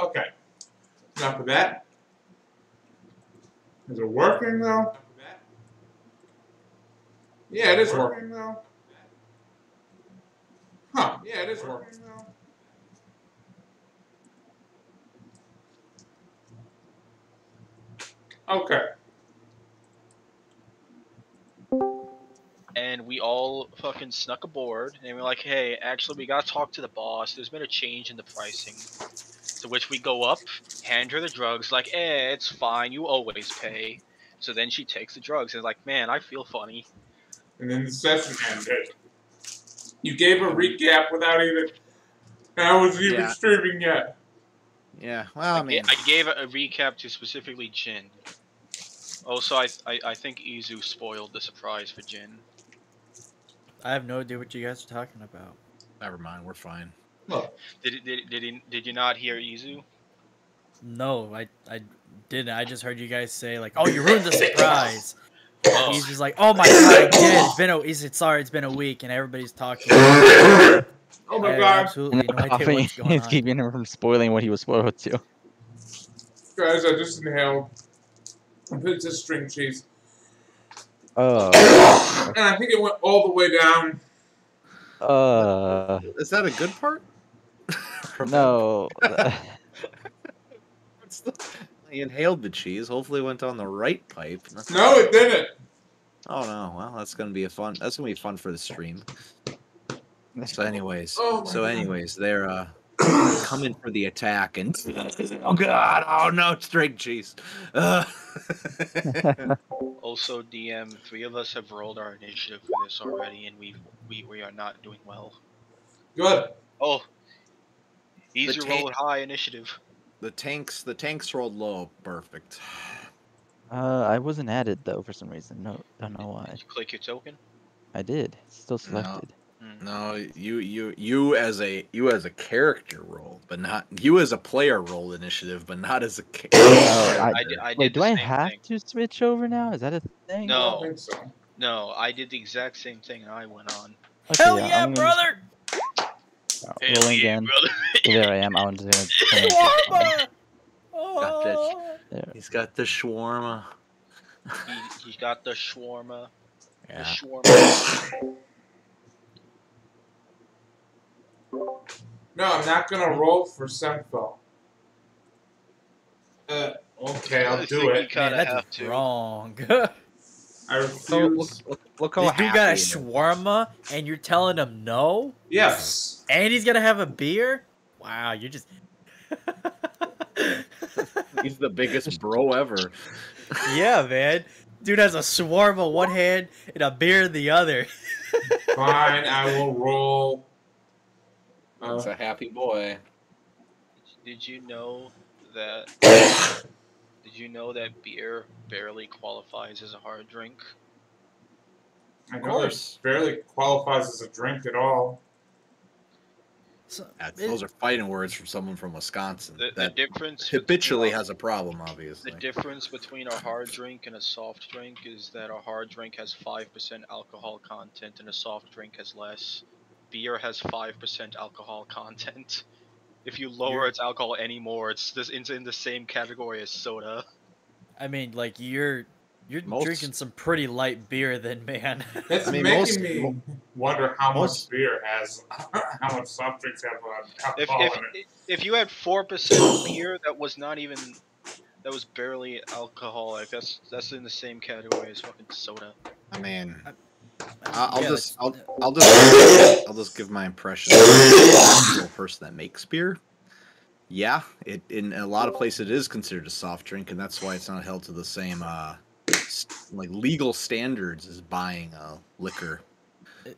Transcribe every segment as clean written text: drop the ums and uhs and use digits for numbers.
Okay, enough of that. Is it working though? Yeah, it is working though. Huh? Yeah, it is working though. Okay. And we all fucking snuck aboard, and we're like, hey, actually, we gotta talk to the boss. There's been a change in the pricing. To which we go up, hand her the drugs, like, it's fine, you always pay. So then she takes the drugs and is like, man, I feel funny. And then the session ended. You gave a recap without even. I wasn't even streaming yet. Yeah, well, I mean, I gave a recap to specifically Jin. Also, I think Izu spoiled the surprise for Jin. I have no idea what you guys are talking about. Never mind, we're fine. Look. Did you not hear Izu? No, I didn't. I just heard you guys say like, "Oh, you ruined the surprise." He's just like, "Oh my god, I did. It's been a week, and everybody's talking." Oh my god! Absolutely no idea what's going He's on. keeping him from spoiling what he was spoiled to. Guys, I just inhaled a piece of string cheese. Oh. And I think it went all the way down. Is that a good part? No. He inhaled the cheese. Hopefully, it went down the right pipe. No, it didn't. Oh no! Well, that's gonna be fun for the stream. So, anyways, they're coming for the attack, and oh god, oh no, string cheese. Also, DM, 3 of us have rolled our initiative for this already, and we are not doing well. Good. Oh, easy roll high initiative. The tanks rolled low. Perfect. I wasn't added though for some reason. No, don't know why. Did you click your token? I did. It's still selected. No, you as a character roll, but not you as a player roll initiative, but not as a character. Wait, do I have to switch over now? Is that a thing? No, I don't think so. No, I did the exact same thing and I went on. Okay, Hell yeah, brother! Rolling again. Brother. There I am. I'm just He's got the shawarma. He's got the shawarma. Yeah. The shawarma. No, I'm not gonna roll for Senfo. Okay, I'll do it. Man, that's wrong. I refuse. Look how this dude got a shawarma, and you're telling him no? Yes. And he's gonna have a beer? Wow, you're just... He's the biggest bro ever. Yeah, man. Dude has a shawarma one hand and a beer in the other. Fine, I will roll. It's a happy boy. Did you know that? Did you know that beer barely qualifies as a hard drink? I know it barely qualifies as a drink at all. So, those are fighting words from someone from Wisconsin. The difference habitually has a problem, obviously. The difference between a hard drink and a soft drink is that a hard drink has 5% alcohol content and a soft drink has less. Beer has 5% alcohol content. If you lower its alcohol anymore, it's in the same category as soda. I mean, like, you're drinking some pretty light beer then, man. That's making me wonder how much beer has, how much soft drinks have alcohol in it. If you had 4% beer that was That was barely alcoholic. That's in the same category as fucking soda. I mean, I'll I'll just give my impression of the person that makes beer. Yeah, it in a lot of places it is considered a soft drink, and that's why it's not held to the same like legal standards as buying liquor.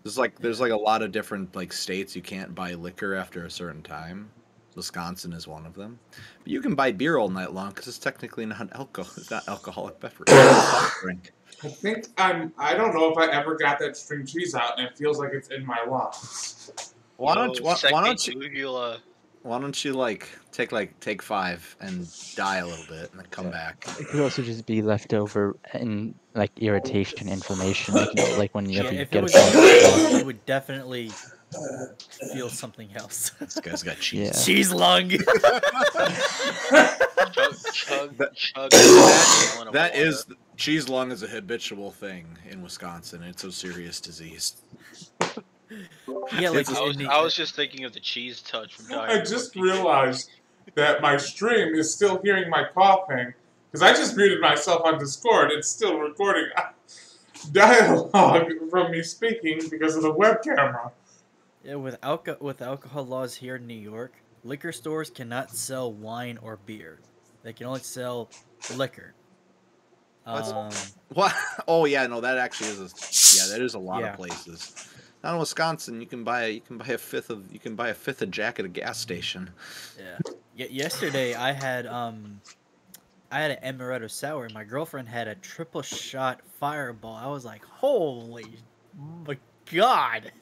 There's like a lot of different like states you can't buy liquor after a certain time. Wisconsin is one of them. But you can buy beer all night long because it's technically not it's not alcoholic beverage. It's a soft drink. I think I don't know if I ever got that string cheese out, and it feels like it's in my lungs. Why don't you like take 5 and die a little bit and then come back? It could also just be left over in like irritation, inflammation, like when you if get it was alcohol, you would definitely feel something else. This guy's got cheese. Yeah. Cheese lung. That is cheese lung is a habitual thing in Wisconsin. It's a serious disease. Yeah, like I was just thinking of the cheese touch from I just realized that my stream is still hearing my coughing because I just muted myself on Discord. It's still recording dialogue from me speaking because of the web camera. Yeah, with alcohol laws here in New York, liquor stores cannot sell wine or beer. They can only sell liquor. What? Oh yeah, no, that actually is that is a lot of places. Not in Wisconsin, you can buy a fifth of Jack at a gas station. Yeah. Yesterday I had an amaretto sour. And my girlfriend had a triple shot Fireball. I was like, holy my god.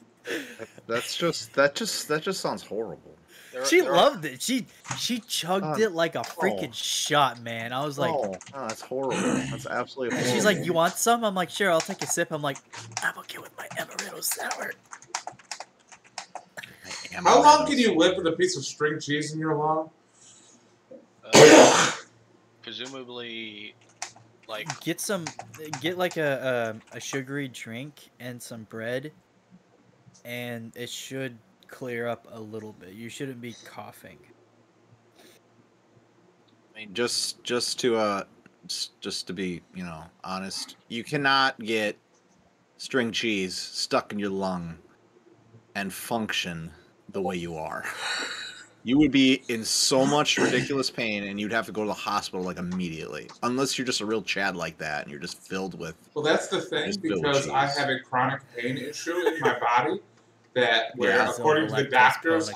That just sounds horrible. She loved it. She chugged it like a freaking shot, man. I was like, no, that's horrible. That's absolutely horrible. She's like, you want some? I'm like, sure, I'll take a sip. I'm like, I'm okay with my amaretto sour. How long can you live with a piece of string cheese in your lung? Presumably, like get like a sugary drink and some bread, and it should clear up a little bit. You shouldn't be coughing. I mean, just to be, honest, you cannot get string cheese stuck in your lung and function the way you are. You would be in so much ridiculous pain, and you'd have to go to the hospital like immediately, unless you're just a real Chad like that, and you're just filled with. Well, that's the thing, because I have a chronic pain issue in my body. According to the doctors,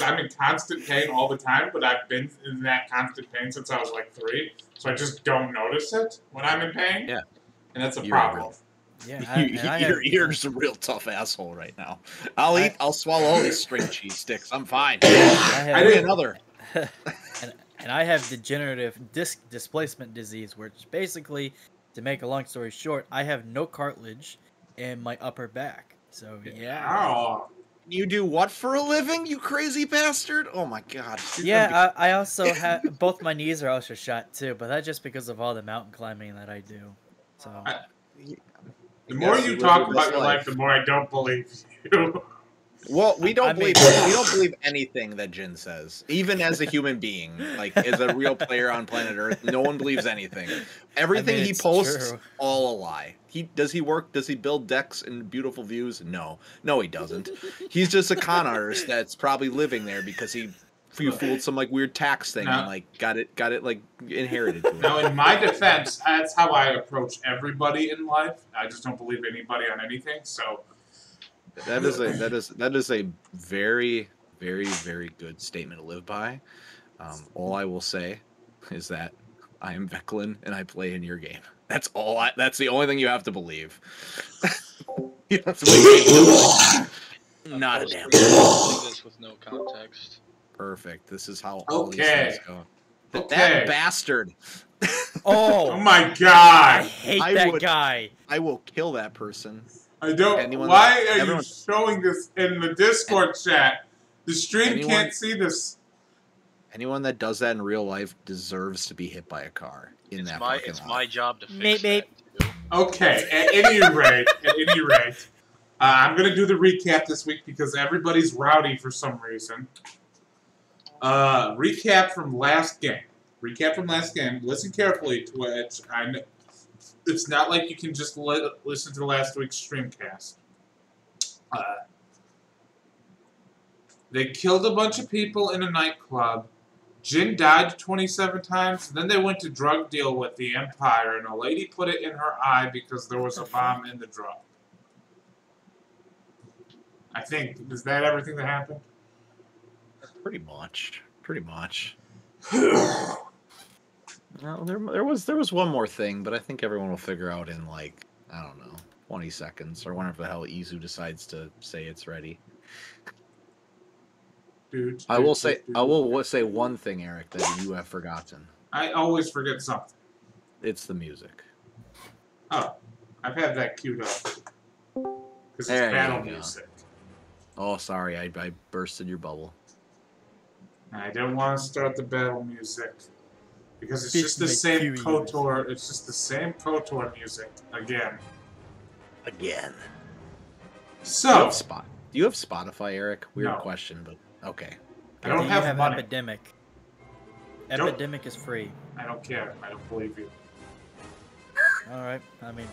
I'm in constant pain all the time, but I've been in that constant pain since I was like 3, so I just don't notice it when I'm in pain. Yeah, and that's a problem. You're just a real tough asshole right now. I'll swallow all these string cheese sticks. I'm fine. I need another. And I have degenerative disc displacement disease, which basically, to make a long story short, I have no cartilage in my upper back. So yeah. Oh. You do what for a living, you crazy bastard? Oh my god. I also have both my knees are also shot too, but that's just because of all the mountain climbing that I do. So the more you talk about your life, the more I don't believe you. Well, we don't believe anything that Jin says, even as a human being, like as a real player on planet Earth. No one believes anything. Everything he posts, all a lie. Does he work? Does he build decks and beautiful views? No, he doesn't. He's just a con artist that's probably living there because he fooled some like weird tax thing and like got it like inherited to him. Now, in my defense, that's how I approach everybody in life. I just don't believe anybody on anything. So. That is a very, very, very good statement to live by. All I will say is that I am Veclin and I play in your game. That's all. That's the only thing you have to believe. You have to believe. Not a damn. This with no context. Perfect. This is how all these things go. Okay. That bastard. Oh my god! I hate that guy. I will kill that person. I don't. Why are you showing this in the Discord chat? The stream can't see this. Anyone that does that in real life deserves to be hit by a car. It's my job to fix that. Okay. At any rate, I'm gonna do the recap this week because everybody's rowdy for some reason. Recap from last game. Listen carefully, Twitch. I know it's not like you can just listen to last week's streamcast. They killed a bunch of people in a nightclub. Jin died 27 times. Then they went to drug deal with the Empire, and a lady put it in her eye because there was a bomb in the drug. I think, is that everything that happened? Pretty much. Well, there was one more thing, but I think everyone will figure out in like, I don't know, 20 seconds or whenever the hell Izu decides to say it's ready. I will say one thing, Eric, that you have forgotten. I always forget something. It's the music. Oh, I've had that queued up. Because it's battle music. Oh, sorry, I bursted your bubble. I don't want to start the battle music. Because it's just the same KOTOR. It's just the same KOTOR music again. So, do you have Spotify, Eric? Weird No. question, but okay. I don't have money. Epidemic. Epidemic is free. I don't care. I don't believe you. All right. I mean,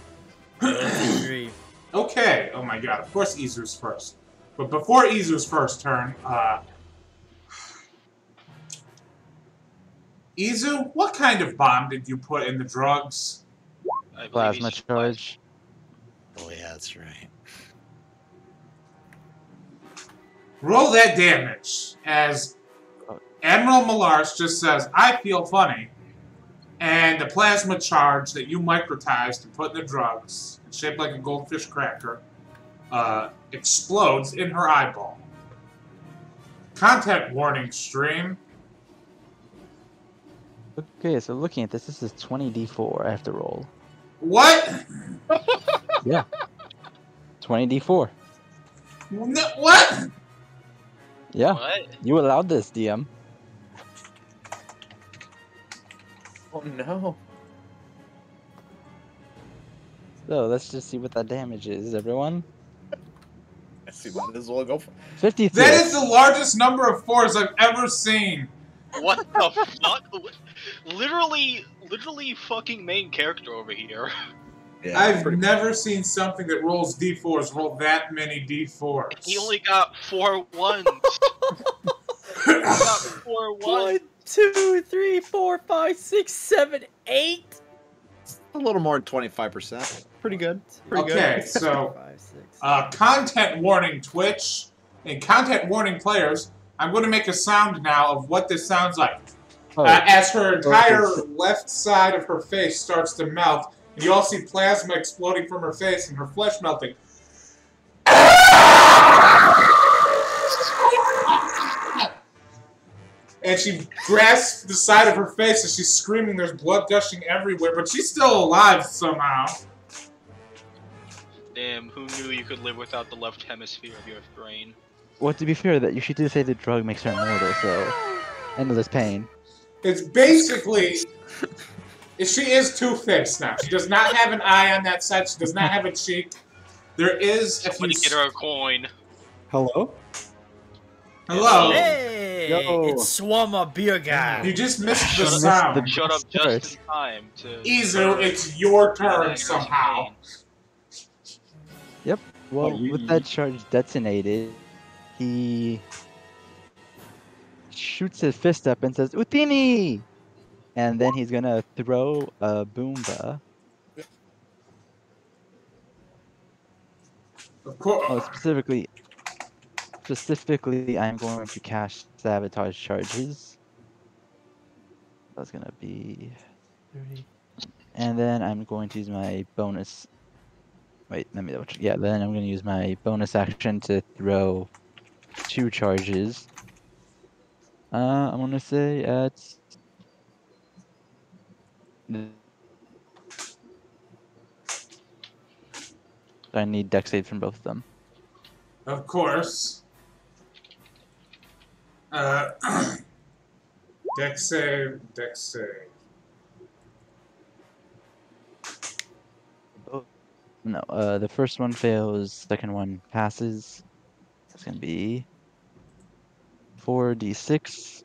let's agree. Okay. Oh my god. Of course Izu's first. But before Izu's first turn, Izu, what kind of bomb did you put in the drugs? Plasma charge. Oh yeah, that's right. Roll that damage as Admiral Malars just says, I feel funny. And the plasma charge that you microtized and put in the drugs, shaped like a goldfish cracker, explodes in her eyeball. Content warning, stream. Okay, so looking at this is 20d4 I have to roll. What? Yeah. 20d4. No, what? Yeah. What? You allowed this, DM. Oh no. So let's just see what that damage is, everyone. I see what this will go for. 53. That is the largest number of 4s I've ever seen. What the fuck? Literally fucking main character over here. Yeah, I've never seen something that rolls d4s roll that many d4s. He only got 4 ones. He got 4 ones. 1, 2, 3, 4, 5, 6, 7, 8. a little more than 25%. Pretty good. Pretty Okay, good. so 5, 6. content warning, Twitch, and content warning players. I'm going to make a sound now of what this sounds like. As her entire left side of her face starts to melt, and you all see plasma exploding from her face and her flesh melting. And she grasps the side of her face as she's screaming. There's blood gushing everywhere, but she's still alive somehow. Damn, who knew you could live without the left hemisphere of your brain? Well, to be fair, that you should do say the drug makes her immortal, so endless pain. It's basically... She is two-faced now. She does not have an eye on that side. She does not have a cheek. There is... Somebody get her a coin. Hello? Hello? Hey! Yo. It's Swama Beer Guy. You just missed the Shut up. sound. Shut up just in time to... Izu, it's your turn somehow. Yep. Well, with that charge detonated, he shoots his fist up and says, Utini! And then he's gonna throw a Boomba. Of course. Oh, specifically, I'm going to cast sabotage charges. That's gonna be 30. And then I'm going to use my bonus. Wait, let me double check. Yeah, then I'm going to use my bonus action to throw 2 charges. I'm going to say at... I need dex save from both of them. Of course. Dex save, dex save. No, the first one fails, second one passes. That's going to be 4d6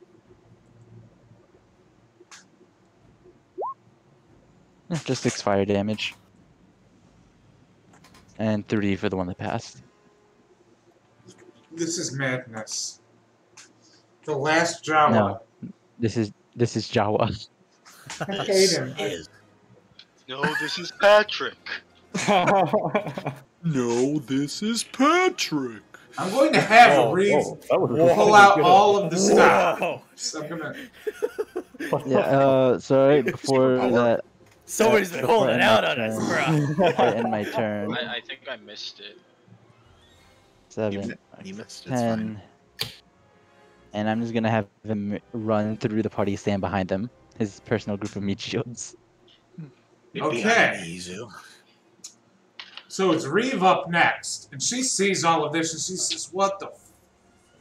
Just 6 fire damage. And 3 for the one that passed. This is madness. The last Jawa. No, this is Jawa. I hate him. No, this is Patrick. No, this is Patrick. I'm going to have Reeve pull out all of the stops. I'm gonna. Yeah. So right before that. Somebody's been holding out on us, bro. Right in my turn. I think I missed it. 7, You missed it. 10, and I'm just gonna have him run through the party, stand behind him. His personal group of meat shields. Okay. So it's Reeve up next, and she sees all of this, and she says, "What the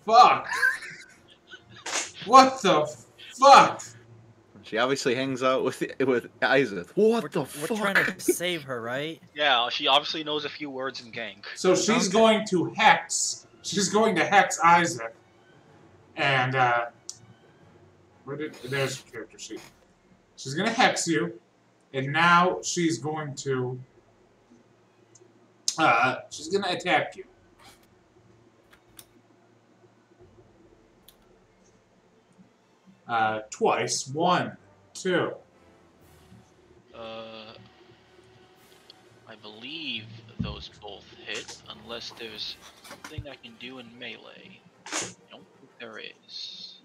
fuck? What the fuck?" She obviously hangs out with Isaac. What the fuck? We're trying to save her, right? Yeah, she obviously knows a few words in Gank. So she's going to hex. She's going to hex Isaac, and there's the character sheet. She's gonna hex you, and now she's going to attack you. Twice. 1, 2. I believe those both hit, unless there's something I can do in melee. I don't think there is.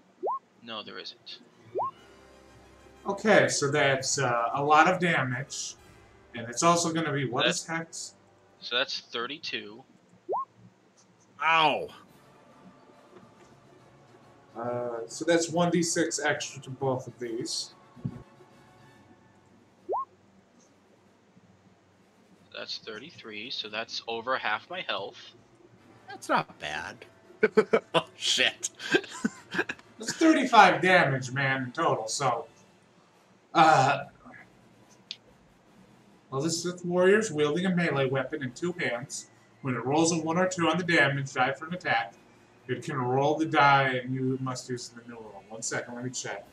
No, there isn't. Okay, so that's a lot of damage, and it's also going to be what is hex? So that's 32. Ow. So that's 1d6 extra to both of these. That's 33, so that's over half my health. That's not bad. Oh, shit. That's 35 damage, man, in total, so... well, this Sith warrior's wielding a melee weapon in 2 hands. When it rolls a 1 or 2 on the damage die for an attack, it can roll the die, and you must use the new roll. 1 second, let me check.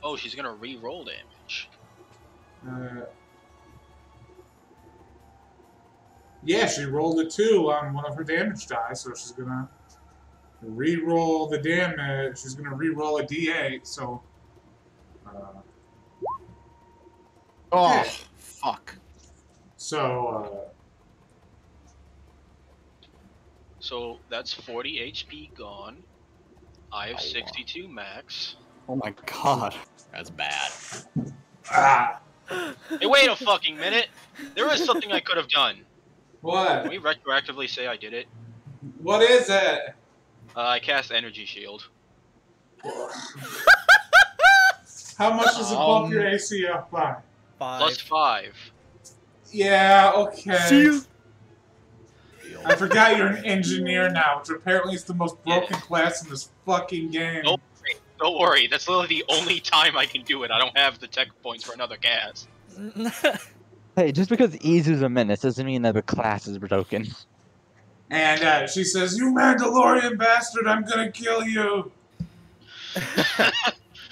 Oh, she's gonna re-roll damage. Yeah, she rolled a 2 on one of her damage die, so she's gonna re-roll the damage. She's gonna re-roll a d8, so... Oh, fuck. So, So that's 40 HP gone. I have 62 max. Oh my god. That's bad. Hey, wait a fucking minute! There is something I could have done. What? Can we retroactively say I did it? What is it? I cast Energy Shield. How much does it bump your AC up by? 5. Plus 5. Yeah, okay. Shield. I forgot you're an engineer now, which apparently is the most broken class in this fucking game. Don't worry, that's literally the only time I can do it. I don't have the tech points for another cast. Hey, just because Izu's a menace doesn't mean that the class is broken. And she says, "You Mandalorian bastard, I'm gonna kill you."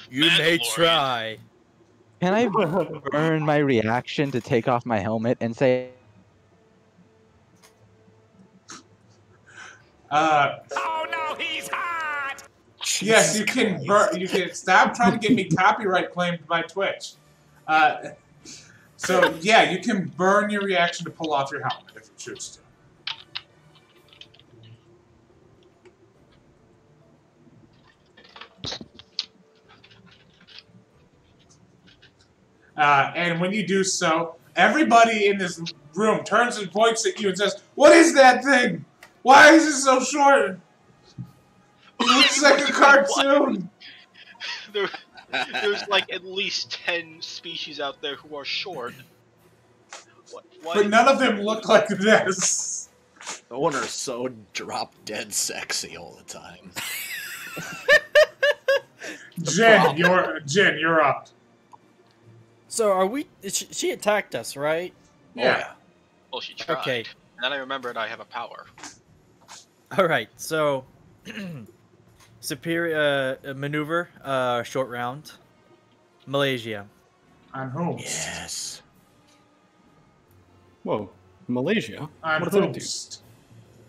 You may try. Can I burn my reaction to take off my helmet and say... Oh no, he's hot! Yes, you can burn. You can stop trying to get me copyright claimed by Twitch. So yeah, you can burn your reaction to pull off your helmet if you choose to. And when you do so, everybody in this room turns and points at you and says, "What is that thing? Why is it so short? It looks like a cartoon." There's like at least 10 species out there who are short. But none of them look like this. The one are so drop dead sexy all the time. Jen, you're up. So are we? She attacked us, right? Yeah. Well, she tried. Okay. And then I remembered I have a power. All right. So superior maneuver, short round, Malaysia. On whom? Yes. Whoa, Malaysia. On What does that do? host.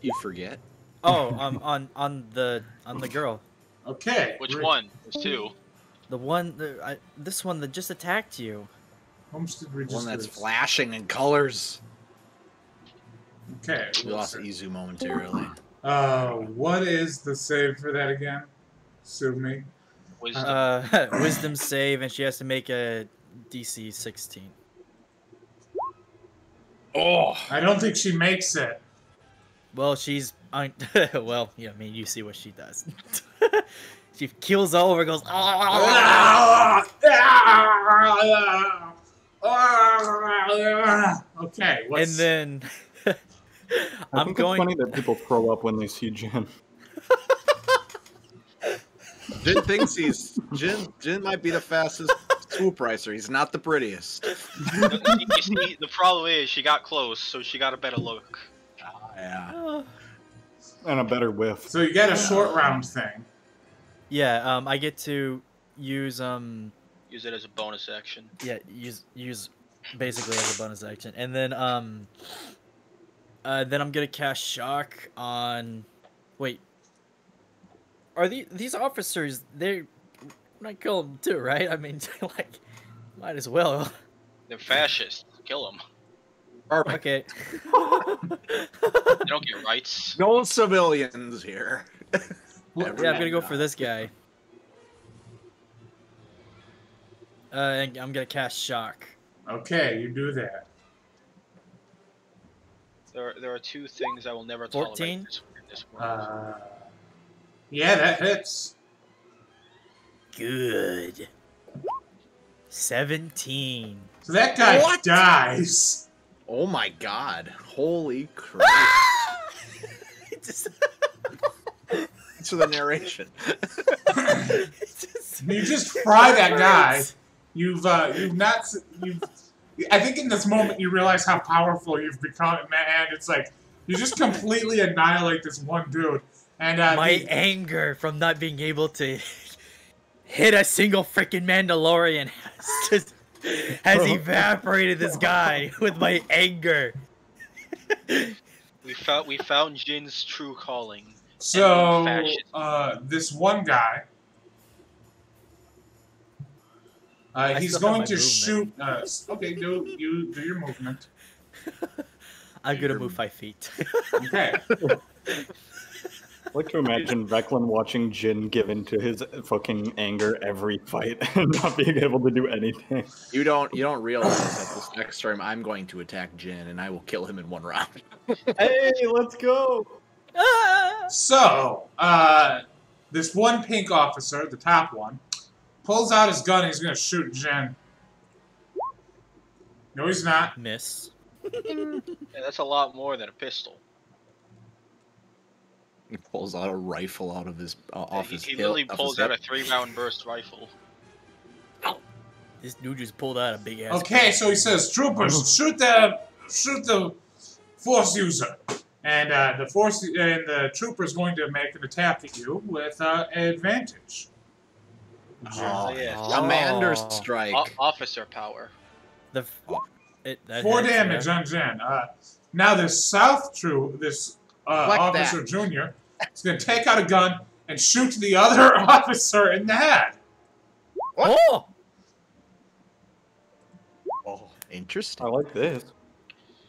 You forget. Oh, on the girl. Okay. Which one? There's two. The one this one that just attacked you. Homestead One registers. that's flashing in colors. Okay. We lost Izu momentarily. What is the save for that again? Sue me. Wisdom. Wisdom save, and she has to make a DC 16. Oh, I don't think she makes it. Well, she's well, yeah. I mean, you see what she does. She keels over, goes. Okay. And then I think it's funny that people throw up when they see Jin. Jin thinks Jin might be the fastest swoop ricer. He's not the prettiest. You see, the problem is she got close, so she got a better look. Yeah. And a better whiff. So you get a short round thing. Yeah, I get to use Use it as a bonus action. yeah, use basically as a bonus action. And then I'm gonna cast shock on wait. Are these officers they might kill them too, right? I mean like might as well. They're fascists. Kill them. Perfect. Okay. They don't get rights. No civilians here. Yeah, I'm gonna go for this guy. And I'm gonna cast shock. Okay, you do that. There are two things I will never 14? tolerate in this world. Yeah, that hits. Good. 17. So that guy What? dies. Oh my god. Holy crap. Thanks for the narration. You just fry that guy. You've not. I think in this moment you realize how powerful you've become, and it's like you just completely annihilate this one dude. And my anger from not being able to hit a single freaking Mandalorian has evaporated this guy with my anger. We found Jin's true calling. So fascism. this one guy, he's still have going my to movement. shoot us. Okay, do your movement. I'm gonna move 5 feet. Okay. I like to imagine Veclin watching Jin give into his fucking anger every fight and not being able to do anything. You don't realize that this next time I'm going to attack Jin and I will kill him in one round. Hey, let's go! So, this one pink officer, the top one, pulls out his gun and he's going to shoot Jin. No, he's not. Miss. Yeah, that's a lot more than a pistol. He pulls out a rifle out of his off his He hip. literally off pulls his out a hip. 3-round burst rifle. This dude just pulled out a big ass. Okay, so he says, "Troopers, shoot the force user," and the trooper's going to make an attack at you with advantage. Oh, yeah. Commander Oh. strike. Officer power. That 4 hits, damage yeah. on Jen. Now this officer junior is going to take out a gun and shoot the other officer in the head. What? Oh! Oh, interesting. I like this.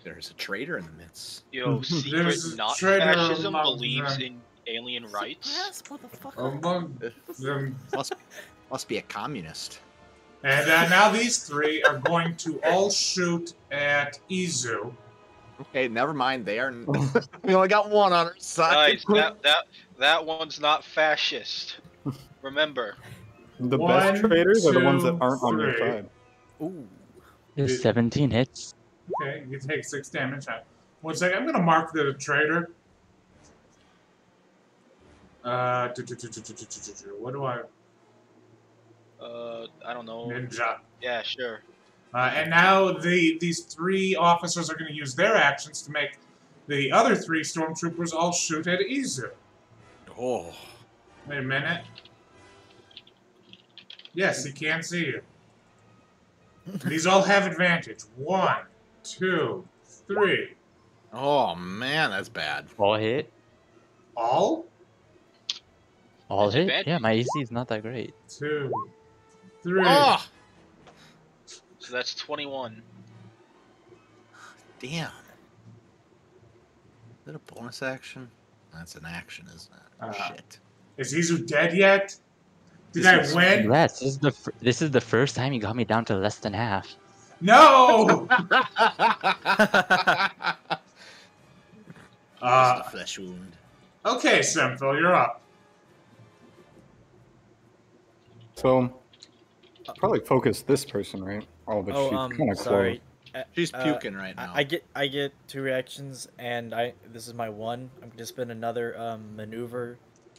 There's a traitor in the midst. Yo, There's secret a not traitor fascism among believes them. in alien rights. Yes, motherfucker. Among them. Must be a communist. And now these three are going to all shoot at Izu. Okay, never mind. They are. We only got one on our side. Guys, that one's not fascist. Remember. The One, best traders are the ones that two, aren't on your three. side. Ooh. There's 17 hits. Okay, you take 6 damage. 1 second, I'm gonna mark the traitor. What do I? I don't know. Ninja. Yeah, sure. And now these 3 officers are going to use their actions to make the other 3 stormtroopers all shoot at Izu. Oh. Wait a minute. Yes, he can't see you. These all have advantage. 1, 2, 3. Oh man, that's bad. All hit. All? All Is it hit? bad? Yeah, my AC is not that great. 2, 3. Oh, So that's 21. damn. Is it a bonus action? That's an action, isn't it? Shit. Is Izu dead yet? Did This I win? Congrats, this is the first time you got me down to less than half. No! Just a flesh wound. Okay, Semphil, you're up. So, probably focus this person, right? Oh, but she's kind of sorry. She's puking right now. I get 2 reactions, and this is my 1. I'm gonna spend another maneuver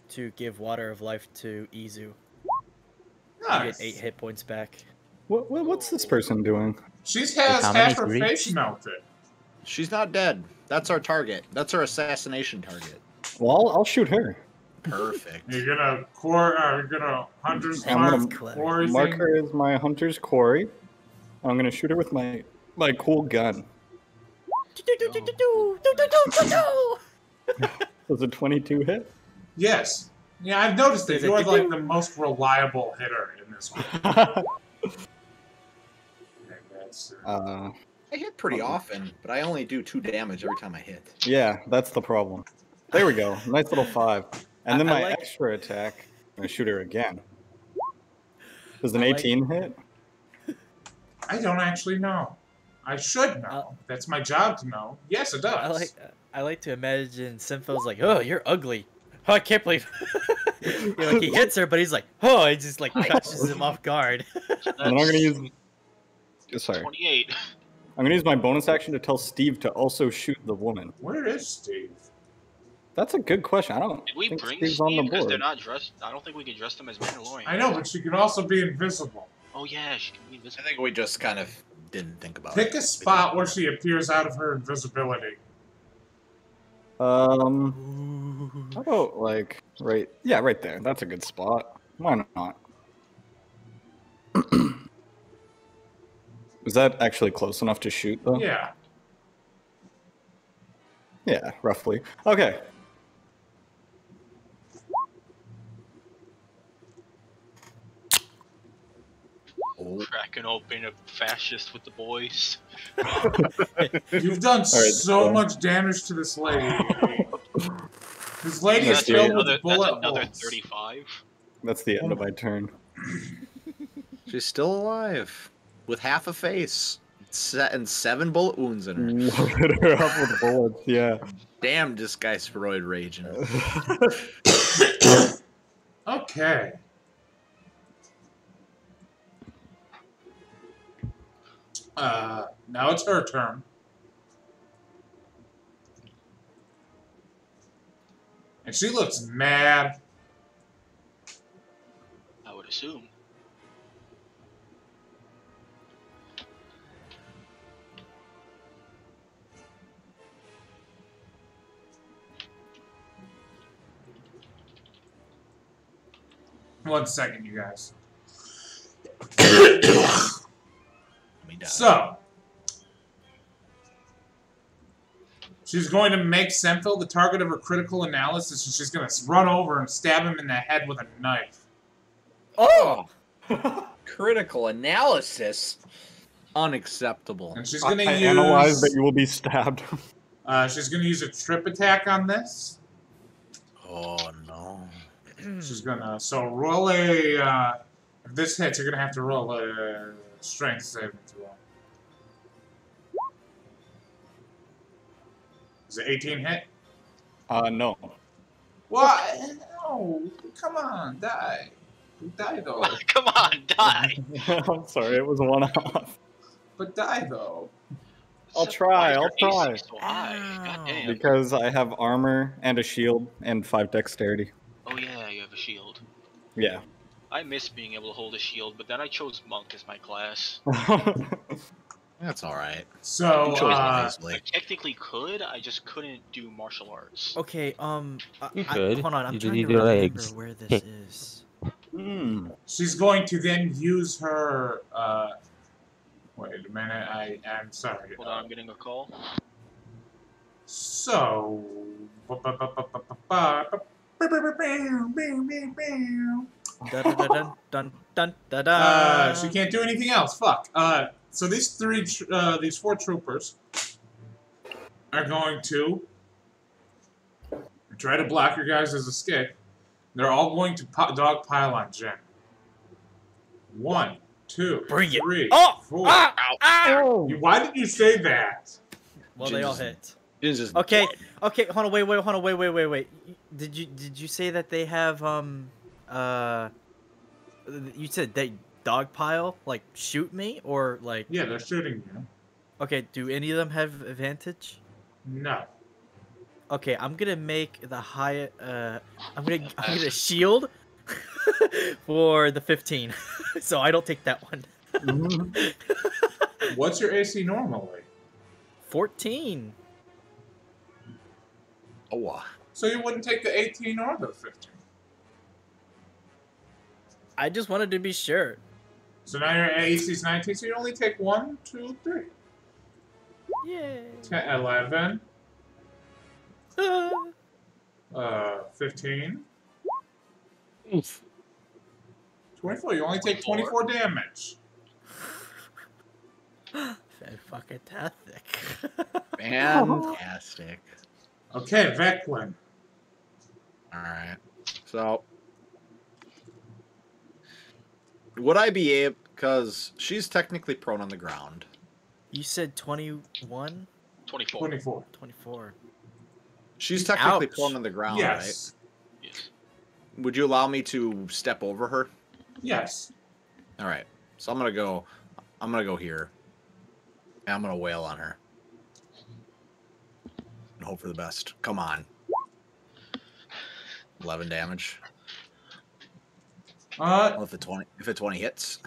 to give Water of Life to Izu. Nice. Get 8 hit points back. What's this person doing? She has how half her many face melted. She's not dead. That's our target. That's our assassination target. Well, I'll shoot her. Perfect. You're gonna Hunter's I'm Mark gonna quarry Mark thing? her as my hunter's quarry. I'm gonna shoot her with my cool gun. Does a 22 hit? Yes. Yeah, I've noticed that you are like the most reliable hitter in this one. I hit pretty often, but I only do 2 damage every time I hit. Yeah, that's the problem. There we go. Nice little 5. And then my like- extra attack, I'm gonna shoot her again. Does an 18 hit? I don't actually know. I should know. That's my job to know. Yes, it does. I like to imagine Semphil's like, oh, you're ugly. Oh, I can't believe. Like he hits her, but he's like, oh, it just like catches him off guard. And then I'm gonna use. Sorry. 28. I'm gonna use my bonus action to tell Steve to also shoot the woman. Where is Steve? That's a good question. I don't Did we think bring Steve's Steve? on the Because board. they're not dressed. I don't think we can dress them as Mandalorian. I know, but she can also be invisible. Oh yeah, she can be I invisible. think we just kind of didn't think about Pick it. a spot where she appears out of her invisibility. How about like right? Yeah, right there. That's a good spot. Why not? Is that actually close enough to shoot though? Yeah. Yeah, roughly. Okay. Cracking open a fascist with the boys. You've done so so- much damage to this lady. This lady is That's filled another, with bullet another holes. 35. That's the end of my turn. She's still alive with half a face and 7 bullet wounds in her. Loaded her up with bullets, yeah. Damn, this guy's steroid raging. Okay. Now it's her turn. And she looks mad. I would assume. One second, you guys. Me die. So, she's going to make Semphil the target of her critical analysis, and she's going to run over and stab him in the head with a knife. Oh! Critical analysis? Unacceptable. And she's going to I use... analyze that you will be stabbed. She's going to use a trip attack on this. Oh, no. She's going to... So roll a... if this hits, you're going to have to roll a strength saving throw. Is it 18 hit? No. What? No. Come on, die. Die, though. Come on, die! I'm sorry, it was one off. But die, though. I'll try, Why I'll is your try. AC so high? God damn. Because I have armor and a shield and 5 dexterity. Oh yeah, you have a shield. Yeah. I miss being able to hold a shield, but then I chose monk as my class. That's alright. So, I technically could, I just couldn't do martial arts. Okay, You could. hold on, I'm You trying need to your remember legs. where this is. Hmm. she's going to then use her a minute. I am sorry. Hold on, I'm getting a call. So. She can't do anything else. Fuck. So these four troopers are going to try to block your guys' escape. They're all going to dogpile on Jen. 1, 2, Bring it. 3, Oh! 4. Why did you say that? Well, they all hit. Just Okay, okay, hold on, wait. Did you say that they have you said they dogpile, like shoot me or like? Yeah, they're shooting you. Okay, do any of them have advantage? No. Okay, I'm gonna make the high. I'm gonna shield for the 15, so I don't take that one. What's your AC normally? 14. Oh. So you wouldn't take the 18 or the 15. I just wanted to be sure. So now your AC is 19, so you only take 1, 2, 3. Yay. 10, 11. 15. Oof. 24. You only take 24 damage. Fan-fucking-tastic. Fantastic. Okay, Veclin. Alright. So would I be able, because she's technically prone on the ground. You said 21? 24. 24. 24. She's technically Ouch. prone on the ground, Yes. Yes. right? Would you allow me to step over her? Yes. Alright. So I'm gonna go here. And I'm gonna wail on her. And hope for the best. Come on. 11 damage. Well, if it 20 hits.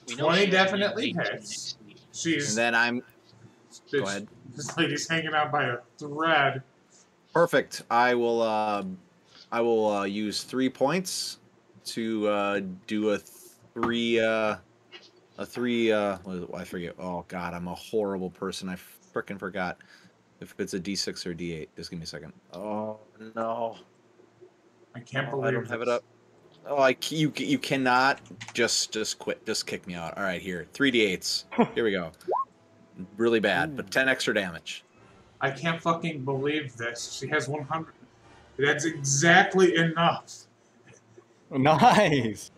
We know 20 she has definitely 18 hits. AC. She's. And then I'm Go ahead. This lady's hanging out by a thread. Perfect. I will use 3 points to do a three I forget. Oh god, I'm a horrible person. I frickin' forgot if it's a D6 or D8. Just give me a second. Oh no. I can't believe I don't have it up. Oh, you cannot just quit. Just kick me out. All right, here. 3d8s. Here we go. Really bad, but 10 extra damage. I can't fucking believe this. She has 100. That's exactly enough. Nice.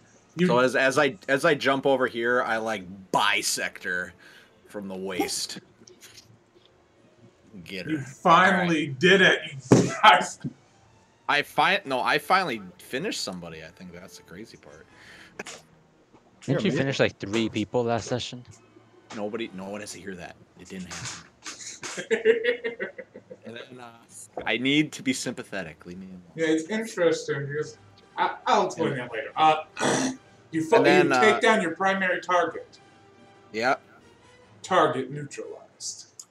So as I jump over here, I like bisect her from the waist. Get her. You finally did it. You guys. I finally finished somebody. I think that's the crazy part. Didn't you finish like 3 people last session? No one has to hear that. It didn't happen. And then I need to be sympathetic. Leave me alone. Yeah, it's interesting because I'll explain that later. You take down your primary target. Yeah. Target neutralized.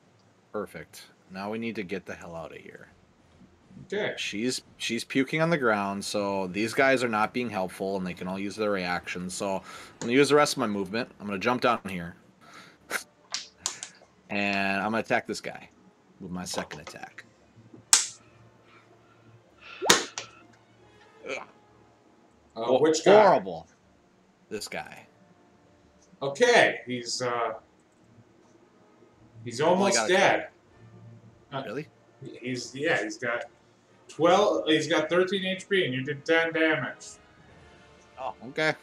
Perfect. Now we need to get the hell out of here. Okay. She's puking on the ground, so these guys are not being helpful, and they can all use their reactions. So I'm gonna use the rest of my movement. I'm gonna jump down here, and I'm gonna attack this guy with my second attack. Which guy? Horrible. This guy. Okay, he's almost dead. Really? He's got 12. He's got 13 HP, and you did 10 damage. Oh, okay.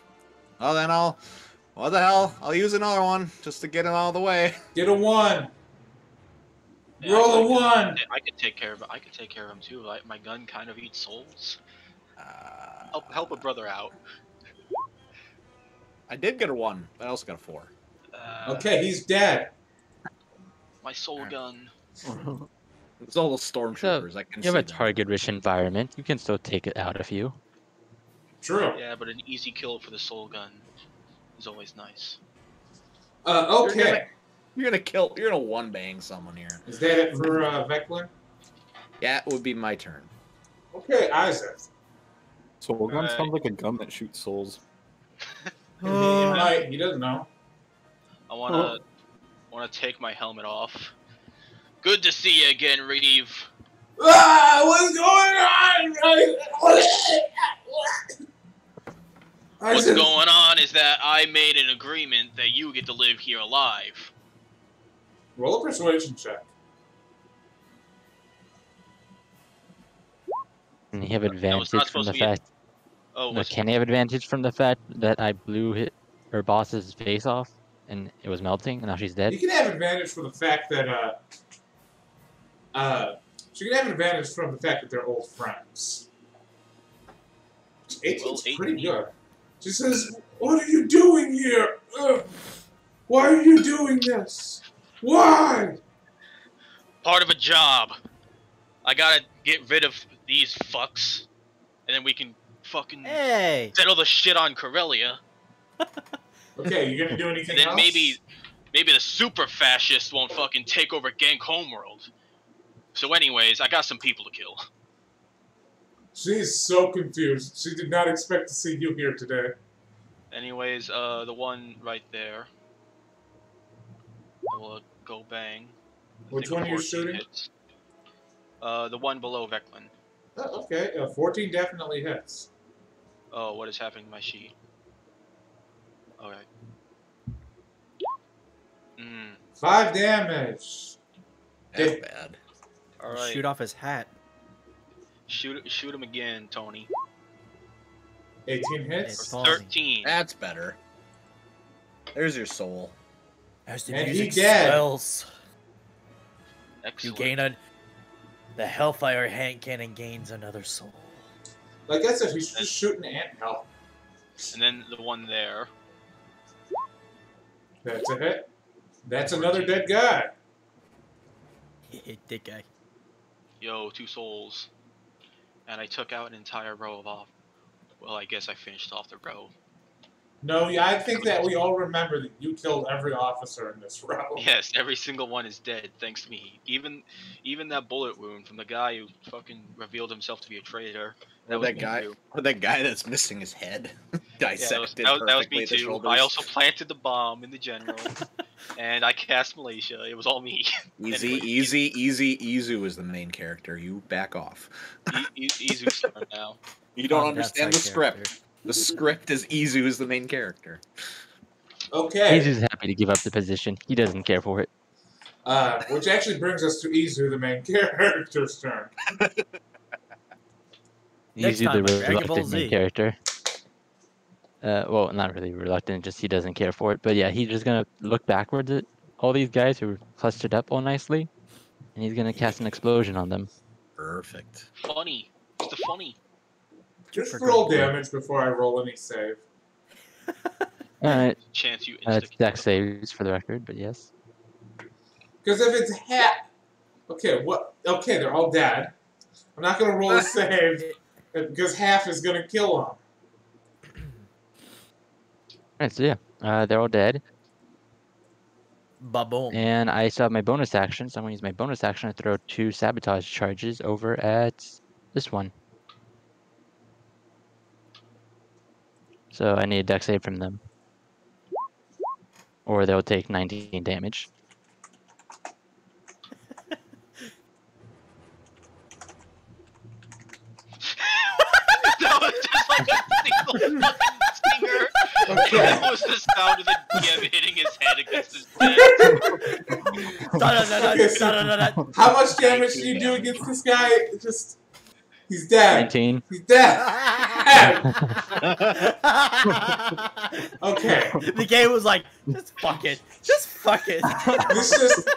Well then what the hell? I'll use another one just to get him out of the way. Get a 1. Yeah, Roll a 1. I could take care of him too. Like my gun kind of eats souls. Help a brother out. I did get a 1, but I also got a 4. Okay, he's dead. My soul gun. It's all those stormtroopers. I can You have a see them. target-rich environment. You can still take it out of you. True. Yeah, but an easy kill for the soul gun is always nice. Okay. You're gonna one bang someone here. Is that it for Veclin? Yeah, it would be my turn. Okay, Isaac. Soul gun sounds like a gun that shoots souls. He doesn't know. I wanna want to take my helmet off. Good to see you again, Reeve. Ah, what's going on? What's going on is that I made an agreement that you get to live here alive. Roll a persuasion check. Can he have advantage from the fact? Oh, No, can he have advantage from the fact that I blew her boss's face off and it was melting and now she's dead? You can have advantage from the fact that she can have an advantage from the fact that they're old friends. 18's pretty good. She says, "What are you doing here? Why are you doing this? Why?" Part of a job. I gotta get rid of these fucks, and then we can fucking settle the shit on Corellia. Okay, you gonna do anything and then else? maybe the super fascists won't fucking take over Gank Homeworld. So anyways, I got some people to kill. She's so confused. She did not expect to see you here today. Anyways, the one right there. I will go bang. Which one are you shooting? Hits. The one below Veclin. Oh, okay, 14 definitely hits. Oh, what is happening to my sheet? Alright. 5 damage. That's bad. Alright. Shoot off his hat. Shoot him again, Tony. 18 hits. 13. That's better. There's your soul. As the And music he dead. swells, Excellent. you gain the Hellfire hand cannon gains another soul. Like I said, he's just shooting ant hell. And then the one there. That's a hit. That's another dead guy. Dead guy. Yo, 2 souls. And I took out an entire row of off. Well, I guess I finished off the row. No, I think that we all remember that you killed every officer in this row. Yes, every single one is dead, thanks to me. Even that bullet wound from the guy who fucking revealed himself to be a traitor. Or that guy that's missing his head. Dissected that was perfectly me the too. shoulders. I also planted the bomb in the general. And I cast Malaysia. It was all me. Easy. Izu is the main character. You back off. Izu's turn now. You don't understand the script. The script is Izu is the main character. Okay. Izu's happy to give up the position. He doesn't care for it. Which actually brings us to Izu, the main character's turn. Izu, the reluctant main character. Well, not really reluctant, just he doesn't care for it. But yeah, he's just gonna look backwards at all these guys who are clustered up all nicely, and he's gonna cast an explosion on them. Perfect. Funny. It's the funny. Just roll damage before I roll any save. Alright. Chance you It's dex saves for the record, but yes. Because if it's half... Okay, what? Okay, they're all dead. I'm not going to roll a save because half is going to kill them. Alright, so yeah. They're all dead. Ba-boom. And I still have my bonus action, so I'm going to use my bonus action to throw 2 sabotage charges over at this one. So I need a dex save from them. Or they'll take 19 damage. That was just like a single fucking stinger. Okay. That was the sound of the DM hitting his head against his head. How much damage do you do against this guy? Just... He's dead. 19. He's dead. Okay. The game was like, just fuck it. Just fuck it.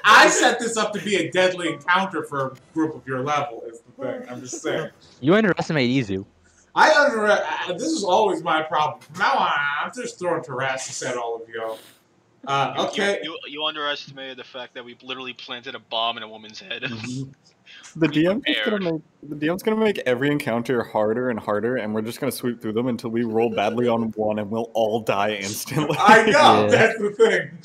I set this up to be a deadly encounter for a group of your level, is the thing. I'm just saying. You underestimate Izu. This is always my problem. From now on, I'm just throwing terrasses at all of you. Okay. You underestimated the fact that we literally planted a bomb in a woman's head. The DM's gonna make every encounter harder and harder, and we're just gonna sweep through them until we roll badly on one, and we'll all die instantly. I know, Yeah. that's the thing.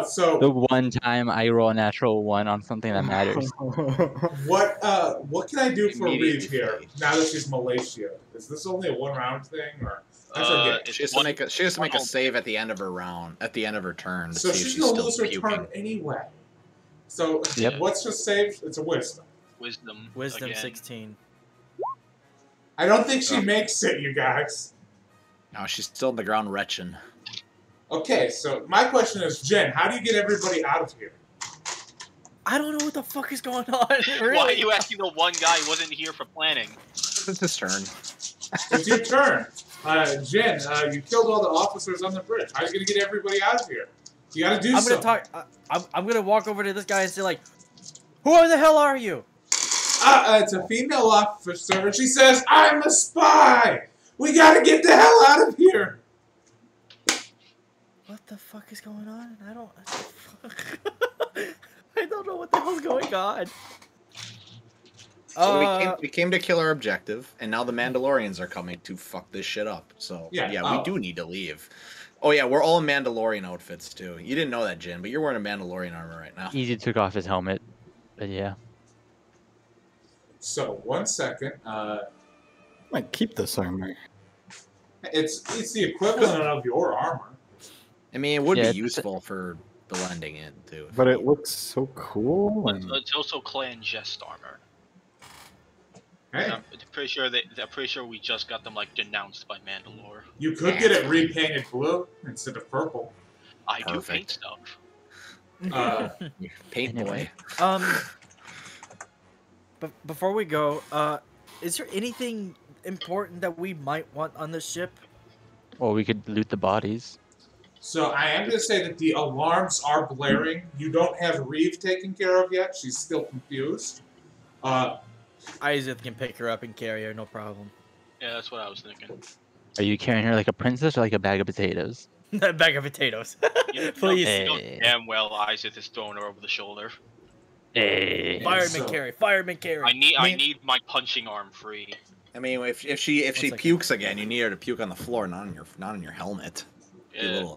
So The one time I roll a natural 1 on something that matters. what can I do for Immediately Reeve here fade. now that she's Malaysia? Is this only a 1-round thing, or She has to make a save at the end of her round, at the end of her turn. To So see she's if she's gonna still lose her puking. turn anyway. So Yep. what's her save? It's a wisdom. Wisdom. Wisdom again. 16. I don't think she makes it, you guys. No, she's still on the ground retching. Okay, so my question is, Jen, how do you get everybody out of here? I don't know what the fuck is going on. Really? Why are you asking the one guy who wasn't here for planning? It's his turn. It's your turn. Jen, you killed all the officers on the bridge. How are you going to get everybody out of here? You got to do something. I'm going to walk over to this guy and say, like, who the hell are you? It's a female officer, and she says, I'm a spy! We got to get the hell out of here! What the fuck is going on? I don't know what the hell's going on. So we came to kill our objective, and now the Mandalorians are coming to fuck this shit up. So we do need to leave. Oh yeah, we're all in Mandalorian outfits too. You didn't know that, Jin, but you're wearing a Mandalorian armor right now. Easy took off his helmet, but yeah. So 1 second. I might keep this armor. It's the equivalent of your armor. I mean, it would be useful for blending in too. But it looks so cool. It's also clan jest armor. Hey. I'm pretty sure we just got them like denounced by Mandalore. You could get it repainted blue instead of purple. I do paint stuff. Paint boy. But before we go, is there anything important that we might want on this ship? Or we could loot the bodies. So I am going to say that the alarms are blaring. You don't have Reeve taken care of yet. She's still confused. Isaac can pick her up and carry her, no problem. Yeah, that's what I was thinking. Are you carrying her like a princess or like a bag of potatoes? A bag of potatoes. Please. You know damn well Isaac is throwing her over the shoulder. Hey. Fireman carry. Fireman carry. I need my punching arm free. I mean, if she pukes again, you need her to puke on the floor, not on your helmet. Yeah.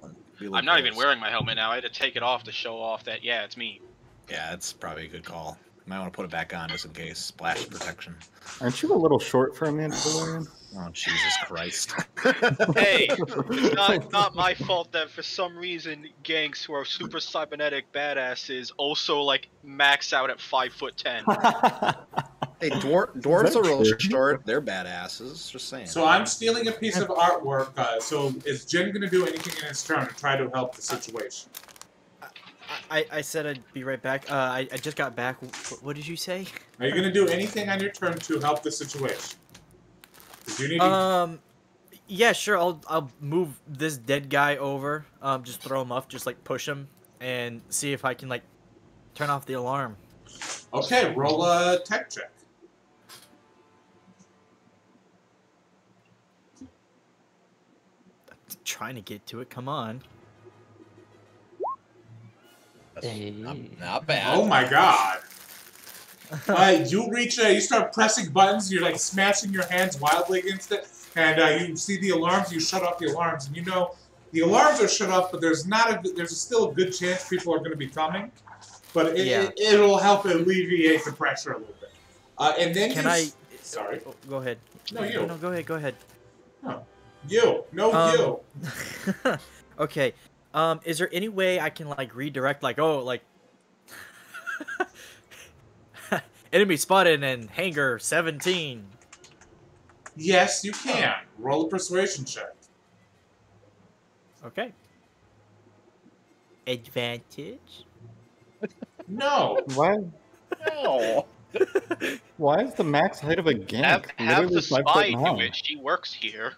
I'm not even wearing my helmet now. I had to take it off to show off that it's me. Yeah, that's probably a good call. You might want to put it back on just in case. Splash protection. Aren't you a little short for a Mandalorian? Oh, Jesus Christ. Hey, it's not my fault that for some reason gangs who are super cybernetic badasses also like max out at 5'10". Hey, dwarves are real short. They're badasses. Just saying. So I'm stealing a piece of artwork. So is Jin going to do anything in his turn to try to help the situation? I said I'd be right back. I just got back. What did you say? Are you going to do anything on your turn to help the situation? You need yeah, sure. I'll move this dead guy over. Just throw him off. Just like push him and see if I can like turn off the alarm. Okay, roll a tech check. I'm trying to get to it. Come on. Not bad. Oh my god. You reach, you start pressing buttons, you're like smashing your hands wildly against it, and you see the alarms, you shut off the alarms, and you know the alarms are shut off, but there's still a good chance people are going to be coming, but it'll help alleviate the pressure a little bit. And then Sorry. Oh, go ahead. No, you. No, go ahead. Go ahead. No, you. No, you. Okay. Is there any way I can like redirect, like, enemy spotted in hangar 17? Yes, you can. Roll a persuasion check. Okay. Advantage? No. Why? No. Why is the max height of a gank? Have the Literally 5 spy foot do high. it. She works here.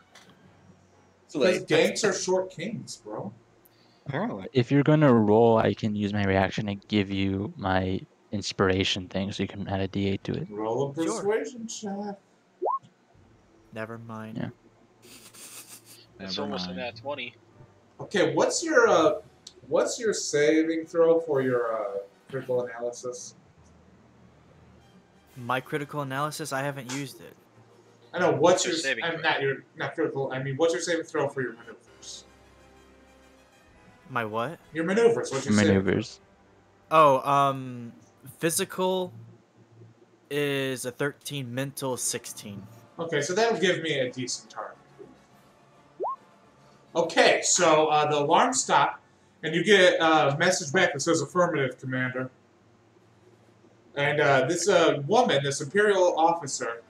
Because ganks are short kings, bro. Apparently. If you're going to roll, I can use my reaction and give you my inspiration thing so you can add a d8 to it. Roll a persuasion check. Never mind. Yeah. It's almost an at 20. Okay, what's your saving throw for your critical analysis? My critical analysis, I haven't used it. I know. What's Your your saving I'm throw. not critical. I mean, what's your saving throw for your maneuvers? My what? Your maneuvers. What's your saving Maneuvers. Oh, physical is a 13, mental 16. throw? Okay, so that'll give me a decent turn. Okay, so the alarm stopped, and you get a message back that says affirmative, Commander. And this woman, this Imperial officer,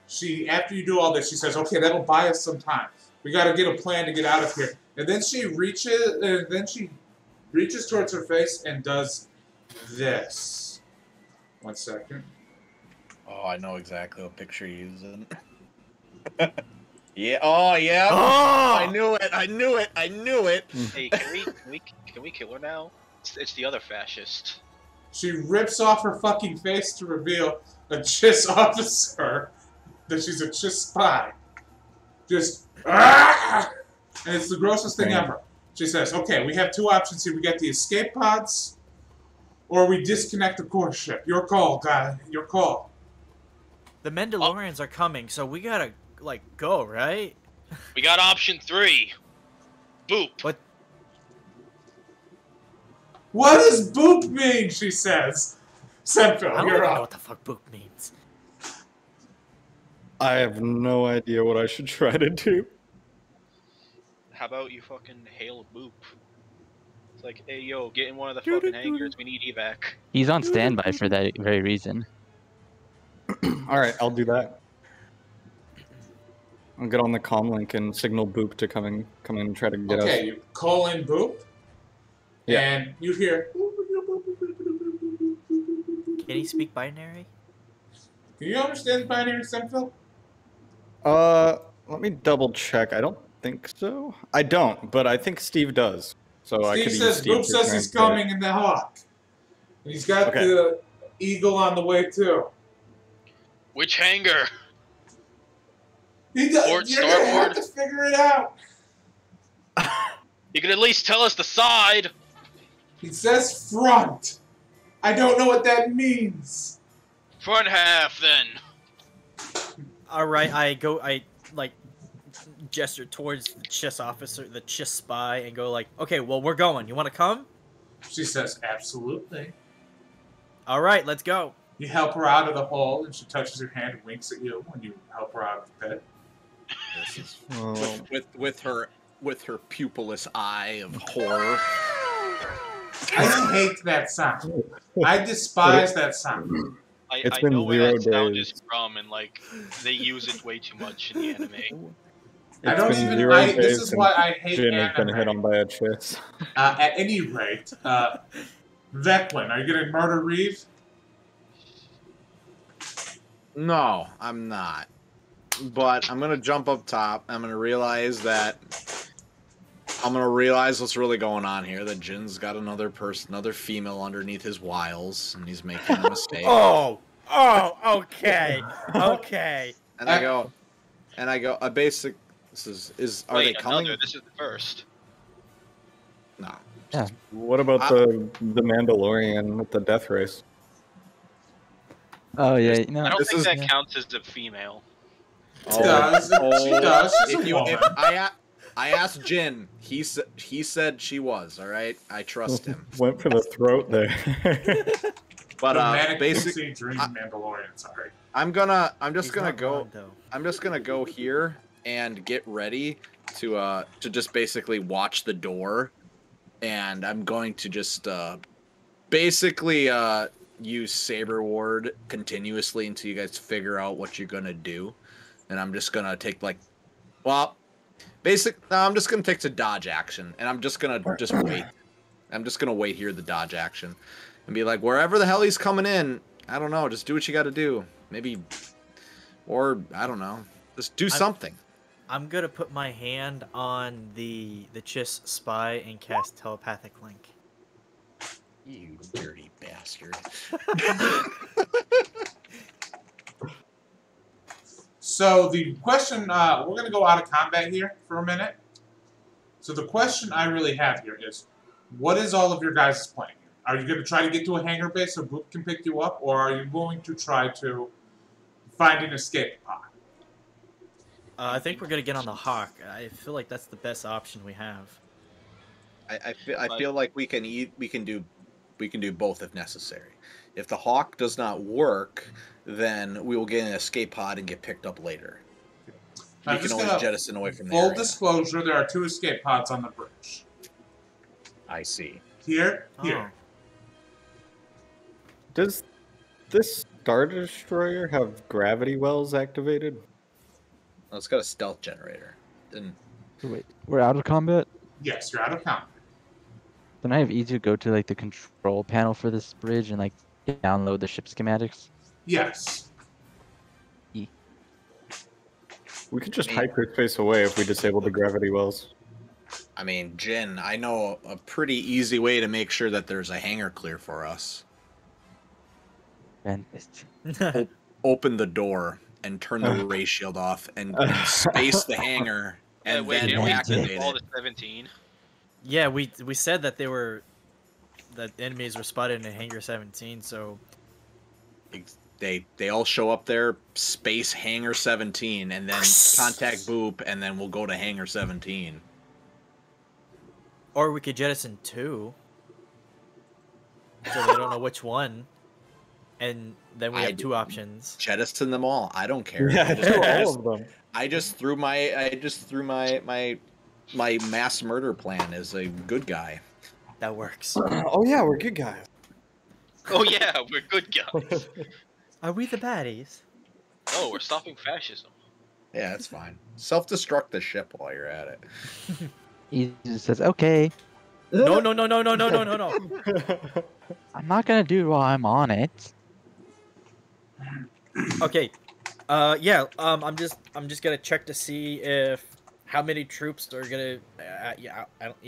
she after you do all this, she says, "Okay, that'll buy us some time. We got to get a plan to get out of here." And then she reaches towards her face and does this. 1 second. Oh, I know exactly what picture you're using. Yeah. Oh, yeah. Oh! I knew it. I knew it. I knew it. Hey, can we kill her now? It's the other fascist. She rips off her fucking face to reveal a Chiss officer that she's a Chiss spy. Just and it's the grossest thing ever. She says, "Okay, we have two options here. We get the escape pods, or we disconnect the core ship. Your call, guy. Your call." The Mandalorians are coming, so we gotta like go, right? We got option 3. Boop. What? What does boop mean? She says. Senfil, I don't you're even know up. what the fuck boop means. I have no idea what I should try to do. How about you fucking hail Boop? It's like, hey yo, get in one of the fucking hangars. We need evac. He's on standby for that very reason. All right, I'll do that. I'll get on the comm link and signal Boop to come in and try to get us. Okay, you call in boop, and you hear. Can he speak binary? Can you understand binary, Senfil? Let me double check. I don't think so. I don't, but I think Steve does. So I Steve could says use Steve Boop to says he's translate. coming in the Hawk. And he's got Okay. the Eagle on the way too. Which hangar? He does. Port, You're gonna have starboard. to figure it out. You can at least tell us the side. He says front. I don't know what that means. Front half, then. All right, I like gesture towards the Chiss officer, the Chiss spy, and go like, okay, well we're going. You want to come? She says absolutely. All right, let's go. You help her out of the hole, and she touches your hand and winks at you when you help her out of the pit. This is Oh. with her pupilless eye of horror. I hate that sound. I despise that sound. It's I been know where that 0 sound days. is from, and like they use it way too much in the anime. I It's don't been even. 0 This days is since why I hate Jin has been hit on anime. by a Chiss. At any rate, Veclin, are you gonna murder Reeve? No, I'm not. But I'm gonna jump up top. I'm gonna realize what's really going on here. That Jin's got another female underneath his wiles, and he's making a mistake. Oh, okay, okay. And I go, a basic. Are Wait, they coming? another. This is the first. No. What about the Mandalorian with the death race? Oh yeah, I don't This think is- that counts as a female. She does. She does. She's a woman. I asked Jin. He said she was. All right, I trust him. Went for the throat there. But The manic basic. pixie dream Mandalorian. Sorry. I'm just He's gonna not go. wrong, though. I'm just gonna go here and get ready to just basically watch the door, and I'm going to just basically use Saber Ward continuously until you guys figure out what you're gonna do, and I'm just gonna take I'm just gonna take the dodge action, and I'm just gonna wait. I'm just gonna wait here the dodge action, and be like, wherever the hell he's coming in, I don't know, just do what you got to do. Maybe, or I don't know, just do something. I'm gonna put my hand on the Chiss spy and cast telepathic link. You dirty bastard. So the question, we're going to go out of combat here for a minute. So the question I really have here is, what is all of your guys' plan? Are you going to try to get to a hangar base so Boop can pick you up, or are you going to try to find an escape pod? I think we're gonna get on the Hawk. I feel like that's the best option we have. I feel like we can do both if necessary. If the Hawk does not work, then we will get an escape pod and get picked up later. We can always jettison away from the Full area. disclosure, there are 2 escape pods on the bridge. I see. Here. Oh. Does this Star Destroyer have gravity wells activated? Well, it's got a stealth generator. Then Wait, we're out of combat? Yes, you're out of combat. Then I have easy to go to like the control panel for this bridge and like download the ship schematics. Yes. We could just hyperspace away if we disable the gravity wells. I mean, Jin, I know a pretty easy way to make sure that there's a hangar clear for us. Open the door and turn the ray shield off and space the hangar and wait, then didn't we activate all it. the 17? Yeah, we said that that enemies were spotted in Hangar 17, so They all show up there, space Hangar 17, and then contact Boop, and then we'll go to Hangar 17. or we could jettison 2, so they don't know which one, and then we have 2 options. Jettison them all. I don't care. Yeah, do all of them. I just threw my mass murder plan as a good guy. That works. Oh yeah, we're good guys. Oh yeah, we're good guys. Are we the baddies? Oh, we're stopping fascism. Yeah, that's fine. Self-destruct the ship while you're at it. He just says, "Okay, No. I'm not gonna do it while I'm on it." Okay. Yeah. I'm just gonna check to see if how many troops are gonna.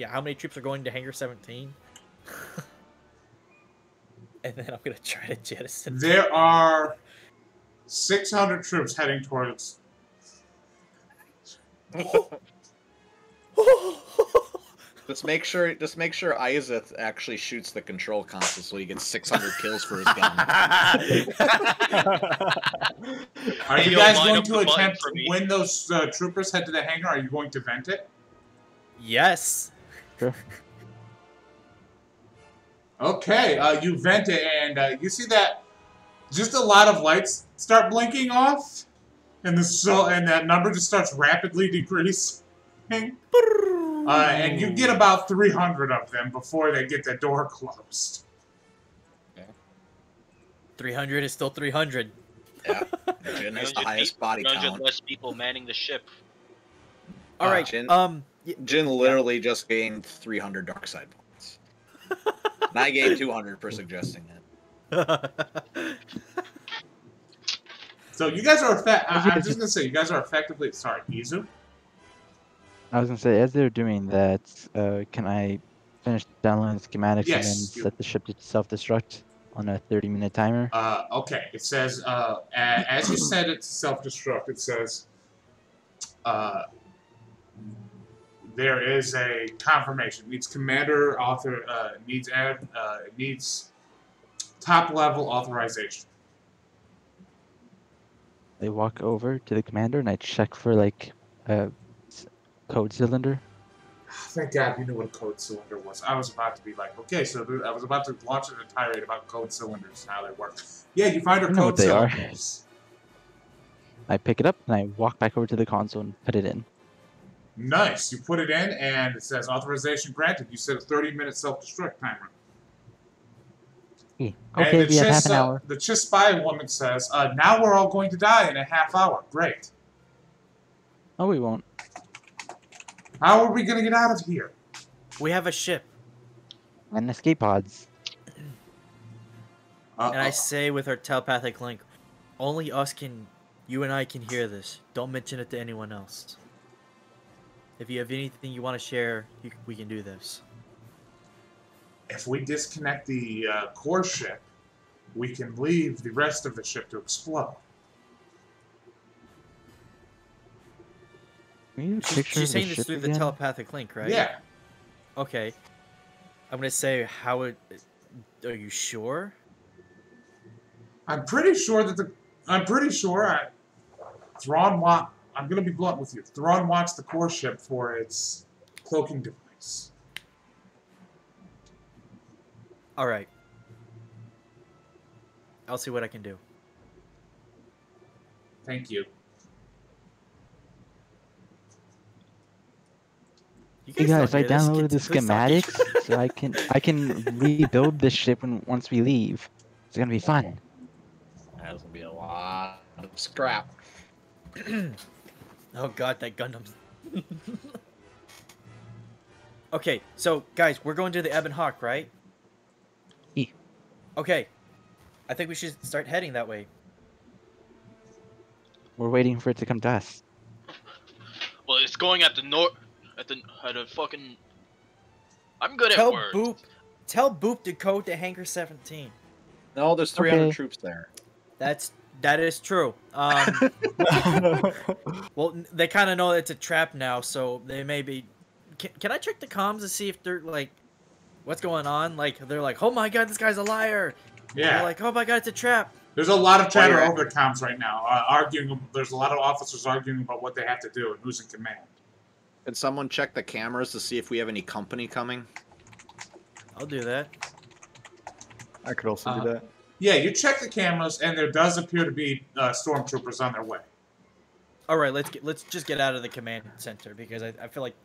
How many troops are going to Hangar 17? And then I'm gonna try to jettison. There are 600 troops heading towards. Just make sure Isaac actually shoots the control console so he gets 600 kills for his gun. Are you guys going to attempt when those troopers head to the hangar? Are you going to vent it? Yes. Sure. Okay, you vent it, and you see that just a lot of lights start blinking off, and that number just starts rapidly decreasing. And you get about 300 of them before they get the door closed. 300 is still 300. Yeah, Jin has the highest body 300 count. less people manning the ship. All right. Jin literally just gained 300 dark side points. And I gained 200 for suggesting it. So you guys are I'm just gonna say you guys are effectively Izu. I was gonna say, as they're doing that, can I finish downloading the schematics and then set the ship to self-destruct on a 30-minute timer? Okay. It says, as you said it's self-destruct, it says, there is a confirmation. Needs commander author, needs top-level authorization. I walk over to the commander and I check for, like, a code cylinder. Thank God you knew what a code cylinder was. I was about to be like, okay, so I was about to launch a tirade about code cylinders and how they work. Yeah, you find her code cylinders. I pick it up and I walk back over to the console and put it in. Nice. You put it in and it says authorization granted. You set a 30-minute self-destruct timer. Okay, we have half an hour. The Chiss spy woman says, now we're all going to die in a half hour. Great. Oh, we won't. How are we going to get out of here? We have a ship. And escape pods. And I say with our telepathic link, only you and I can hear this. Don't mention it to anyone else. If you have anything you want to share, we can do this. If we disconnect the core ship, we can leave the rest of the ship to explode. She's saying this through the telepathic link, right? Yeah. Okay. I'm gonna say are you sure? I'm pretty sure Thrawn I'm gonna be blunt with you. Thrawn wants the core ship for its cloaking device. Alright. I'll see what I can do. Thank you. Hey guys, I downloaded the schematics, so I can rebuild this ship once we leave. It's gonna be fun. That's gonna be a lot of scrap. Oh god, that Gundam's. Okay, so guys, we're going to the Ebon Hawk, right? Yeah. Okay, I think we should start heading that way. We're waiting for it to come to us. Well, it's going at the north, at the fucking. I'm good Tell at words. Boop, tell Boop to go to Hangar 17. No, there's 300 Okay. troops there. That is true. Well, they kind of know it's a trap now, so they may be. Can I check the comms to see if they're like, what's going on? Like they're like, oh my god, this guy's a liar. Yeah. They're like, oh my god, it's a trap. There's a lot of chatter over comms right now, arguing. There's a lot of officers arguing about what they have to do and who's in command. Can someone check the cameras to see if we have any company coming? I'll do that. I could also do that. Yeah, you check the cameras, and there does appear to be stormtroopers on their way. All right, let's just get out of the command center because I feel like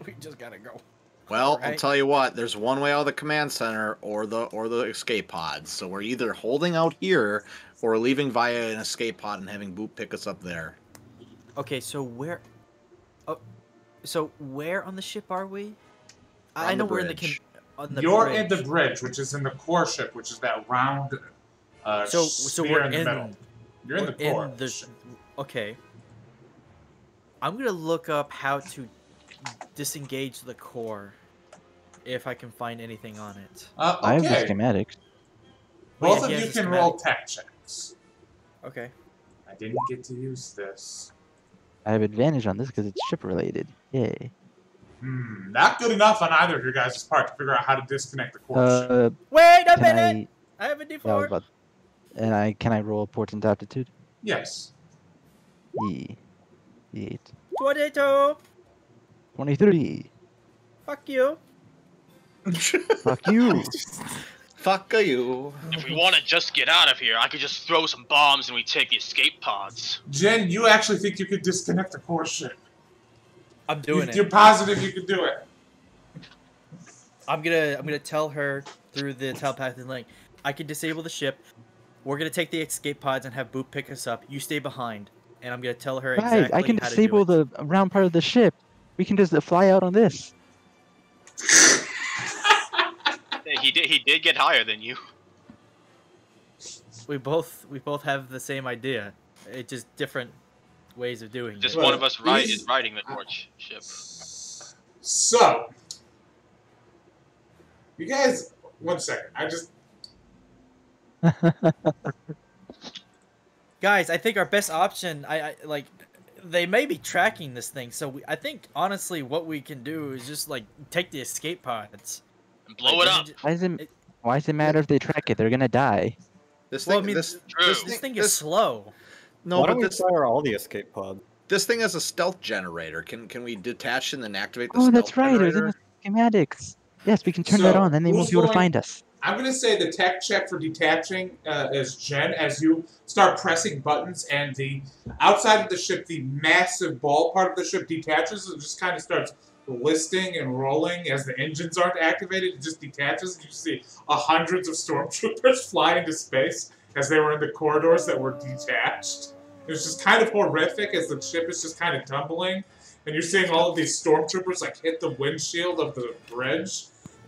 we just gotta go. Well, Right. I'll tell you what. There's one way out of the command center or the escape pods. So we're either holding out here or leaving via an escape pod and having Boop pick us up there. Okay, so where? Oh, so where on the ship are we? On I know the we're in the bridge. on the You're bridge. in the bridge, which is in the core ship, which is that round So sphere we're in the middle. You're in the core. Okay. I'm gonna look up how to disengage the core, if I can find anything on it. Okay. I have the schematics. Both Yeah, of he you has the can roll schematic. tech checks. Okay. I didn't get to use this. I have advantage on this because it's ship related. Yay. Not good enough on either of your guys' part to figure out how to disconnect the core ship. Wait a Can minute! I? I have a Yeah, D4. can I roll portent aptitude? Yes. E. 8. 22. 23. Fuck you. Fuck you. Fuck you. If we want to just get out of here, I could just throw some bombs and we take the escape pods. Jen, you actually think you could disconnect the core ship? I'm doing it. You're positive you could do it? I'm gonna tell her through the telepathic link. I can disable the ship. We're gonna take the escape pods and have Boop pick us up. You stay behind, and I'm gonna tell her Guys, exactly I can how to disable do it. the round part of the ship. We can just fly out on this. He did get higher than you. We both have the same idea. It's just different ways of doing Just it. one of us is riding the torch ship. So, you guys, 1 second. Guys, I think our best option. I like. They may be tracking this thing, so I think honestly, what we can do is just like take the escape pods And blow it up. Why does it matter if they track it? They're gonna die. This Well, thing, I mean, this thing is slow. no, Why but don't we this fire all the escape pods? this thing has a stealth generator. Can we detach and then activate the Oh, stealth that's right. It was in generator? the schematics. Yes, we can turn that So, on. Then they won't who's be able to going- find us. I'm going to say the tech check for detaching is Jen, as you start pressing buttons and the outside of the ship, the massive ball part of the ship detaches and just kind of starts listing and rolling as the engines aren't activated. It just detaches. You see hundreds of stormtroopers fly into space as they were in the corridors that were detached. It was just kind of horrific as the ship is just kind of tumbling. And you're seeing all of these stormtroopers like hit the windshield of the bridge.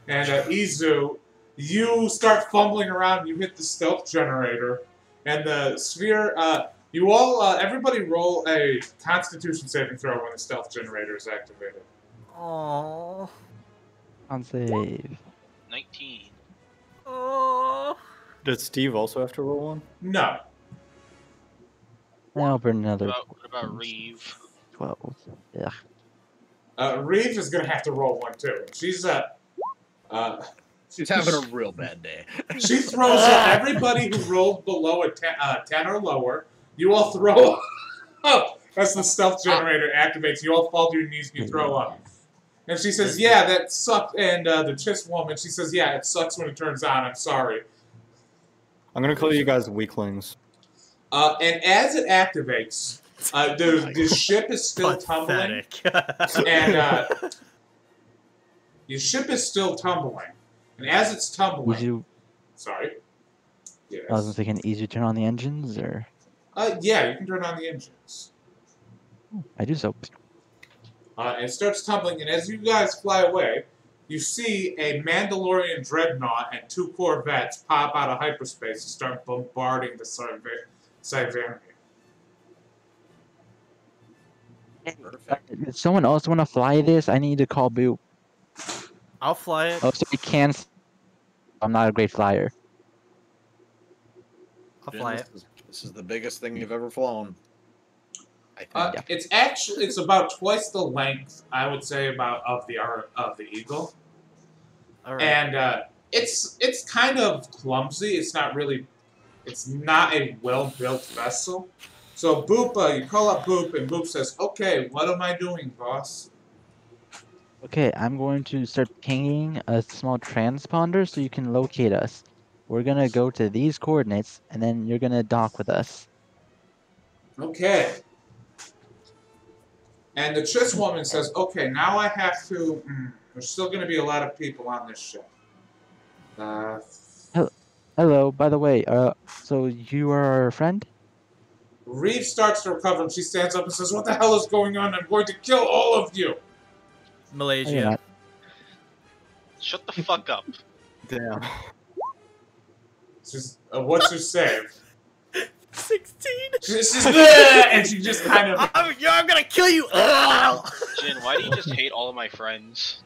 And Izu, you start fumbling around. You hit the stealth generator, and the sphere. You all, everybody, roll a Constitution saving throw when the stealth generator is activated. Oh. On save. 19. Oh. Does Steve also have to roll one? No. Now burn another What about Reeve? 12. Yeah. Reeve is gonna have to roll one too. She's She's having a real bad day. she throws everybody who rolled below a 10 or lower. You all throw up as the stealth generator activates. You all fall to your knees and you throw up. And she says, "Yeah, that sucked." And the Chiss woman, she says, "Yeah, it sucks when it turns on. I'm sorry." I'm gonna call you guys weaklings. And as it activates, the ship is still tumbling. Pathetic. And Your ship is still tumbling, and as it's tumbling, sorry. Yes. I was thinking, easy to turn on the engines, or? Yeah, you can turn on the engines. I do so. It starts tumbling, and as you guys fly away, you see a Mandalorian dreadnought and 2 corvettes pop out of hyperspace and start bombarding the Cyverian. Does someone else want to fly this? I need to call Boop. I'll fly it. Oh, so we can. I'm not a great flyer. I'll fly it. This is the biggest thing you've ever flown. I think. It's about twice the length, I would say, of the Eagle. All right. And it's kind of clumsy. It's not a well-built vessel. So Boop, you call up Boop, and Boop says, "Okay, what am I doing, boss?" Okay, I'm going to start pinging a small transponder so you can locate us. We're gonna go to these coordinates, and then you're gonna dock with us. Okay. And the Chiss woman says, "Okay, now I have to. There's still going to be a lot of people on this ship." Hello. By the way, so you are our friend? Reeve starts to recover, and she stands up and says, "What the hell is going on? I'm going to kill all of you." Malaysia. Shut the fuck up. Damn. She's, what's her save? 16. She's and she just kind of. I'm gonna kill you. Jin, why do you just hate all of my friends?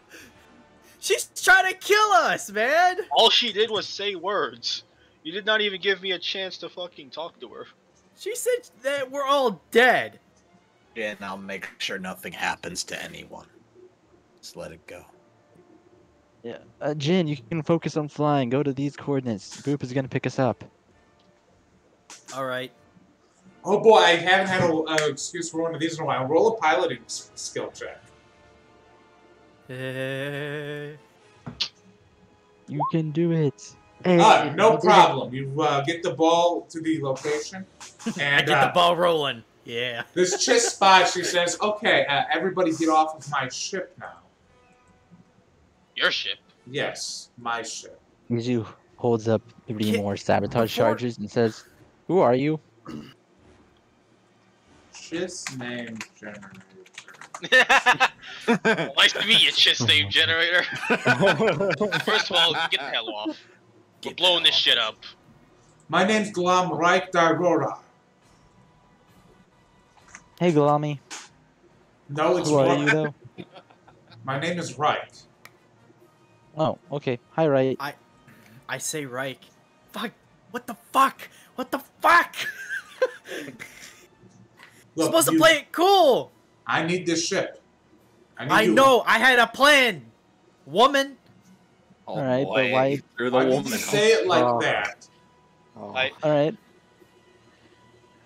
She's trying to kill us, man. All she did was say words. You did not even give me a chance to fucking talk to her. She said that we're all dead. Yeah, and I'll make sure nothing happens to anyone. Just let it go. Yeah. Jin, you can focus on flying. Go to these coordinates. Boop is gonna pick us up. All right. Oh boy, I haven't had an excuse for one of these in a while. Roll a piloting skill check. You can do it. Hey, no problem. You get the ball to the location. And, I get the ball rolling. Yeah. This Chiss spy, she says, "Okay, everybody get off of my ship now." Your ship? Yes, my ship. Mizu holds up 3 more sabotage charges and says, "Who are you?" Chiss name generator. Nice to meet you, Chiss name generator. First of all, get the hell off. We're blowing this shit up. My name's Glam Reich Darora. Hey, Glami. No, it's Who are Reich. you, though? My name is Reich. Oh, okay. Hi, Reich. I say Reich. Fuck. What the fuck? What the fuck? Look, supposed to play it cool. I need this ship. I know. I had a plan. Woman. Oh, all right, boy. but why? Why did you say it like that? All right.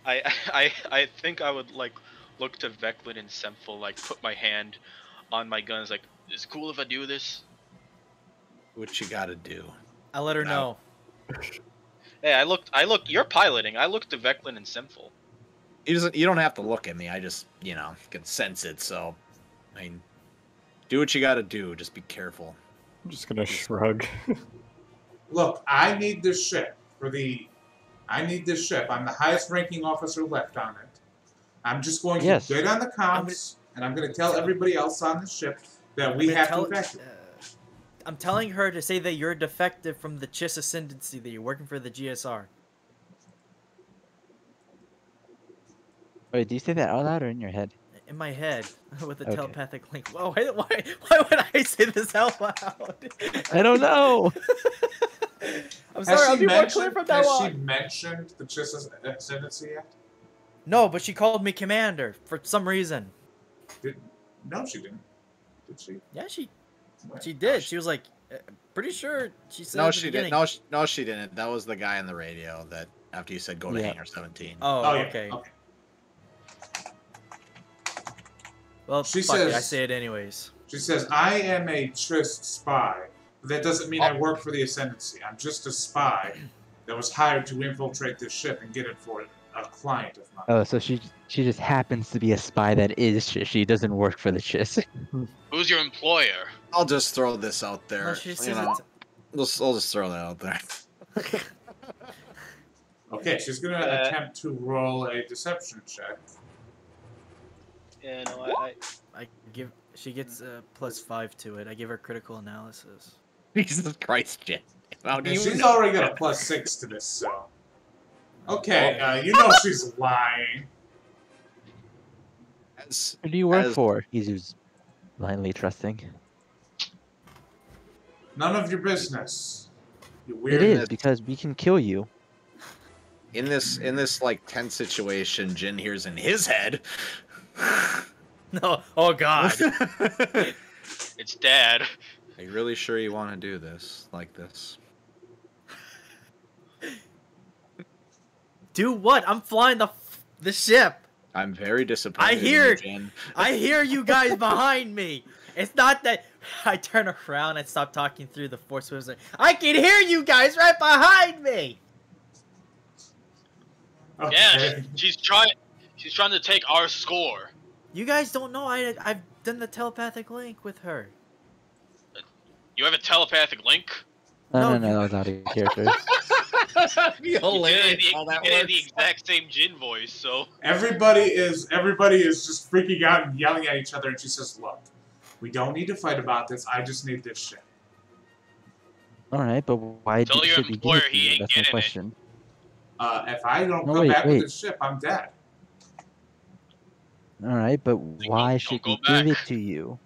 I think I would look to Veclin and Semful, put my hand on my guns, is it cool if I do this? What you gotta do? I let her know. Hey, I look. You're piloting. I looked to Veclin and Semful. You don't have to look at me. I just, can sense it. So, I mean, do what you gotta do. Just be careful. I'm just gonna shrug. Look, I need this ship I need this ship. I'm the highest ranking officer left on it. I'm just going to get on the comms, and I'm going to tell everybody else on the ship that we have to evacuate. I'm telling her to say that you're defective from the Chiss Ascendancy, that you're working for the GSR. Wait, do you say that out loud or in your head? In my head, with a telepathic link. Whoa, why would I say this out loud? I don't know. I'm sorry, I'll be more clear from now on. Has she mentioned the Chiss Ascendancy yet? No, but she called me Commander for some reason. No, she didn't. Did she? Yeah, she did. She was like, pretty sure she said. No, she didn't. No, she didn't. That was the guy on the radio that after you said go to hangar 17. Oh, okay. Well, she fuck says, it, I say it anyways. She says, "I am a Chiss spy, but that doesn't mean I work for the Ascendancy. I'm just a spy that was hired to infiltrate this ship and get it for a client of mine." Oh, so she just happens to be a spy that is Chiss. She doesn't work for the Chiss. Who's your employer? I'll just throw this out there. No, she you says know, I'll just throw that out there. Okay, she's gonna attempt to roll a deception check. Yeah, no, I give. She gets a +5 to it. I give her critical analysis. Jesus Christ, Jen. How do And you she's know? already got a +6 to this, so. Okay, you know she's lying. Who do you work for? He's who's blindly trusting. None of your business. You It weird. is because we can kill you. In this like tense situation, Jin hears in his head. No, oh God. it's Dad. Are you really sure you want to do this like this? Do what? I'm flying the ship. I'm very disappointed. I hear you guys behind me. It's not that I turn around and stop talking through the force wizard. I can hear you guys right behind me. Okay. Yeah, she's trying to take our score. You guys don't know I've done the telepathic link with her. You have a telepathic link? No, that was out of character. You did it the exact same Jin voice, so Everybody is just freaking out and yelling at each other, and she says, "Look, we don't need to fight about this. I just need this shit." All right, but why Tell your should we employer give it to he you? ain't That's my getting it. question. If I don't No, come wait, back with wait. this ship, I'm dead. All right, but why should go we give back. it to you?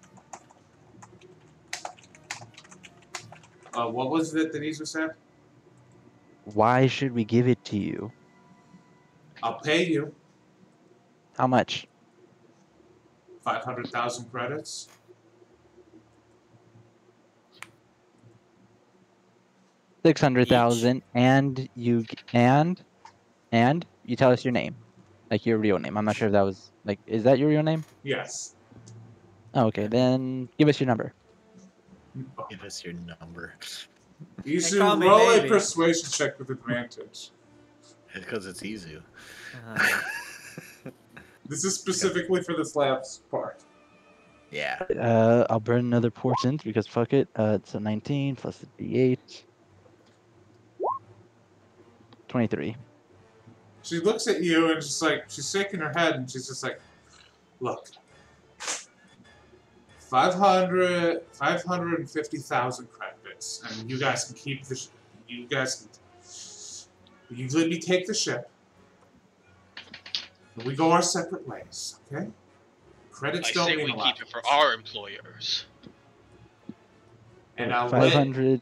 What was it that Denise said? Why should we give it to you? I'll pay you How much? 500,000 credits. $600,000, and you tell us your name, like your real name. I'm not sure if that was like, is that your real name? Yes. Oh, okay, then give us your number. Give us your number. You They should call me roll a baby. persuasion check with advantage. Because it's easy. This is specifically for this lab's part. Yeah. I'll burn another portent because fuck it. It's a 19 plus a D8. 23. She looks at you and just like, she's shaking her head and she's just like, look, 550,000 credits, and you guys can keep the you let me take the ship, and we go our separate ways, okay? Credits I don't say mean we a lot. keep it for our employers. And I'll 500.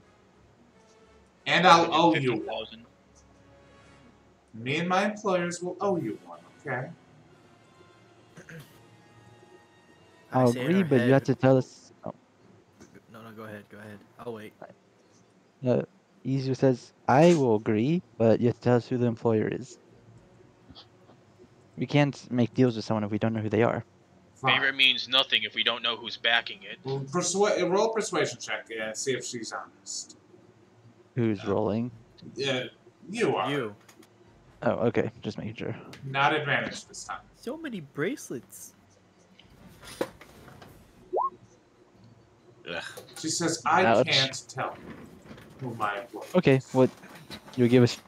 and I'll owe you one. 50,000. Me and my employers will owe you one, okay? I'll say in agree, her but you head- have to tell us. Oh, No, go ahead. I'll wait. Easier says, I will agree, but you have to tell us who the employer is. We can't make deals with someone if we don't know who they are. Fine. Favor means nothing if we don't know who's backing it. Well, roll a persuasion check and see if she's honest. Who's rolling? Yeah, you are. You. Oh, okay. Just making sure. Not advantage this time. So many bracelets. Ugh. She says, I Ouch. can't tell who my employer is. Okay, what? You'll give us,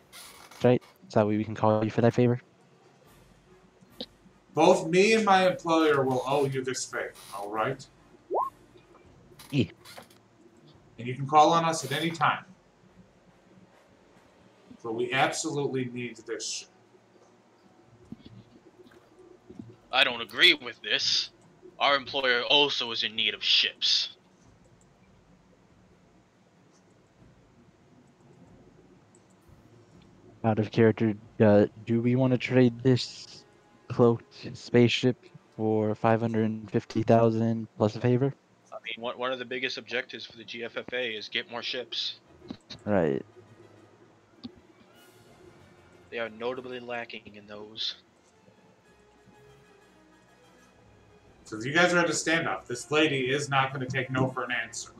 right? So that way we can call you for that favor? Both me and my employer will owe you this favor, alright? Yeah. And you can call on us at any time. But we absolutely need this ship. I don't agree with this. Our employer also is in need of ships. Out of character, do we want to trade this cloaked spaceship for 550,000 plus a favor? I mean, one of the biggest objectives for the GFFA is get more ships. Right. They are notably lacking in those. So if you guys are at a standoff, this lady is not going to take no for an answer.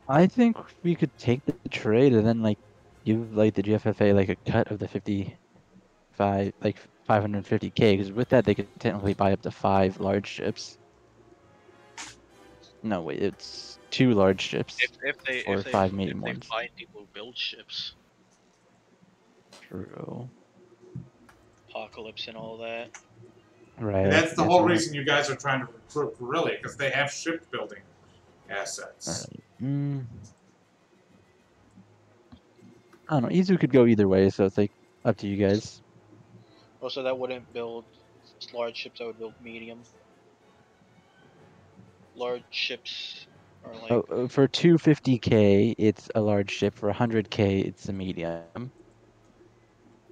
I think we could take the trade and then like give like the GFFA like a cut of the 550k, because with that they could technically buy up to 5 large ships. No wait, it's 2 large ships or if they 5 medium if they ones. find people who build ships, True. apocalypse and all that. Right. And I that's the forget whole that. reason you guys are trying to recruit Corellia, because they have shipbuilding assets. Alright. I don't know. Izu could go either way, so it's like up to you guys. Also, that wouldn't build large ships. That would build medium. Large ships are like For 250k, it's a large ship. For 100k, it's a medium.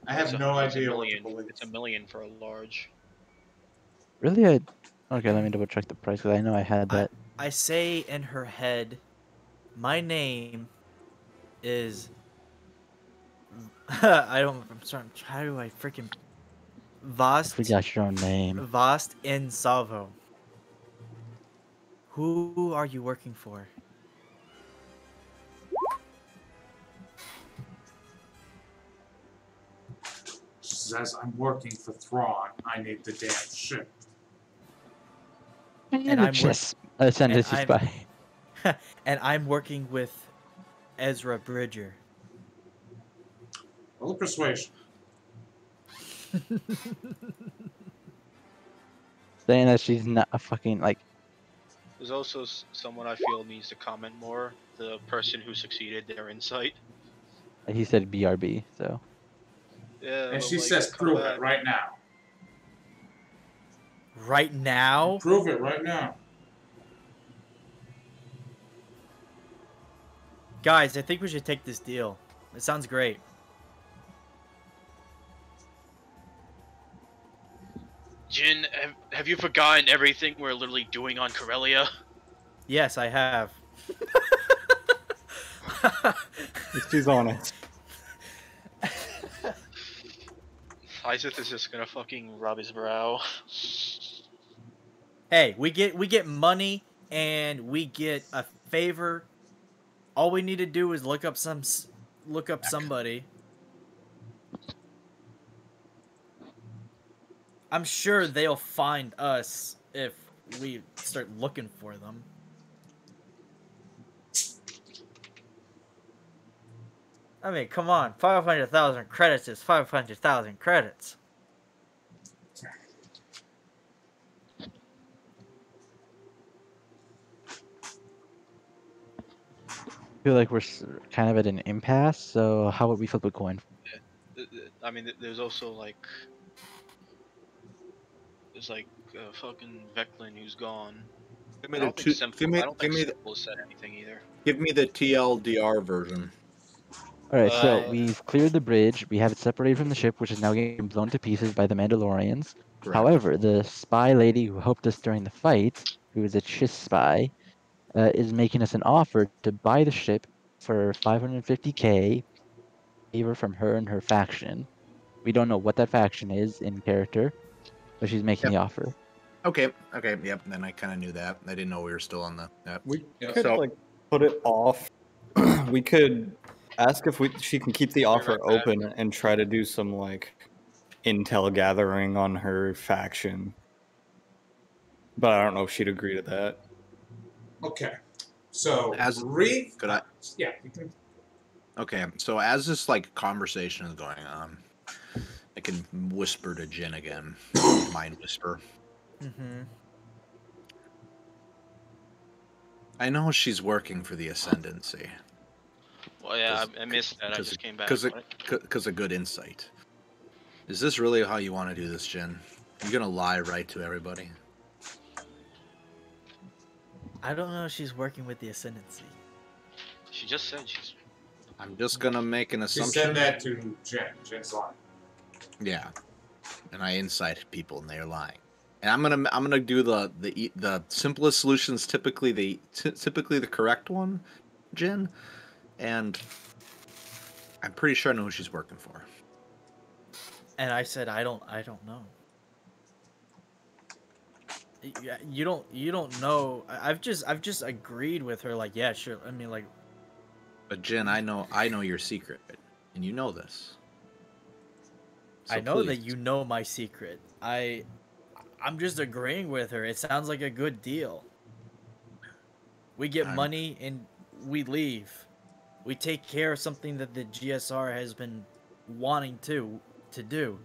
I have no idea what to million. believe. It's $1 million for a large. Really? Okay, let me double check the price because I know I had that. I say in her head, my name is. I'm sorry. How do I freaking. Vast. Forgot your own name. Vast in Salvo. Who are you working for? She says, I'm working for Thrawn. I need the damn ship. And I'm ascendancy spy. And I'm working with Ezra Bridger. Roll a persuasion. Saying that she's not a fucking like. There's also someone I feel needs to comment more. The person who succeeded their insight. He said BRB, so. Yeah. And she says, prove it right now. Right now? Prove it right now. Guys, I think we should take this deal. It sounds great. Jin, have you forgotten everything we're literally doing on Corellia? Yes, I have. She's on it. Isaac is just gonna fucking rub his brow. Hey, we get money and we get a favor. All we need to do is look up somebody. I'm sure they'll find us if we start looking for them. I mean, come on. 500,000 credits is 500,000 credits. I feel like we're kind of at an impasse, so how would we flip a coin? I mean, there's also like... There's like fucking Veclin who's gone. Give me I don't think Simple said anything either. Give me the TLDR version. Alright, so we've cleared the bridge. We have it separated from the ship, which is now getting blown to pieces by the Mandalorians. Correct. However, the spy lady who helped us during the fight, who is a Chiss spy, is making us an offer to buy the ship for 550k, favor from her and her faction. We don't know what that faction is in character, but she's making the offer. Okay, yep, then I kind of knew that. I didn't know we were still on the... Yep. We could, like, put it off. We could ask if she can keep the offer open and try to do some, like, intel gathering on her faction. But I don't know if she'd agree to that. Okay. So, could I? Yeah, you can. Okay, so as this, like, conversation is going on, I can whisper to Jin again. Mind whisper. Mm-hmm. I know she's working for the Ascendancy. Well, yeah, I missed that. I just came back. Because of good insight. Is this really how you want to do this, Jin? You're gonna lie right to everybody? I don't know if she's working with the Ascendancy. She just said she's... I'm just gonna make an assumption. She said that to Jen. Jen's lying. Yeah, and I incited people, and they're lying. And I'm gonna do the simplest solutions, typically the correct one, Jen. And I'm pretty sure I know who she's working for. And I said I don't know. You don't know. I've just agreed with her. Like, yeah, sure. I mean, like. But Jen, I know your secret, and you know this. So I know that you know my secret. I'm just agreeing with her. It sounds like a good deal. We get money and we leave. We take care of something that the GSR has been wanting to do.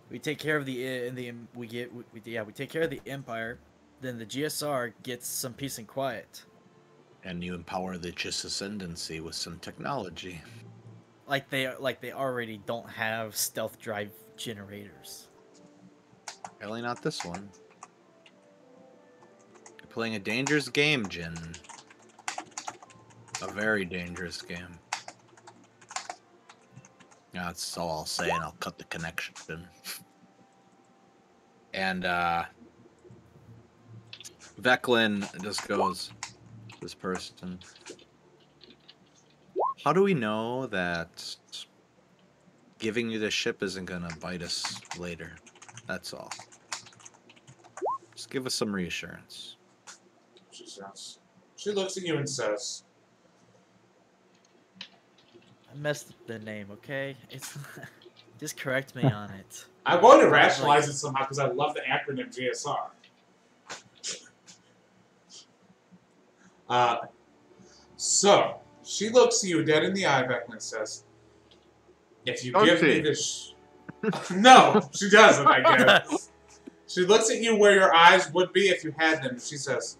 We take care of we take care of the Empire. Then the GSR gets some peace and quiet. And you empower the Chiss Ascendancy with some technology. Like they already don't have stealth drive generators. Apparently not this one. You're playing a dangerous game, Jin. A very dangerous game. That's all I'll say, and I'll cut the connection. And Veclin just goes, this person. How do we know that giving you the ship isn't gonna bite us later? That's all. Just give us some reassurance. She says. She looks at you and says, I messed up the name, okay? It's just correct me on it. I'm going to rationalize it somehow because I love the acronym GSR. So, she looks you dead in the eye, Veclin, and says, if you give me this... No, she doesn't, I guess. She looks at you where your eyes would be if you had them, and she says,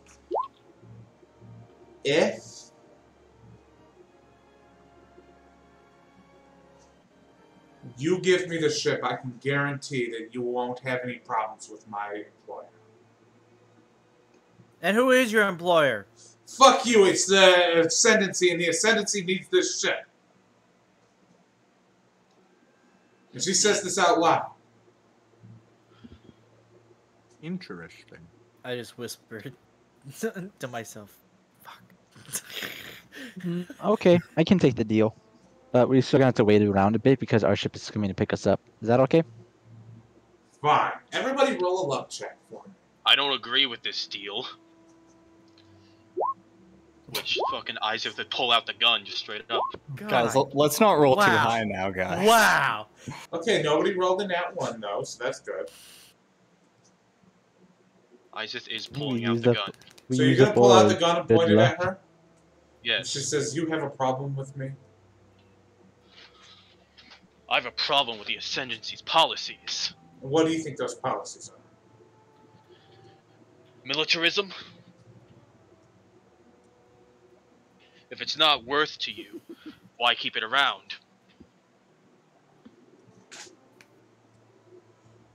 if you give me the ship, I can guarantee that you won't have any problems with my employer. And who is your employer? Fuck you, it's the Ascendancy, and the Ascendancy needs this ship. And she says this out loud. Interesting. I just whispered to myself. Fuck. Okay, I can take the deal. But we're still going to have to wait around a bit because our ship is coming to pick us up. Is that okay? Fine. Everybody roll a luck check for me. I don't agree with this deal. Which fucking Isaac would pull out the gun just straight up. Guys, let's not roll too high now, guys. Wow. Okay, nobody rolled in that one, though, so that's good. Isaac is pulling out the gun. So you're going to pull out the gun and point it at her? Yes. She says, you have a problem with me? I have a problem with the Ascendancy's policies. What do you think those policies are? Militarism? If it's not worth to you, why keep it around?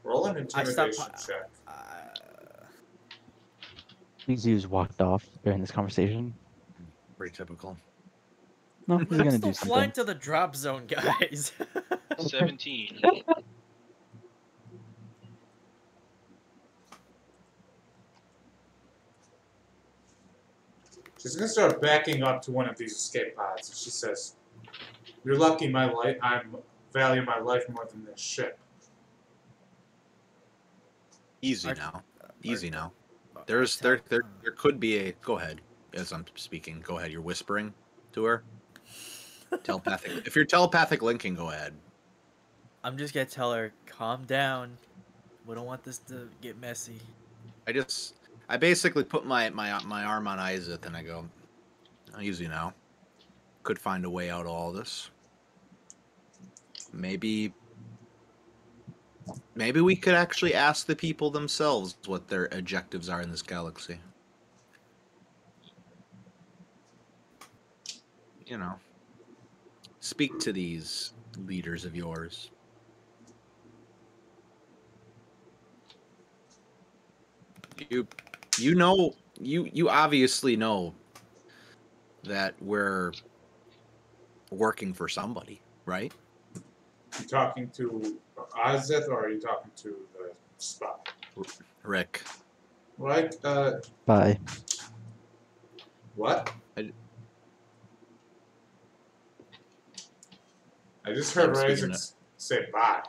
Roll an intimidation check. Zoo's walked off during this conversation. Pretty typical. No, he's going to do Flying something. to the drop zone, guys. 17. She's going to start backing up to one of these escape pods. She says, you're lucky I value my life more than this ship. Easy now. Easy now. There could be a... Go ahead, as I'm speaking. Go ahead. You're whispering to her. Telepathic. If you're telepathic linking, go ahead. I'm just going to tell her, calm down. We don't want this to get messy. I basically put my arm on Isaac and I go, easy now. Could find a way out of all this. Maybe we could actually ask the people themselves what their objectives are in this galaxy. You know, speak to these leaders of yours. You obviously know that we're working for somebody, right? You talking to Azeth or are you talking to the spy? Rick. Right, Bye. what? I just heard Razor say bye.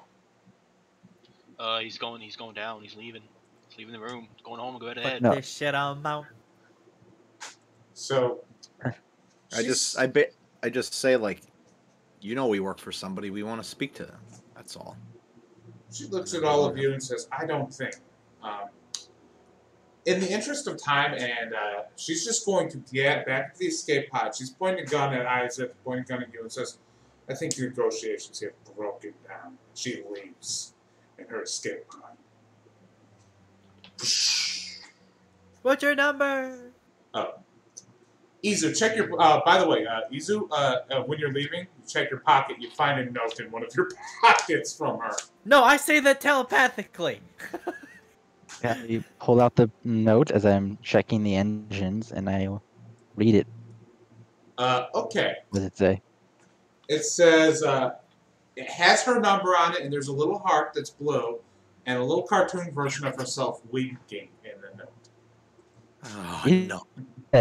He's going down. He's leaving. He's leaving the room. He's going home. Go ahead. No. This shit on mouth. So, I just say, like, you know, we work for somebody. We want to speak to them. That's all. she looks at all of you and says, I don't think in the interest of time, and she's just going to get back to the escape pod. She's pointing a gun at Isaac, pointing a gun at you, and says, I think the negotiations have broken down. She leaves in her escape pod. What's your number? Izu, check your. By the way, Izu, when you're leaving, check your pocket. You find a note in one of your pockets from her. No, I say that telepathically. I pull out the note as I'm checking the engines, and I read it. Okay. What does it say? It says it has her number on it, and there's a little heart that's blue, and a little cartoon version of herself winking in the note. Oh, no.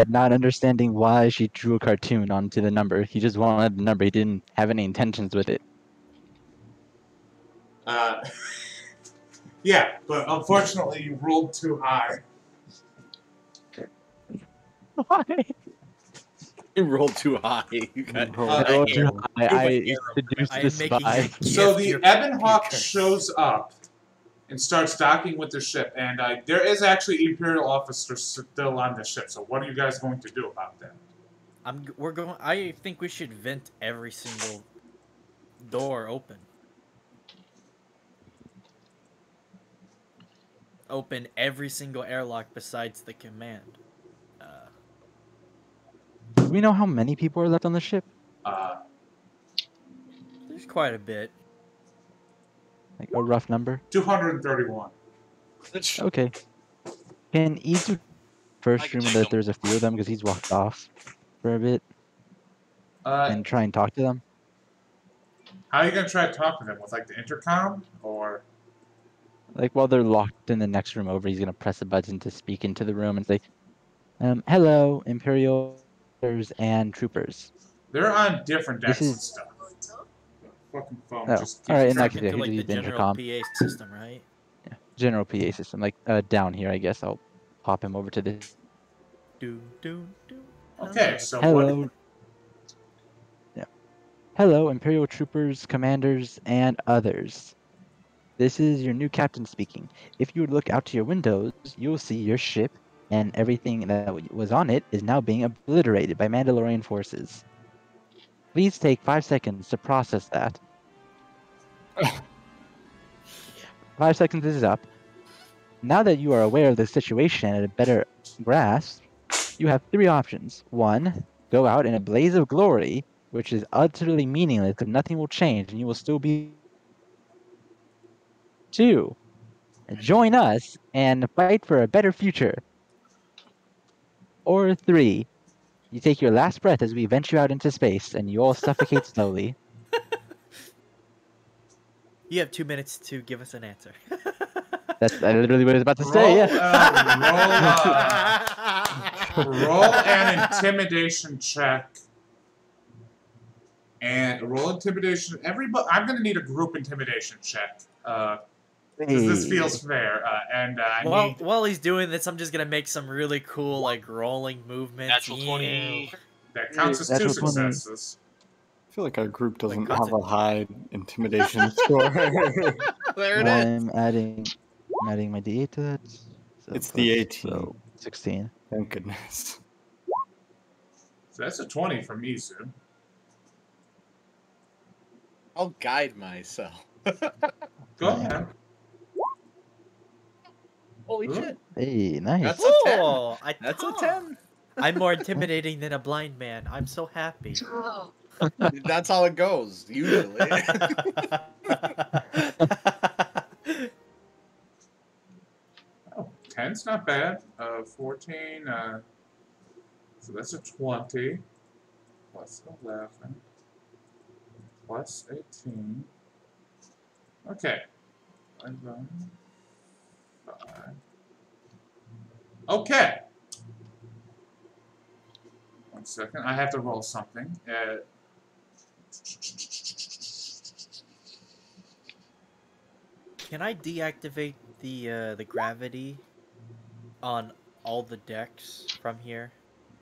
Not understanding why she drew a cartoon onto the number. He just wanted the number. He didn't have any intentions with it. Yeah, but unfortunately you rolled too high. Why? You rolled too high. You got rolled too high. I seduced the spy. So the Ebon Hawk shows up and starts docking with the ship, and there is actually Imperial officers still on the ship. So what are you guys going to do about that? I think we should vent every single door open. Open every single airlock besides the command. Do we know how many people are left on the ship? There's quite a bit. Like a rough number? 231. Okay. Can Izu first remember that there's a few of them because he's walked off for a bit and try and talk to them? How are you going to try to talk to them? With like the intercom? Or... Like while they're locked in the next room over, he's going to press a button to speak into the room and say, hello, Imperial and troopers. They're on different decks and stuff. Fucking phone. Oh, just all right, in that Into, case, like, the the general PA system, right? Yeah, general PA system. Like down here, I guess I'll pop him over to this. Okay, so hello. what... Yeah. Hello, Imperial troopers, commanders, and others. This is your new captain speaking. If you would look out to your windows, you will see your ship and everything that was on it is now being obliterated by Mandalorian forces. Please take 5 seconds to process that. 5 seconds is up. Now that you are aware of the situation and a better grasp, you have 3 options. 1, go out in a blaze of glory, which is utterly meaningless because nothing will change and you will still be... 2, join us and fight for a better future. Or 3, you take your last breath as we venture out into space and you all suffocate slowly. You have 2 minutes to give us an answer. That's literally what I was about to say, yeah. Roll an intimidation check. And roll intimidation. Everybody, I'm going to need a group intimidation check. Because this feels fair. While he's doing this, I'm just going to make some really cool, like, rolling movements. Natural 20. That counts as 2 successes. I feel like our group doesn't have a high intimidation score. There it is. I'm adding my D8 to that. So It's the 18. So 16. Thank goodness. So that's a 20 from Isu. I'll guide myself. Go ahead. Holy shit. Hey, nice. That's a 10. Oh, That's a 10. I'm more intimidating than a blind man. I'm so happy. That's how it goes, usually. Oh, 10's not bad. 14, so that's a 20. Plus 11. Plus 18. Okay. 5. Okay. 1 second. I have to roll something. Can I deactivate the gravity on all the decks from here?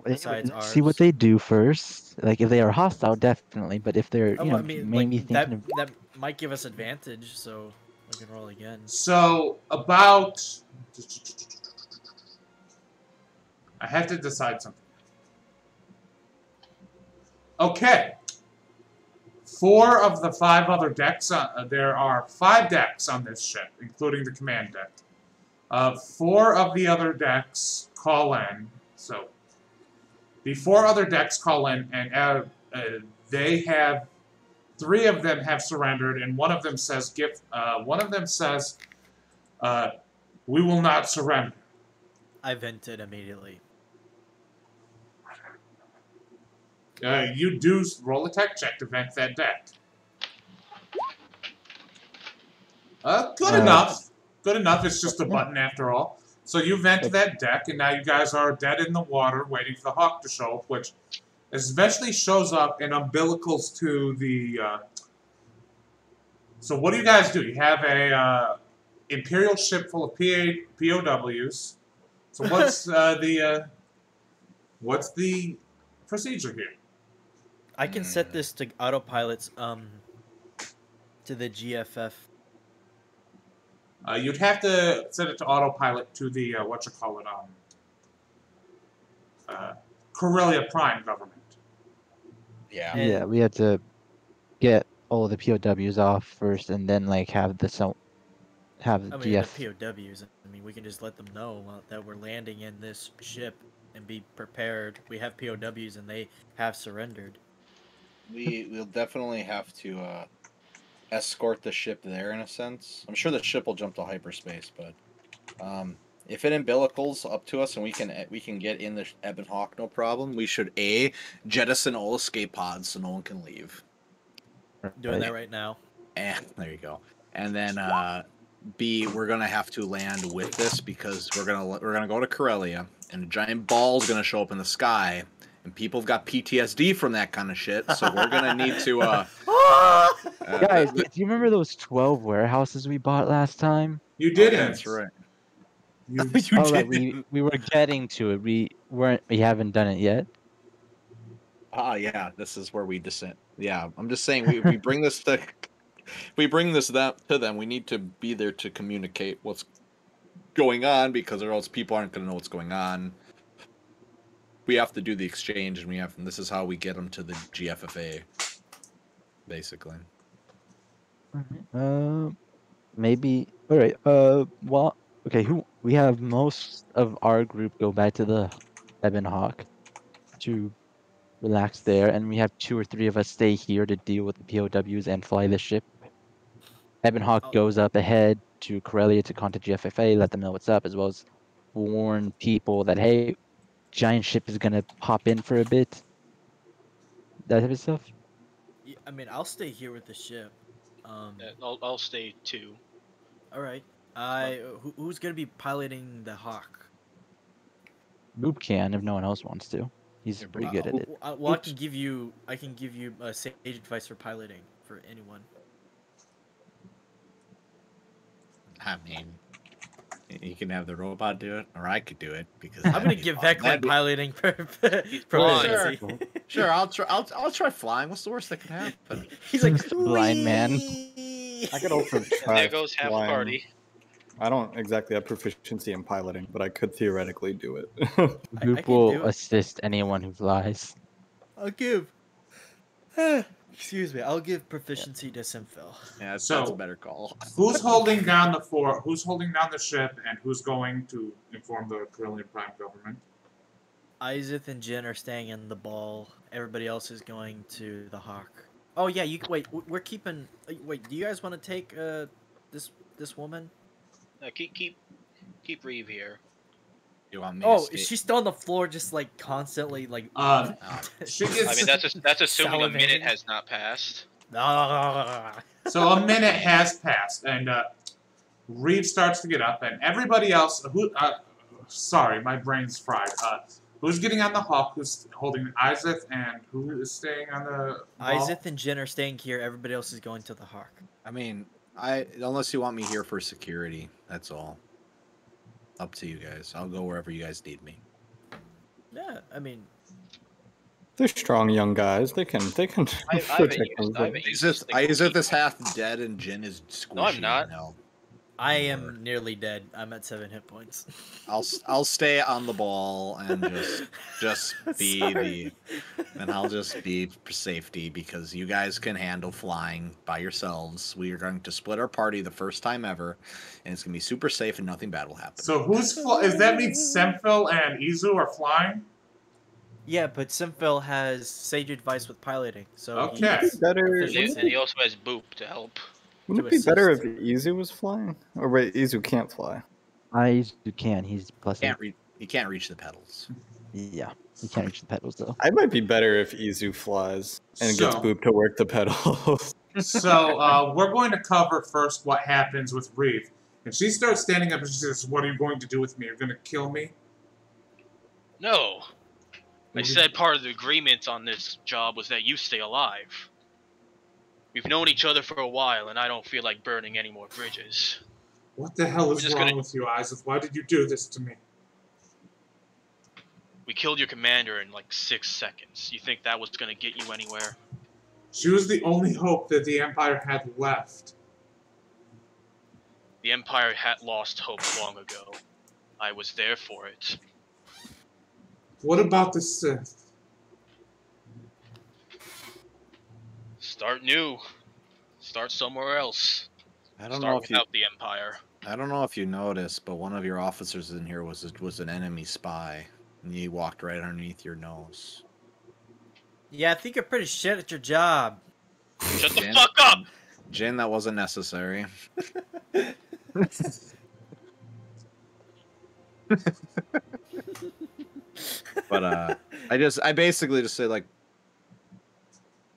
Besides ours? See what they do first. Like if they are hostile, definitely. But if they're maybe thinking that might give us advantage, so we can roll again. So about I have to decide something. Okay. 4 of the 5 other decks, there are 5 decks on this ship, including the command deck. 4 of the other decks call in, so the 4 other decks call in, and they have 3 of them have surrendered, and one of them says we will not surrender. I vented immediately. You do roll a tech check to vent that deck. Good enough. Good enough. It's just a button after all. So you vent that deck, and now you guys are dead in the water waiting for the Hawk to show up, which eventually shows up in umbilicals to the... So what do you guys do? You have a Imperial ship full of POWs. So what's the procedure here? I can set this to autopilots to the GFF. You'd have to set it to autopilot to the Corellia Prime government. Yeah. Yeah, we had to get all the POWs off first, and then like have the GF. The POWs. I mean, we can just let them know that we're landing in this ship and be prepared. We have POWs, and they have surrendered. We'll definitely have to escort the ship there in a sense. I'm sure the ship will jump to hyperspace, but if it umbilicals up to us and we can get in the Ebon Hawk, no problem. We should jettison all escape pods so no one can leave. Doing that right now. And there you go. And then B, we're gonna have to land with this because we're gonna go to Corellia and a giant ball's gonna show up in the sky. And people have got PTSD from that kind of shit, so we're gonna need to. Guys, do you remember those 12 warehouses we bought last time? You didn't. That's right. You Right, we were getting to it. We haven't done it yet. Yeah, this is where we descend. Yeah, I'm just saying we bring this to. To them. We need to be there to communicate what's going on because or else people aren't gonna know what's going on. We have to do the exchange, and this is how we get them to the GFFA, basically. Maybe. All right. Well, okay. We have most of our group go back to the Ebon Hawk to relax there, and we have 2 or 3 of us stay here to deal with the POWs and fly the ship. Ebon Hawk goes up ahead to Corellia to contact GFFA, let them know what's up, as well as warn people that hey, giant ship is gonna pop in for a bit. That type of stuff. Yeah, I mean, I'll stay here with the ship. I'll stay too. All right. Who's gonna be piloting the Hawk? Boop can if no one else wants to. He's pretty good at it. Well, I can give you sage advice for piloting for anyone. I mean, you can have the robot do it, or I could do it because I'm gonna give Veclan piloting proficiency. Sure, I'll try flying. What's the worst that could happen? He's like blind man. I could also try. There goes half flying. party. I don't exactly have proficiency in piloting, but I could theoretically do it. Boop will assist anyone who flies. I'll give. Excuse me. I'll give proficiency to Simphil. Yeah, that's a better call. Who's holding down the fort? Who's holding down the ship, and who's going to inform the Corellian Prime government? Isaac and Jin are staying in the ball. Everybody else is going to the Hawk. Oh yeah, wait. We're keeping. Wait, do you guys want to take this woman? Keep Reeve here. You want me? Oh, is she still on the floor, just like constantly like? She gets, I mean, that's assuming a minute has not passed. So a minute has passed, and Reeve starts to get up, and everybody else. Sorry, my brain's fried. Who's getting on the Hawk? Who's holding Isaac, and who is staying on the ball? Isaac and Jen are staying here. Everybody else is going to the Hawk. I mean, unless you want me here for security, that's all. Up to you guys. I'll go wherever you guys need me. Yeah, I mean, they're strong young guys. They can. Isaac Isaac is half dead and Jin is squishy. No, I'm not. No. I am nearly dead. I'm at 7 hit points. I'll stay on the ball and just be the, and I'll just be for safety because you guys can handle flying by yourselves. We are going to split our party the first time ever, and it's gonna be super safe and nothing bad will happen. So who's is that means Semphil and Izu are flying? Yeah, but Simphil has sage advice with piloting, so Okay. he's Better. And he also has Boop to help. Wouldn't to it be better if assist. Izu was flying? Or wait, Izu can't fly. You can. He's plus He can't reach the pedals. Yeah, he can't reach the pedals though. I might be better if Izu flies and gets So- Boop to work the pedals. So we're going to cover first what happens with Reeve. And she starts standing up and she says, "What are you going to do with me? You're going to kill me?" No. I said part of the agreement on this job was that you stay alive. We've known each other for a while, and I don't feel like burning any more bridges. What the hell We're is just wrong gonna- with you, Isaac? Why did you do this to me? We killed your commander in like 6 seconds. You think that was gonna get you anywhere? She was the only hope that the Empire had left. The Empire had lost hope long ago. I was there for it. What about the Sith? Start new. Start somewhere else. I don't Start know if you. without the Empire. I don't know if you noticed, but one of your officers in here was an enemy spy, and he walked right underneath your nose. Yeah, I think you're pretty shit at your job. Shut the Jin? fuck up! Jin, that wasn't necessary. But I basically just say, like,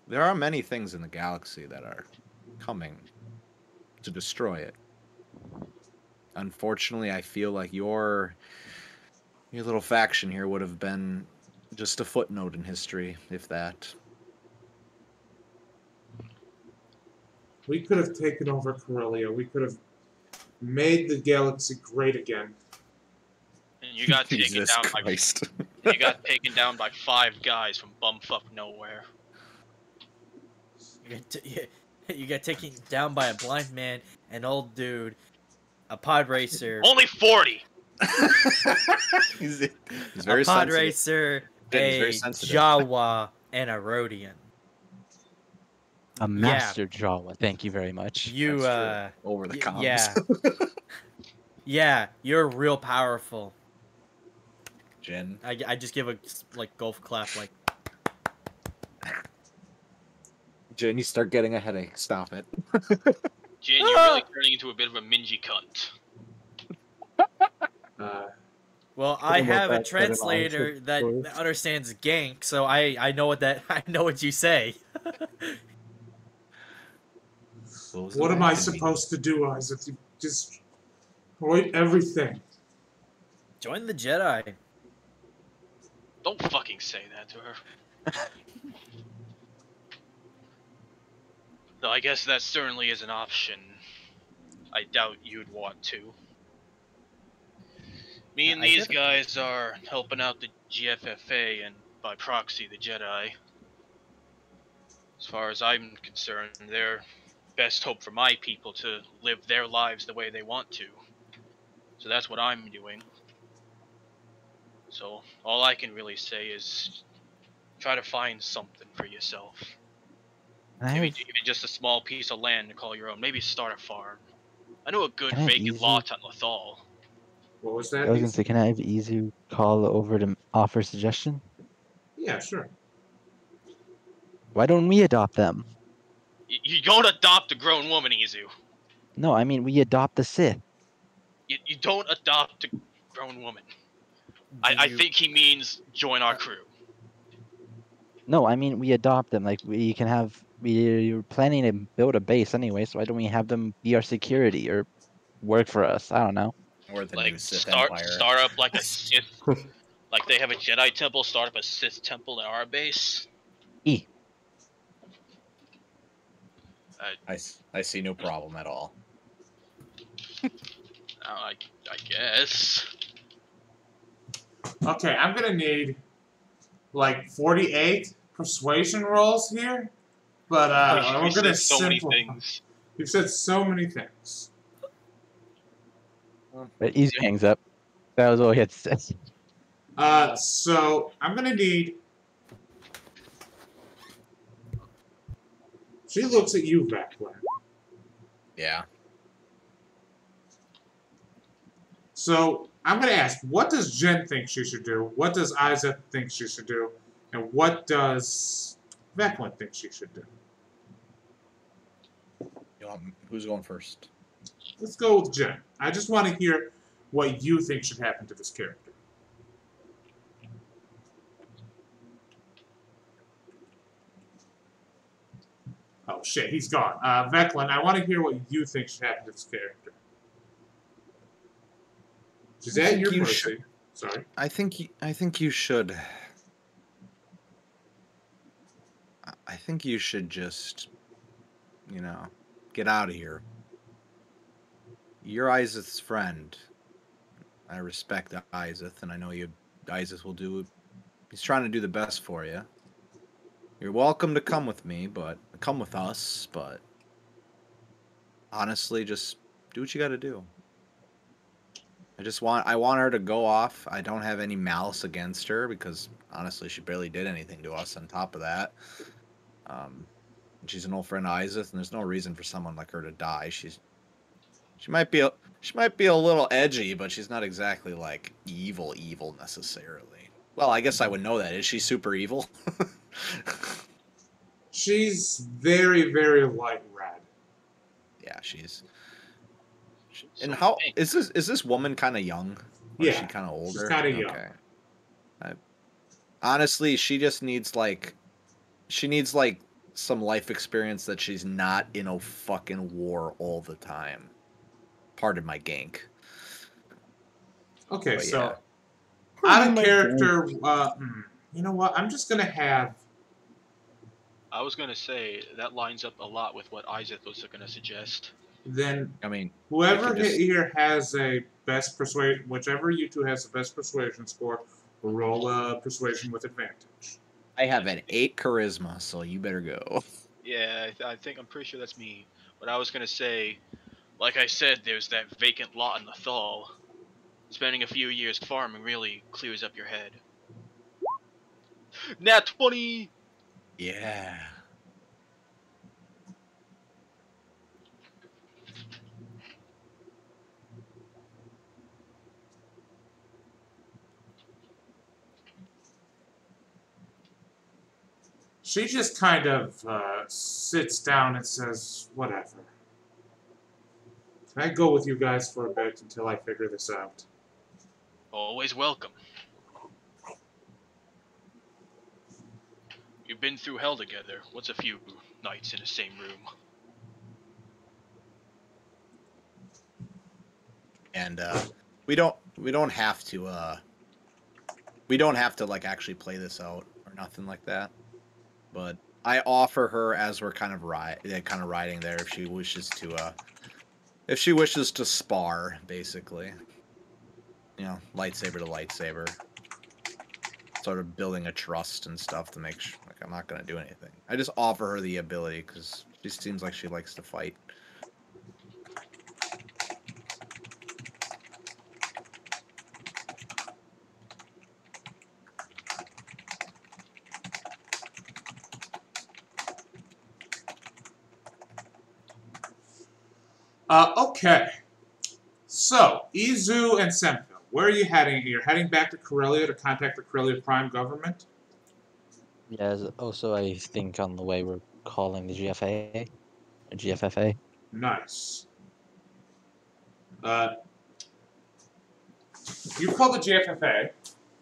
there are many things in the galaxy that are coming to destroy it. Unfortunately, I feel like your little faction here would have been just a footnote in history, if that. We could have taken over Corellia. We could have made the galaxy great again. And you got taken Jesus down Christ. by you got taken down by 5 guys from bumfuck nowhere. You get taken down by a blind man, an old dude, a pod racer, Only 40. he's very a pod sensitive. racer, He's a very sensitive. Jawa, and a Rhodian. A master Jawa. Thank you very much. You That's true. Over the comms. yeah. Yeah, you're real powerful. Jin. I just give a like golf clap like. Jin, you start getting a headache. Stop it. Jin, you're really turning into a bit of a mingy cunt. Well, I Think about have a that, set an translator answer that first. understands gank, so I know I know what you say. What am I supposed to do, Isaac? You just destroyed everything. Join the Jedi. Don't fucking say that to her. Though I guess that certainly is an option. I doubt you'd want to. Me and I these get it. guys are helping out the GFFA and by proxy the Jedi. As far as I'm concerned, they're best hope for my people to live their lives the way they want to. So that's what I'm doing. So all I can really say is try to find something for yourself. Maybe even just a small piece of land to call your own. Maybe start a farm. I know a good Can I vacant easy- lot on Lethal. What was I that? was gonna say, can I have Izu call over to offer suggestion? Yeah, sure. Why don't we adopt them? You don't adopt a grown woman, Izu. No, I mean we adopt the Sith. You don't adopt a grown woman. I think he means join our crew. No, I mean we adopt them. Like we can have. We're planning to build a base anyway, so why don't we have them be our security or work for us? I don't know. Or the new Like Sith start Empire. up like a Sith, like they have a Jedi temple. Start up a Sith temple at our base. E. I see no problem at all. I guess. Okay, I'm gonna need like 48 persuasion rolls here, but We we're gonna said so many simplify. things. You've said so many things. But Izu hangs up. That was all he had to say. So I'm gonna need. She looks at you, Veclan. Yeah. So I'm gonna ask, what does Jen think she should do? What does Isaac think she should do? And what does Veclan think she should do? Who's going first? Let's go with Jen. I just want to hear what you think should happen to this character. Oh shit, he's gone. Veclan, I want to hear what you think should happen to this character. She's at your mercy. Sorry. I think you should. I think you should just, get out of here. You're Isaac's friend. I respect Isaac, and I know Isaac will do. He's trying to do the best for you. You're welcome to come with me, but come with us. But honestly, just do what you got to do. I want her to go off. I don't have any malice against her because honestly, she barely did anything to us. On top of that, she's an old friend of Isaac, and there's no reason for someone like her to die. She might be a little edgy, but she's not exactly like evil necessarily. Well, I guess I would know that. Is she super evil? She's very, very light red. Yeah, and how is this woman kind of young? Or Yeah, is she kind of older? She's kind of young. Honestly, she needs some life experience that she's not in a fucking war all the time. Pardon my gank. Okay, But so yeah. out of character, you know what? I'm just gonna have. I was gonna say that lines up a lot with what Isaac was gonna suggest. Then I mean, whoever here has a best persuasion, whichever you two has the best persuasion score, will roll a persuasion with advantage. I have an 8 charisma, so you better go. Yeah, I'm pretty sure that's me. But I was gonna say, like I said, there's that vacant lot in the Thal. Spending a few years farming really clears up your head. Nat 20! Yeah. She just kind of sits down and says, whatever. Can I go with you guys for a bit until I figure this out? Always welcome. You've been through hell together. What's a few nights in the same room? And we don't have to like actually play this out or nothing like that. But I offer her as we're kind of riding there if she wishes to spar, basically. Lightsaber to lightsaber. Sort of building a trust and stuff to make sure I'm not gonna do anything. I just offer her the ability because she seems like she likes to fight. Okay. So, Izu and Senfil, where are you heading? You're heading back to Corellia to contact the Corellia Prime government? Yeah, also I think on the way we're calling the GFA. Or GFFA. Nice. You call the GFFA.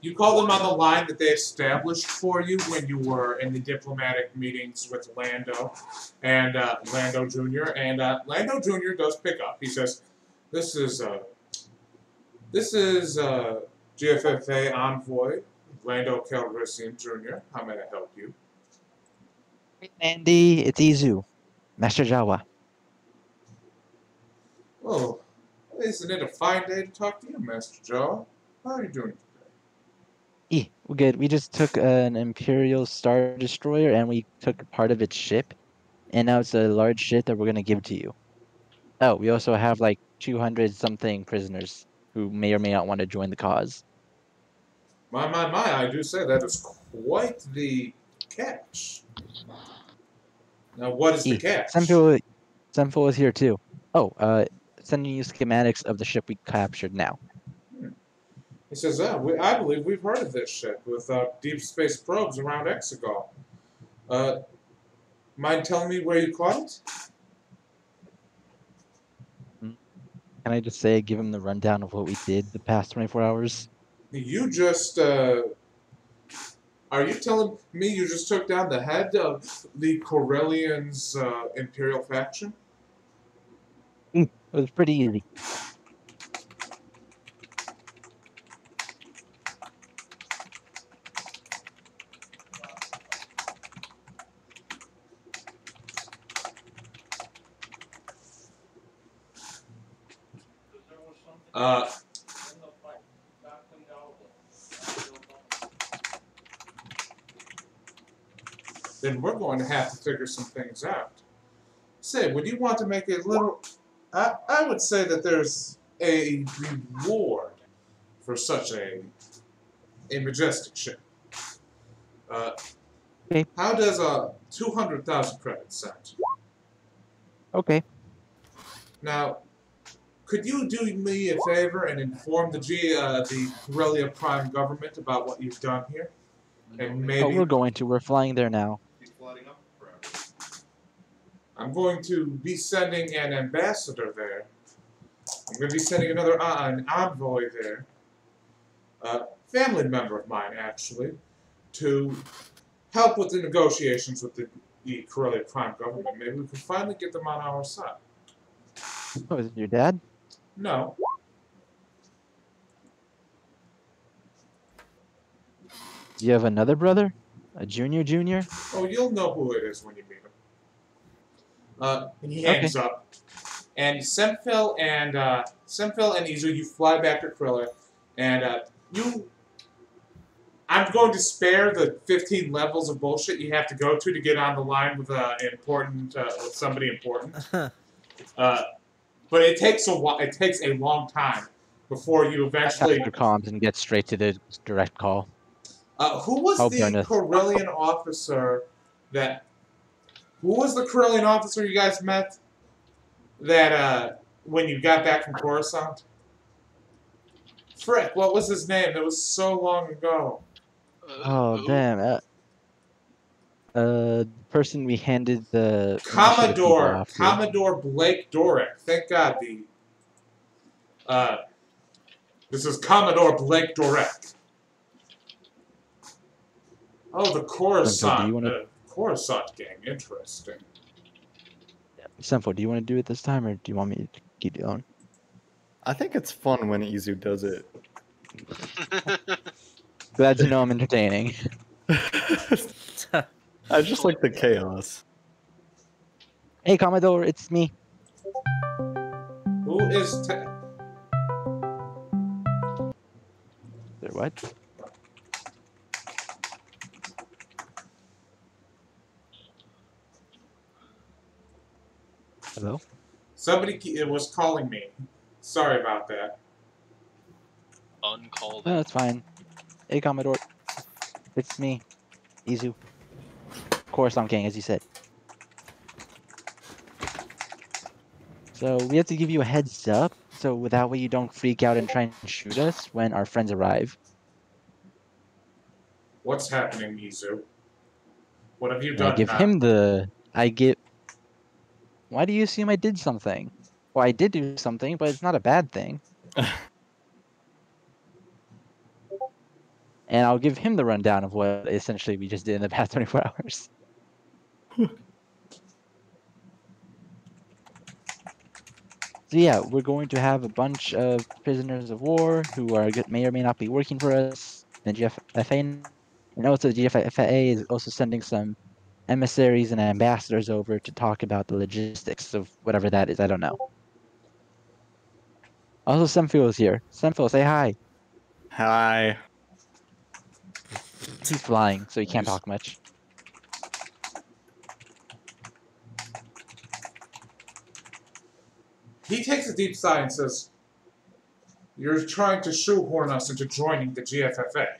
You call them on the line that they established for you when you were in the diplomatic meetings with Lando and Lando Jr. And Lando Jr. does pick up. He says, "This is GFFA envoy Lando Calrissian Jr. How may I help you?" Andy, it's Izu, Master Jawa. Oh, isn't it a fine day to talk to you, Master Jawa? How are you doing today? We're good. We just took an Imperial Star Destroyer and we took part of its ship. And now it's a large ship that we're going to give to you. Oh, we also have like 200 something prisoners who may or may not want to join the cause. My, I do say that is quite the catch. Now, what is the catch? Semfil is here too. Oh, sending you schematics of the ship we captured now. He says, I believe we've heard of this ship with deep space probes around Exegol. Mind telling me where you caught it? Can I just say, give him the rundown of what we did the past 24 hours? You just, are you telling me you just took down the head of the Corellians' Imperial faction? It was pretty easy. Then we're going to have to figure some things out. Say, would you want to make a little... I would say that there's a reward for such a majestic ship. Okay. How does 200,000 credits sound? Okay. Now, could you do me a favor and inform the Corellia Prime government about what you've done here? And maybe... Oh, we're going to. We're flying there now. I'm going to be sending an ambassador there. I'm going to be sending an envoy there. A family member of mine, actually, to help with the negotiations with the Corellia Prime government. Maybe we can finally get them on our side. Oh, is it your dad? No. Do you have another brother? A junior? Oh, you'll know who it is when you meet him. And he hangs up. And Semfil and Izu, you fly back to Krilla, and I'm going to spare the 15 levels of bullshit you have to go to get on the line with with somebody important. But it takes a while. It takes a long time before you eventually comms and get straight to the direct call. Who was the Corellian officer that? Who was the Corellian officer you guys met? That when you got back from Coruscant? Frick, what was his name? That was so long ago. Oh damn! The person we handed the Commodore Blake Dorek. Thank God this is Commodore Blake Dorek. Oh, the Coruscant gang. Interesting. Semfo, do you want to do it this time, or do you want me to keep going? I think it's fun when Izu does it. Glad to know I'm entertaining. I just like the chaos. Hey, Commodore, it's me. Who is There what? Hello? Somebody was calling me. Sorry about that. Uncalled. No, that's fine. Hey, Commodore. It's me, Izu. Coruscant Gang, as you said. So we have to give you a heads up, so that way you don't freak out and try and shoot us when our friends arrive. What's happening, Izu? What have you done? I give him the... Why do you assume I did something? Well, I did do something, but it's not a bad thing. And I'll give him the rundown of what essentially we just did in the past 24 hours. So yeah, we're going to have a bunch of prisoners of war who may or may not be working for us, the GFA, and also the GFA is also sending some emissaries and ambassadors over to talk about the logistics of whatever that is. I don't know. Also, Semfil is here. Semfil, say hi. Hi. He's flying, so he can't talk much. He takes a deep sigh and says, "You're trying to shoehorn us into joining the GFFA."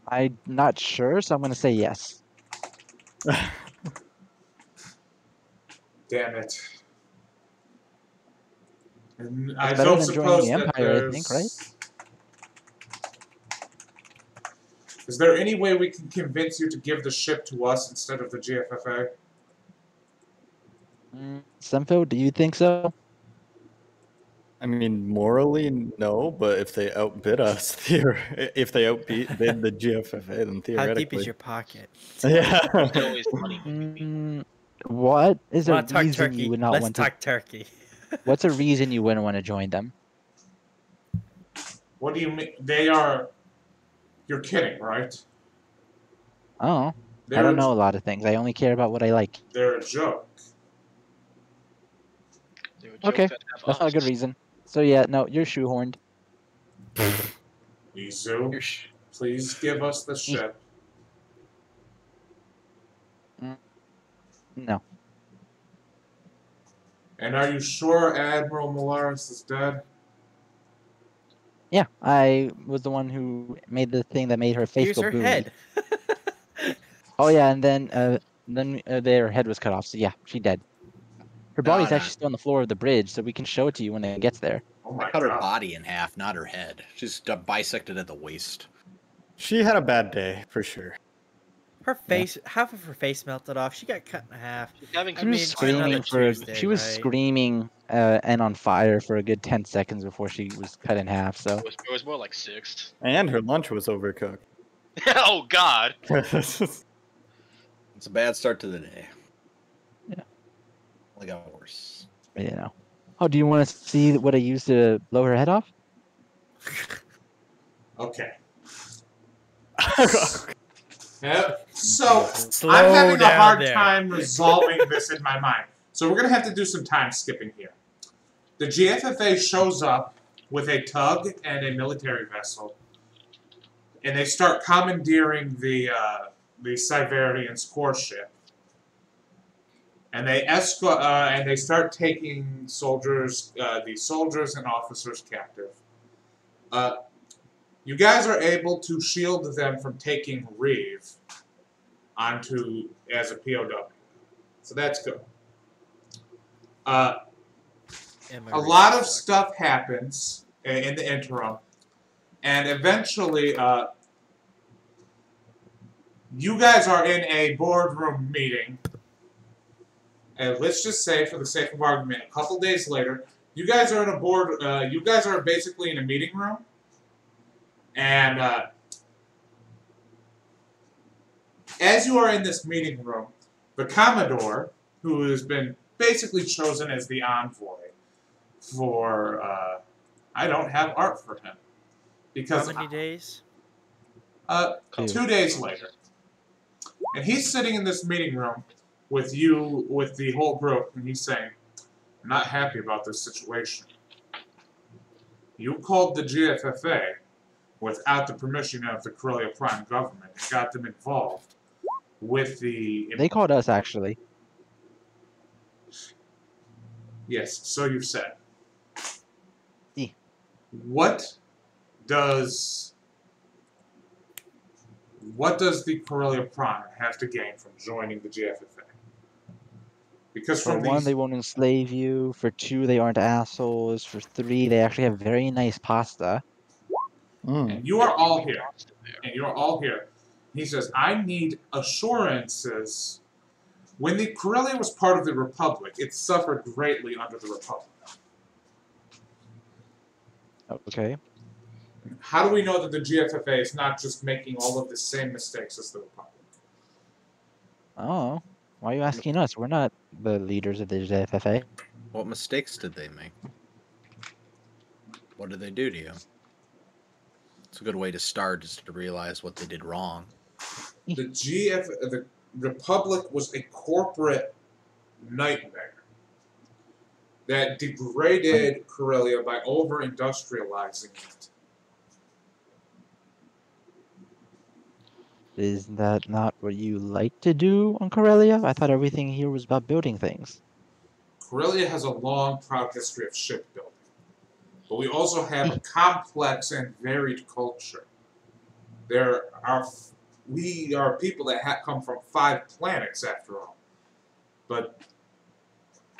I'm not sure, so I'm going to say yes. Damn it. And It's I better don't than joining suppose the that Empire, I there's... think, right? Is there any way we can convince you to give the ship to us instead of the GFFA? Semfo, do you think so? I mean, morally, no, but if they outbid us, if they outbid the GFFA, then theoretically. How deep is your pocket? Yeah. There's always money. What is a Wanna talk reason turkey? you would not Let's want talk turkey. What's a reason you wouldn't want to join them? What do you mean? They are... You're kidding, right? Oh, They're I don't know a lot of things. I only care about what I like. They're a joke. They're a joke Okay, that have that's not a good us. reason. So yeah, no, you're shoehorned. Izu, please give us the ship. No. And are you sure Admiral Molaris is dead? Yeah, I was the one who made the thing that made her face Here's go her boom. head. Oh yeah, and then their head was cut off. So yeah, she dead. Her body's actually still on the floor of the bridge, so we can show it to you when it gets there. Oh I my cut her God. body in half, not her head. She's bisected at the waist. She had a bad day, for sure. Her face, half of her face melted off. She got cut in half. She's having She some was it's spinal screaming another for. Tuesday, She was right? screaming and on fire for a good 10 seconds before she was cut in half. So It was more like 6. And her lunch was overcooked. Oh God! It's a bad start to the day. Yeah. Only got worse. you know. Oh, do you want to see what I used to blow her head off? Okay. Yep. So, Slow I'm having a down hard there. time resolving this in my mind. So we're going to have to do some time skipping here. The GFFA shows up with a tug and a military vessel, and they start commandeering the Siverian's core ship. And they and they start taking soldiers, the soldiers and officers captive. You guys are able to shield them from taking Reeve onto as a POW. So that's good. A lot of stuff happens in the interim, and eventually, you guys are in a boardroom meeting. And let's just say, for the sake of argument, a couple days later, you guys are in a board. You guys are basically in a meeting room, and as you are in this meeting room, the Commodore, who has been basically chosen as the envoy for, I don't have art for him. Because How many days? 2 days later. And he's sitting in this meeting room with you, with the whole group, and he's saying, "I'm not happy about this situation. You called the GFFA without the permission of the Corellia Prime government and got them involved with the... They called us, actually. Yes, so you've said. Yeah. What does the Corellia Prime have to gain from joining the GFFA? Because For from one, these... they won't enslave you. For two, they aren't assholes. For three, they actually have very nice pasta. And you are all here. And you are all here. He says, I need assurances. When the Corellia was part of the Republic, it suffered greatly under the Republic. Okay. How do we know that the GFFA is not just making all of the same mistakes as the Republic? Oh, why are you asking us? We're not the leaders of the GFFA. What mistakes did they make? What did they do to you? It's a good way to start, is to realize what they did wrong. The Republic was a corporate nightmare that degraded Corellia by over-industrializing it. Is that not what you like to do on Corellia? I thought everything here was about building things. Corellia has a long, proud history of shipbuilding. But we also have a complex and varied culture. We are people that come from 5 planets, after all. But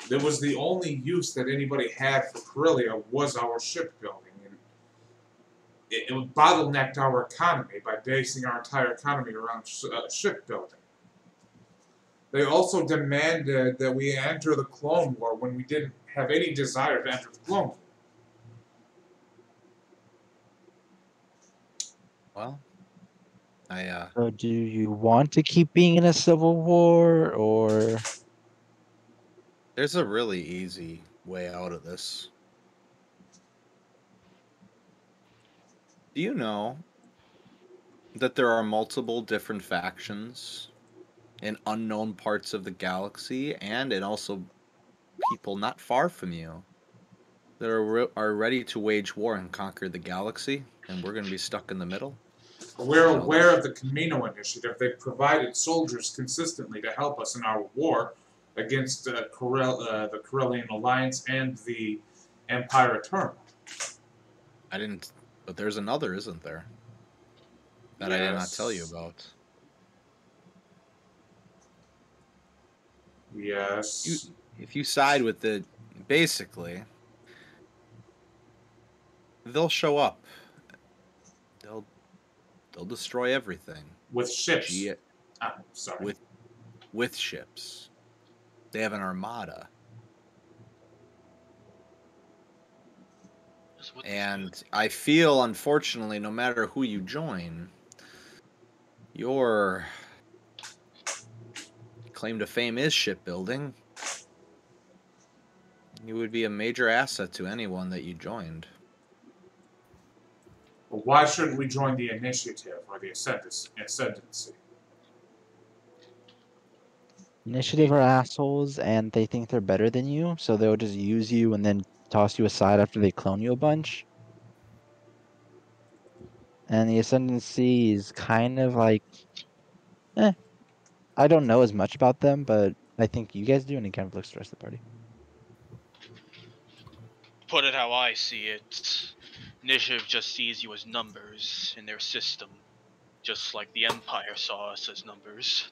there was the only use that anybody had for Corellia was our shipbuilding. And it bottlenecked our economy by basing our entire economy around shipbuilding. They also demanded that we enter the Clone War when we didn't have any desire to enter the Clone War. Well, So do you want to keep being in a civil war, or... There's a really easy way out of this. Do you know that there are multiple different factions in unknown parts of the galaxy, and in also people not far from you that are ready to wage war and conquer the galaxy, and we're going to be stuck in the middle? We're aware of the Camino Initiative. They've provided soldiers consistently to help us in our war against the Corellian Alliance and the Empire Eternal. But there's another, isn't there? That I did not tell you about. Yes. If you side with the... Basically, they'll show up. They'll destroy everything. With ships. Sorry. With ships. They have an armada. And I feel, unfortunately, no matter who you join, your claim to fame is shipbuilding. You would be a major asset to anyone that you joined. But why shouldn't we join the Initiative or the Ascendancy? Initiative are assholes, and they think they're better than you, so they'll just use you and then toss you aside after they clone you a bunch. And the Ascendancy is kind of like... I don't know as much about them, but I think you guys do, and it kind of looks the rest of the party. Put it how I see it, Initiative just sees you as numbers in their system, just like the Empire saw us as numbers.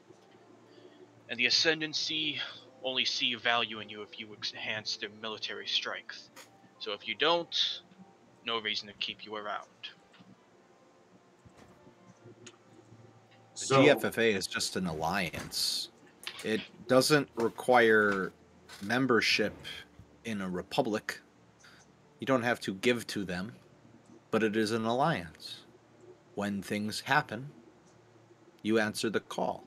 And the Ascendancy only see value in you if you enhance their military strength. So if you don't, no reason to keep you around. The GFFA is just an alliance. It doesn't require membership in a republic. You don't have to give to them, but it is an alliance. When things happen, you answer the call,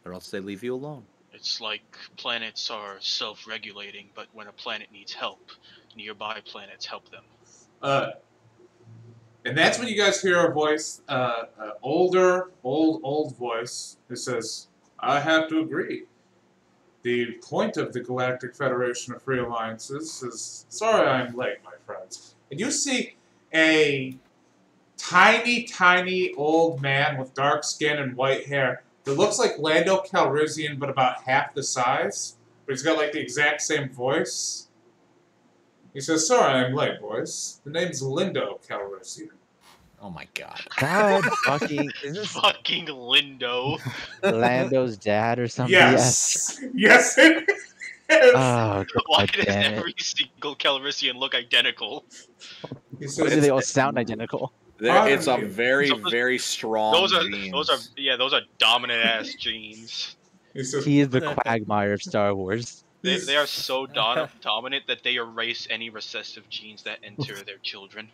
or else they leave you alone. It's like planets are self-regulating, but when a planet needs help, nearby planets help them. And that's when you guys hear a voice, old voice, that says, I have to agree. The point of the Galactic Federation of Free Alliances is, sorry I'm late, my friends. And you see a tiny old man with dark skin and white hair that looks like Lando Calrissian, but about half the size. But he's got like the exact same voice. He says, sorry I'm late, boys. The name's Lindo Calrissian. Oh my god. God fucking... Is this fucking Lindo? Lando's dad or something? Yes. Yes, it is. Oh, Why does every single Calrissian look identical? Why do they all sound identical? It's a very strong those are dominant ass genes. He is the Quagmire of Star Wars. They are so dominant that they erase any recessive genes that enter their children.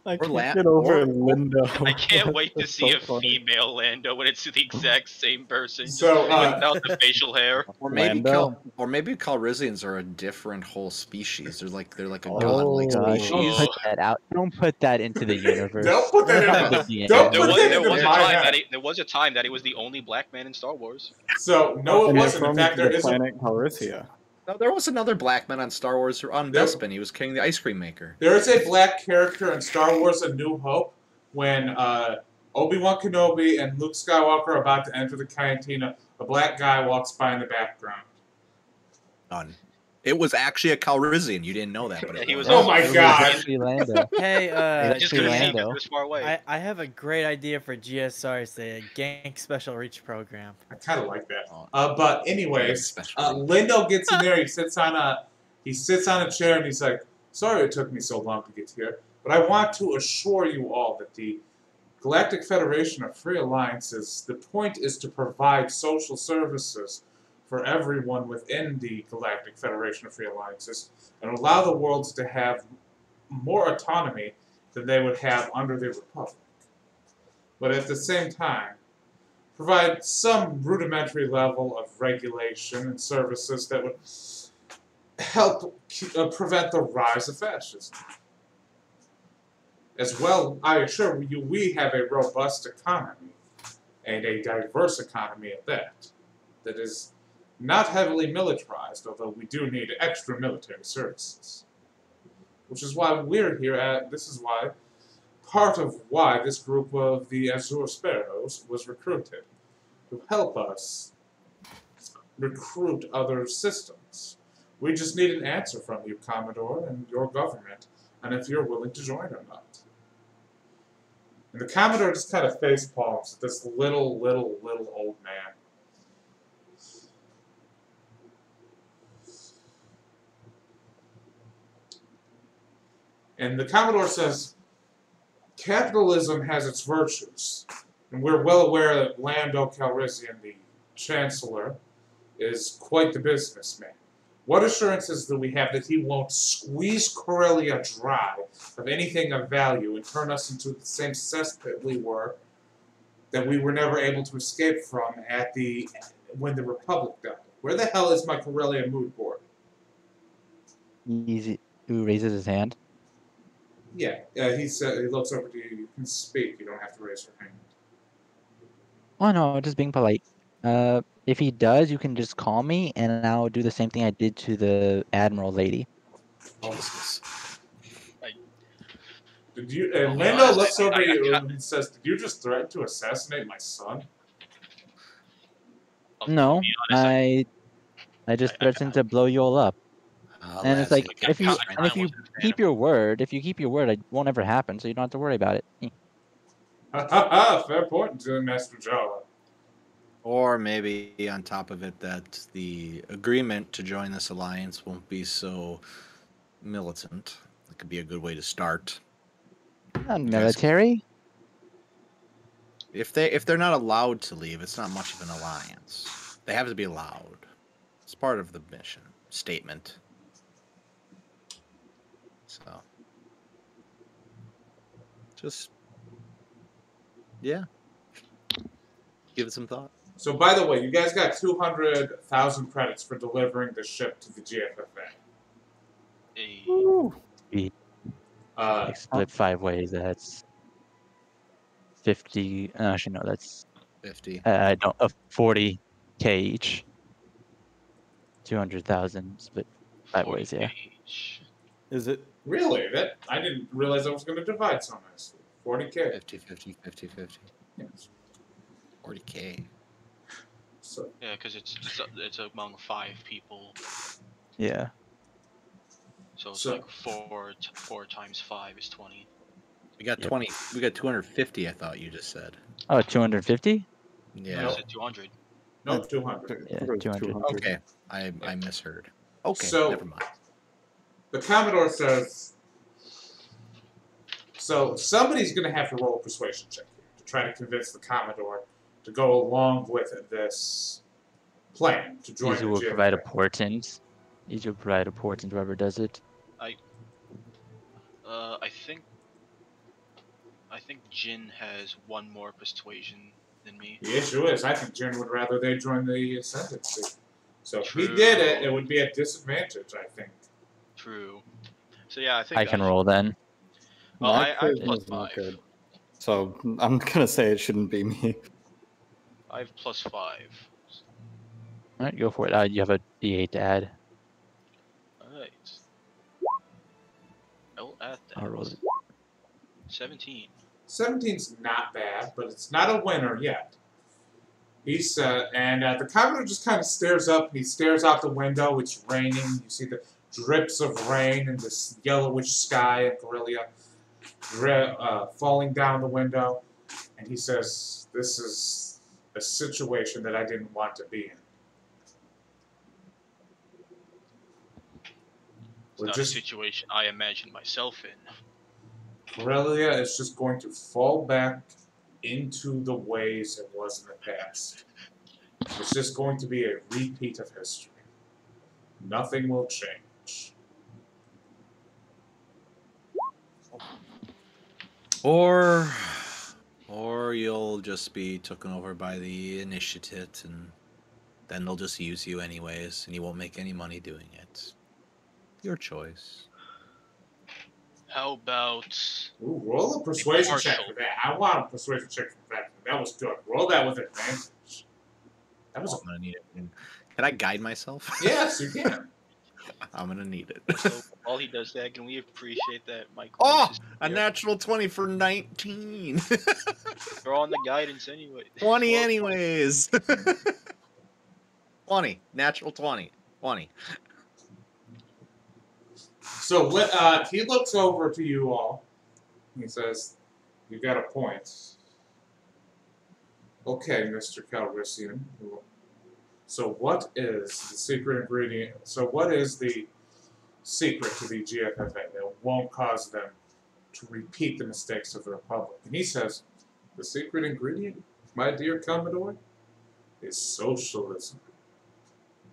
I can't get over Lindo. I can't wait to see a female Lando when it's the exact same person, so, without the facial hair. Or maybe Calrissians are a different whole species. They're like a godlike species. Don't put that out. Don't put that into the universe. Don't put that in. There was a time that he was the only black man in Star Wars. So no, it wasn't. In fact, there is planet Calrissia. No, there was another black man on Star Wars on Bespin. He was king the ice cream maker. There is a black character in Star Wars: A New Hope when Obi-Wan Kenobi and Luke Skywalker are about to enter the cantina. A black guy walks by in the background. Done. It was actually a Calrissian. You didn't know that, but Yeah, it he was. was Oh my It was god! actually Lando. Hey, It Just actually couldn't see him. Lando. He was far away. I have a great idea for GSR's the Gank Special Reach program. I kind of like that. Oh. But anyways, Lindo gets in there. He sits on a chair and he's like, "Sorry it took me so long to get here, but I want to assure you all that the Galactic Federation of Free Alliances, the point is to provide social services for everyone within the Galactic Federation of Free Alliances and allow the worlds to have more autonomy than they would have under the Republic. But at the same time, provide some rudimentary level of regulation and services that would help prevent the rise of fascism. As well, I assure you, we have a robust economy, and a diverse economy at that is not heavily militarized, although we do need extra military services. Which is why we're here this is why, part of why this group of the Azure Sparrows was recruited, to help us recruit other systems. We just need an answer from you, Commodore, and your government, and if you're willing to join or not. And the Commodore just kind of face palms at this little old man. And the Commodore says, capitalism has its virtues, and we're well aware that Lando Calrissian, the Chancellor, is quite the businessman. What assurances do we have that he won't squeeze Corellia dry of anything of value and turn us into the same cesspit that we were never able to escape from when the Republic died? Where the hell is my Corellia mood board? Easy. Who raises his hand? Yeah, he looks over to you. You can speak. You don't have to raise your hand. Oh no, just being polite. If he does, you can just call me, and I'll do the same thing I did to the Admiral lady. Jesus. Did you? And Lando looks over at you and says, "Did you just threaten to assassinate my son?" No, I just threatened to blow you all up. And it's like, if you keep your word, it won't ever happen, so you don't have to worry about it. Ha ha ha! Fair point, Master Jawa. Or maybe on top of it, that the agreement to join this alliance won't be so militant. That could be a good way to start. Not military. If they're not allowed to leave, it's not much of an alliance. They have to be allowed. It's part of the mission statement. So, just give it some thought. So, by the way, you guys got 200,000 credits for delivering the ship to the GFFA. Split 5 ways. That's 50. Actually, no, that's 50. 40K each. 200,000 split 5 ways. Yeah. Is it really? That I didn't realize I was going to divide so nicely. 40K. 50. Yes. 40K. So. Yeah, because it's among 5 people. Yeah. So it's like 4 times 5 is 20. We got 20. We got 250. I thought you just said. Oh, 250? Yeah. No, I said 200. No, 200. Yeah, 200. Okay, I misheard. Okay, so, never mind. The Commodore says, so somebody's going to have to roll a persuasion check here to try to convince the Commodore to go along with this plan to join Easy will provide a portent. Easy will provide a portent, whoever does it. I think Jin has 1 more persuasion than me. The issue is, I think Jin would rather they join the Ascendancy. So if he did it, it would be a disadvantage, I think. True. So yeah, I think I can roll then. Well, I have +5. Good. So I'm gonna say it shouldn't be me. I have +5. Alright, go for it. You have a D8 to add. Alright. I will add that. I'll roll it. 17. 17's not bad, but it's not a winner yet. He said, and the Commodore just kind of stares up, and he stares out the window. It's raining. You see the drips of rain in this yellowish sky at Corellia falling down the window. And he says, this is a situation that I didn't want to be in. It's not a situation I imagined myself in. Corellia is just going to fall back into the ways it was in the past. It's just going to be a repeat of history. Nothing will change. Or you'll just be taken over by the initiative, and then they'll just use you anyways, and you won't make any money doing it. Your choice. How about... Ooh, roll a persuasion check for that. I want a persuasion check for that. That was good. Roll that with advantage. That was. I'm gonna need it. Can I guide myself? Yes, you can. I'm gonna need it. So, while he does that, can we appreciate that Michael? Oh, a natural 20 for 19. They're on the guidance anyway. 20 anyways. 20. Natural 20. 20. So he looks over to you all. He says, "You got a point." Okay, Mr. Calrissian. So what is the secret ingredient? So what is the secret to the GFFA that won't cause them to repeat the mistakes of the Republic? And he says, the secret ingredient, my dear Commodore, is socialism.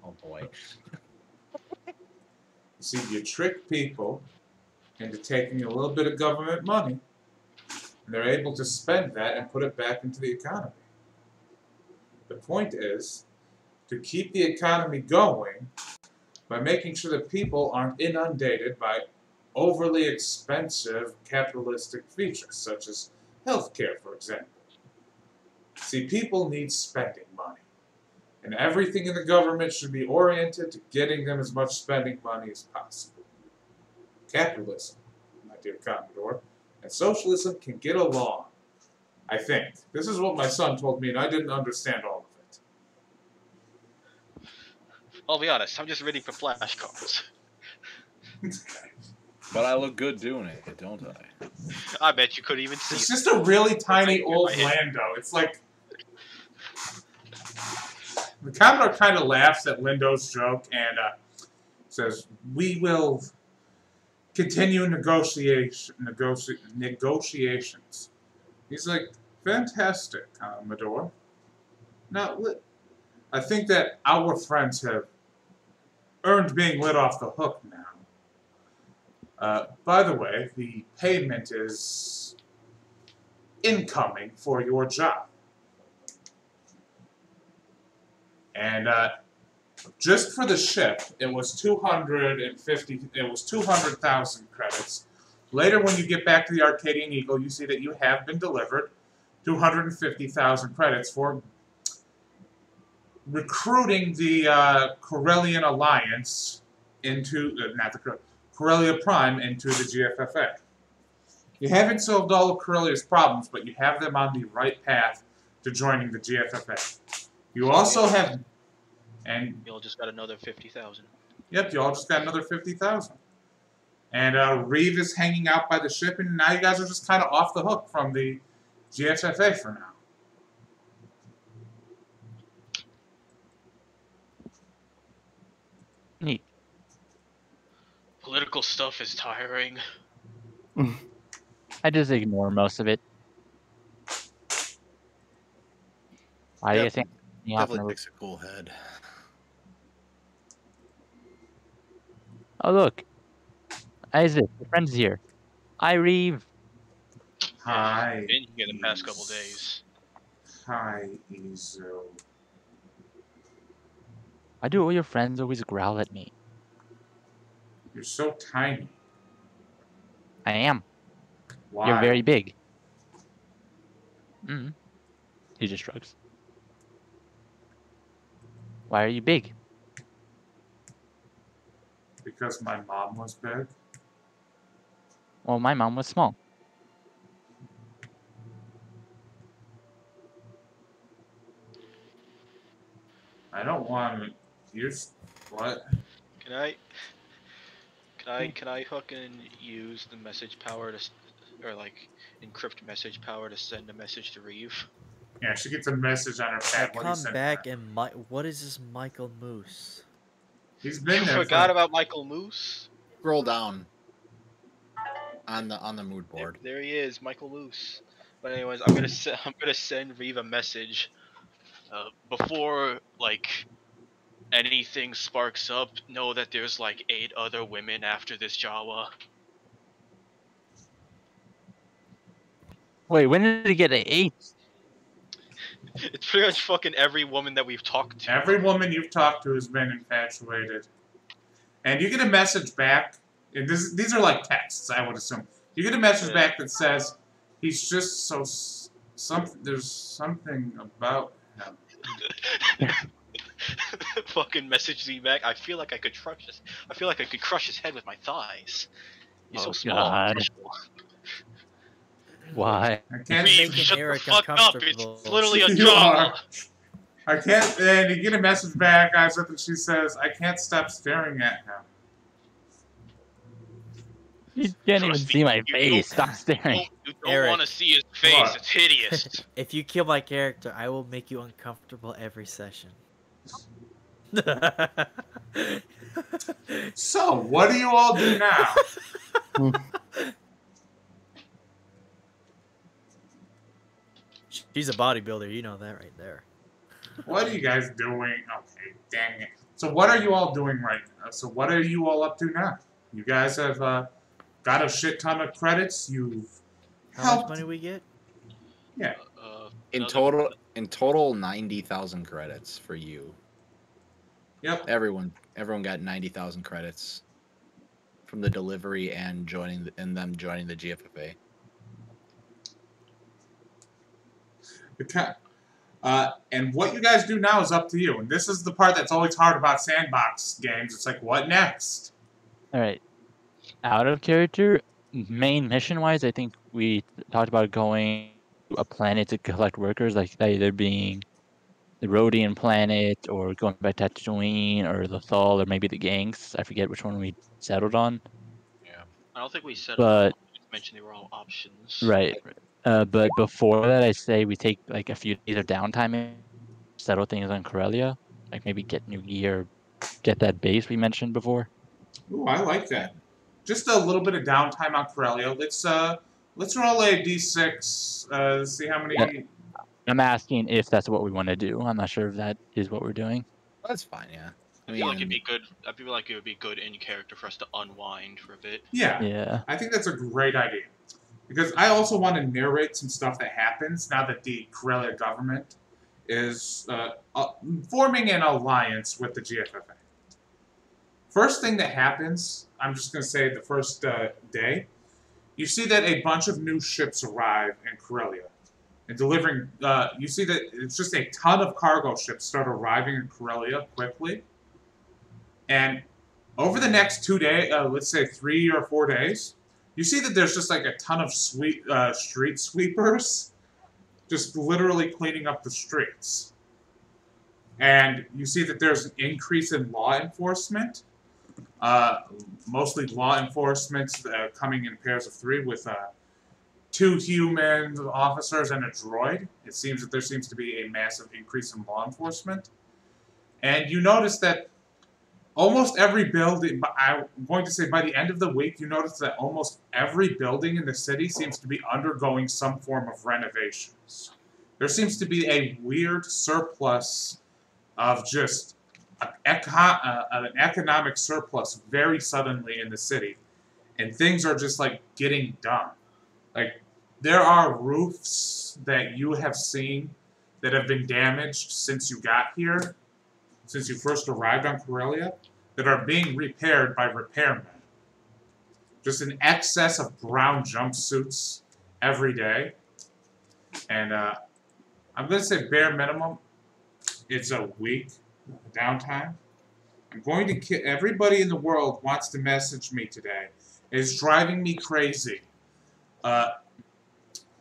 Oh boy. You see, you trick people into taking a little bit of government money, and they're able to spend that and put it back into the economy. The point is to keep the economy going by making sure that people aren't inundated by overly expensive capitalistic features, such as healthcare, for example. See, people need spending money, and everything in the government should be oriented to getting them as much spending money as possible. Capitalism, my dear Commodore, and socialism can get along, I think. This is what my son told me, and I didn't understand all of it. I'll be honest, I'm just ready for flashcards. But I look good doing it, don't I? I bet you couldn't even see It's it. just a really tiny old Lando. It's like... The Commodore kind of laughs at Lindo's joke and says, "We will continue negotiations." He's like, "Fantastic, Commodore. Now, I think that our friends have earned being let off the hook now. By the way, the payment is incoming for your job. And just for the ship, it was 250. It was 200,000 credits. Later, when you get back to the Arcadian Eagle, you see that you have been delivered 250,000 credits for recruiting the Corellian Alliance into not the Corellia Prime into the GFFA. You haven't solved all of Corellia's problems, but you have them on the right path to joining the GFFA. You also have, and You all just got another 50,000. Yep, you all just got another 50,000. And Reeve is hanging out by the ship, and now you guys are just kind of off the hook from the GFFA for now. Neat. Political stuff is tiring. I just ignore most of it. Why do you think? Definitely takes a cool head. Oh look, Isaac, your friend's here. Hi, Reeve. Hi. Been here the past couple days. Hi, Izo. Why do all your friends always growl at me? You're so tiny. I am. Why? You're very big. He just shrugs. Why are you big? Because my mom was big. Well, my mom was small. I don't want to use what? Can I fucking use the message power to, or like encrypt message power to send a message to Reeve? Yeah, she gets a message on her I pad. What do you come send back her? and what is this Michael Moose? He's been You there forgot for... about Michael Moose? Scroll down on the mood board. There he is, Michael Moose. But anyways, I'm gonna send Reeve a message. Before like anything sparks up, know that there's like 8 other women after this Jawa. Wait, when did he get an 8? It's pretty much fucking every woman that we've talked to. Every woman you've talked to has been infatuated. And you get a message back, and these are like texts, I would assume. You get a message back that says, he's just so... there's something about him. Fucking message Z back. I feel like I could crush his. I feel like I could crush his head with my thighs. He's so small. God. Why? I can't... Reeve, making shut the Eric fuck up. It's uncomfortable. literally a You drama. are. I can't... And you get a message back, and she says, I can't stop staring at him. You can't even see my face. Stop staring. You don't Eric. want to see his face. What? It's hideous. If you kill my character, I will make you uncomfortable every session. So, what do you all do now? She's a bodybuilder, you know that right there. What are you guys doing? Okay, dang it. So what are you all doing right now? So what are you all up to now? You guys have got a shit ton of credits. You've How helped. much money we get? Yeah. In total, 90,000 credits for you. Yep. Everyone got 90,000 credits from the delivery and them joining the GFFA. And what you guys do now is up to you. And this is the part that's always hard about sandbox games. It's like, what next? All right. Out of character, main mission-wise, I think we talked about going to a planet to collect workers, like that either being the Rhodian planet or going back to Tatooine or Lothal or maybe the gangs. I forget which one we settled on. Yeah. I don't think we said. But Mentioned they were all options. right. But before that, I say we take like a few days of downtime and settle things on Corellia, like maybe get new gear, get that base we mentioned before. Ooh, I like that. Just a little bit of downtime on Corellia. Let's roll a d6. See how many. Yeah. I'm asking if that's what we want to do. I'm not sure if that is what we're doing. That's fine, yeah. I feel like it'd be good. I feel like it would be good in character for us to unwind for a bit. Yeah. Yeah. I think that's a great idea. Because I also want to narrate some stuff that happens now that the Corellia government is forming an alliance with the GFFA. First thing that happens, I'm just going to say the first day, you see that a bunch of new ships arrive in Corellia. And delivering, you see that it's just a ton of cargo ships start arriving in Corellia quickly. And over the next 2 days, let's say 3 or 4 days, you see that there's just like a ton of street sweepers just literally cleaning up the streets. And you see that there's an increase in law enforcement. Mostly law enforcement coming in pairs of 3 with 2 human officers and a droid. It seems that there seems to be a massive increase in law enforcement. And you notice that almost every building, I'm going to say by the end of the week, you notice that almost every building in the city seems to be undergoing some form of renovations. There seems to be a weird surplus of just an economic surplus very suddenly in the city. And things are just like getting done. Like, there are roofs that you have seen that have been damaged since you got here, since you first arrived on Corellia, that are being repaired by repairmen. Just an excess of brown jumpsuits every day. And I'm going to say bare minimum, it's a week downtime. I'm going to everybody in the world wants to message me today. It's driving me crazy.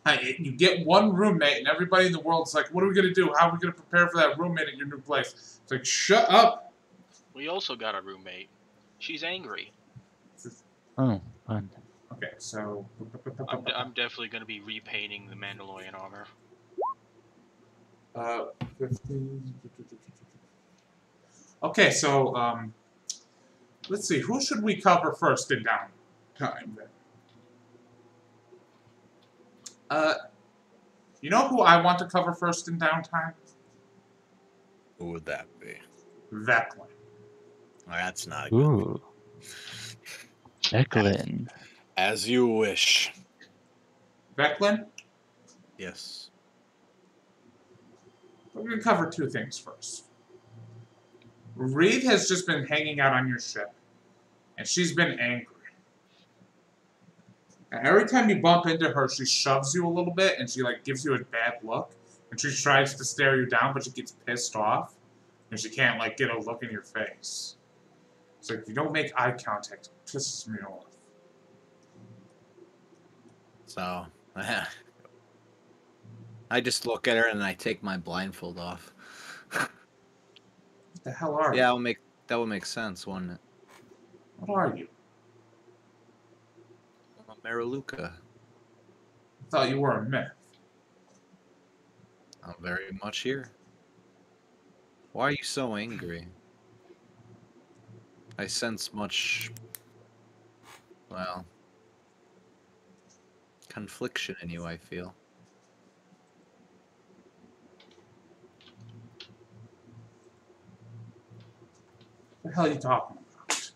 You get one roommate, and everybody in the world's like, what are we going to do? How are we going to prepare for that roommate at your new place? It's like, shut up. We also got a roommate. She's angry. Oh, fun. Okay, so... I'm definitely going to be repainting the Mandalorian armor. 15... Okay, so, let's see. Who should we cover first in downtime, then? You know who I want to cover first in downtime? Who would that be? Veclin. Oh, that's not a good one. Ooh. Declan. As you wish. Veclin? Yes. We're going to cover two things first. Reed has just been hanging out on your ship, and she's been angry. And every time you bump into her, she shoves you a little bit, and she, like, gives you a bad look. And she tries to stare you down, but she gets pissed off. And she can't, like, get a look in your face. It's like, you don't make eye contact. It pisses me off. So, I just look at her and I take my blindfold off. What the hell are you? Yeah, that would make sense, wouldn't it? What are you? I'm a Mariluka. I thought you were a myth. I'm very much here. Why are you so angry? I sense much, well, confliction in you, I feel. What the hell are you talking about?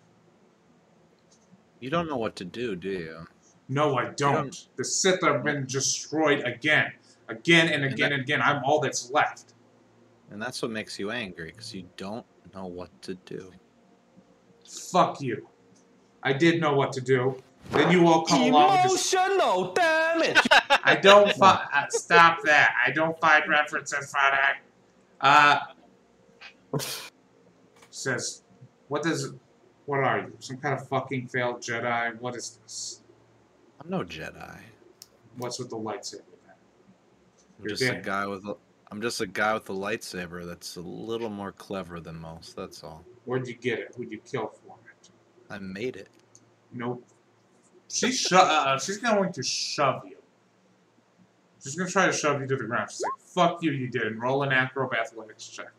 You don't know what to do you? No, I don't. The Sith have been destroyed again. Again and again and again. I'm all that's left. And that's what makes you angry, because you don't know what to do. Fuck you. I did know what to do. Then you all come along with this... Emotional damage! I don't find... stop that. I don't find references for that. Says... What are you? Some kind of fucking failed Jedi? What is this? I'm no Jedi. What's with the lightsaber then? I'm just a guy with a lightsaber that's a little more clever than most, that's all. Where'd you get it? Who'd you kill for it? I made it. Nope. She's going to shove you. She's going to try to shove you to the ground. She's like, fuck you, you didn't. Roll an acrobatics check.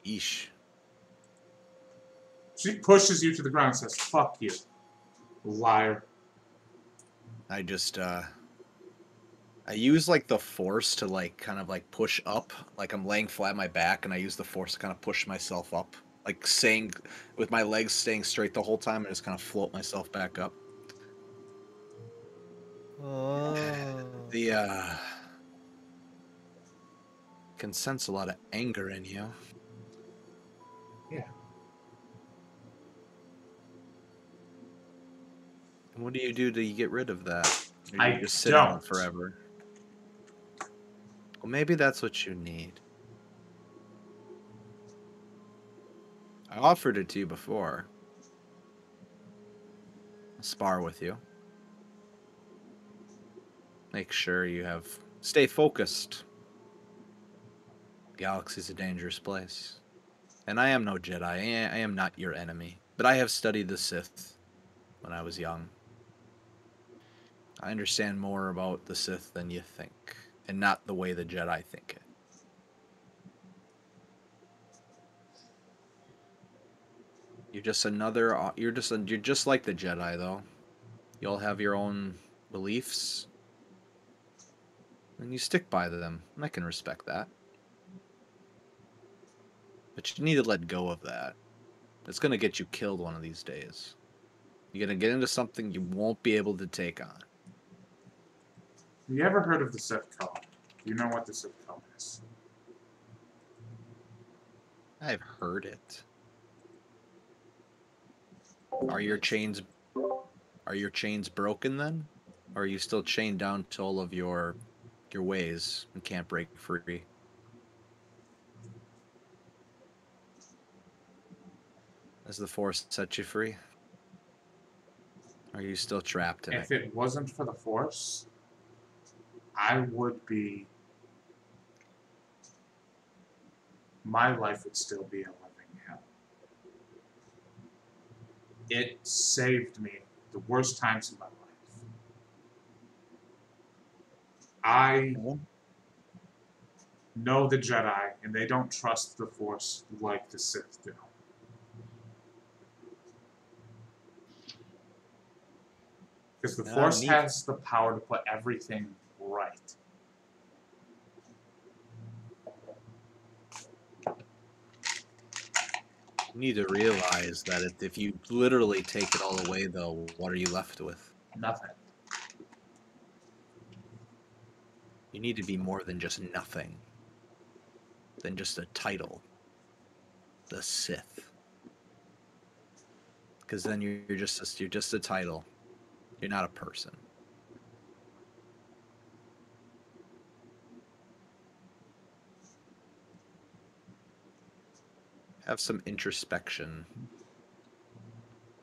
Eesh. She pushes you to the ground and says, fuck you. Liar. I just, I use, like, the force to, like, kind of, like, push up. Like, I'm laying flat on my back, and I use the force to kind of push myself up. Like, with my legs staying straight the whole time, and just kind of float myself back up. Oh. Can sense a lot of anger in you. Yeah. And what do you do to get rid of that? Or you just sit don't. on it forever? Well, maybe that's what you need. I offered it to you before. I'll spar with you. Make sure you stay focused. Galaxy's a dangerous place. And I am no Jedi. I am not your enemy. But I have studied the Sith when I was young. I understand more about the Sith than you think. And not the way the Jedi think it. You're just like the Jedi, though. You all have your own beliefs. And you stick by them. And I can respect that. But you need to let go of that. It's going to get you killed one of these days. You're going to get into something you won't be able to take on. You ever heard of the Sith Code? You know what the Sith Code is? I've heard it. Are your chains broken then? Or are you still chained down to all of your ways and can't break free? Has the Force set you free? Are you still trapped in it? If it wasn't for the Force, I would be... My life would still be a living hell. It saved me the worst times of my life. I know the Jedi, and they don't trust the Force like the Sith do. Because the Force has the power to put everything right. You need to realize that if you literally take it all away, though, what are you left with? Nothing. You need to be more than just nothing. Than just a title. The Sith. Because then you're just a title. You're not a person. Have some introspection.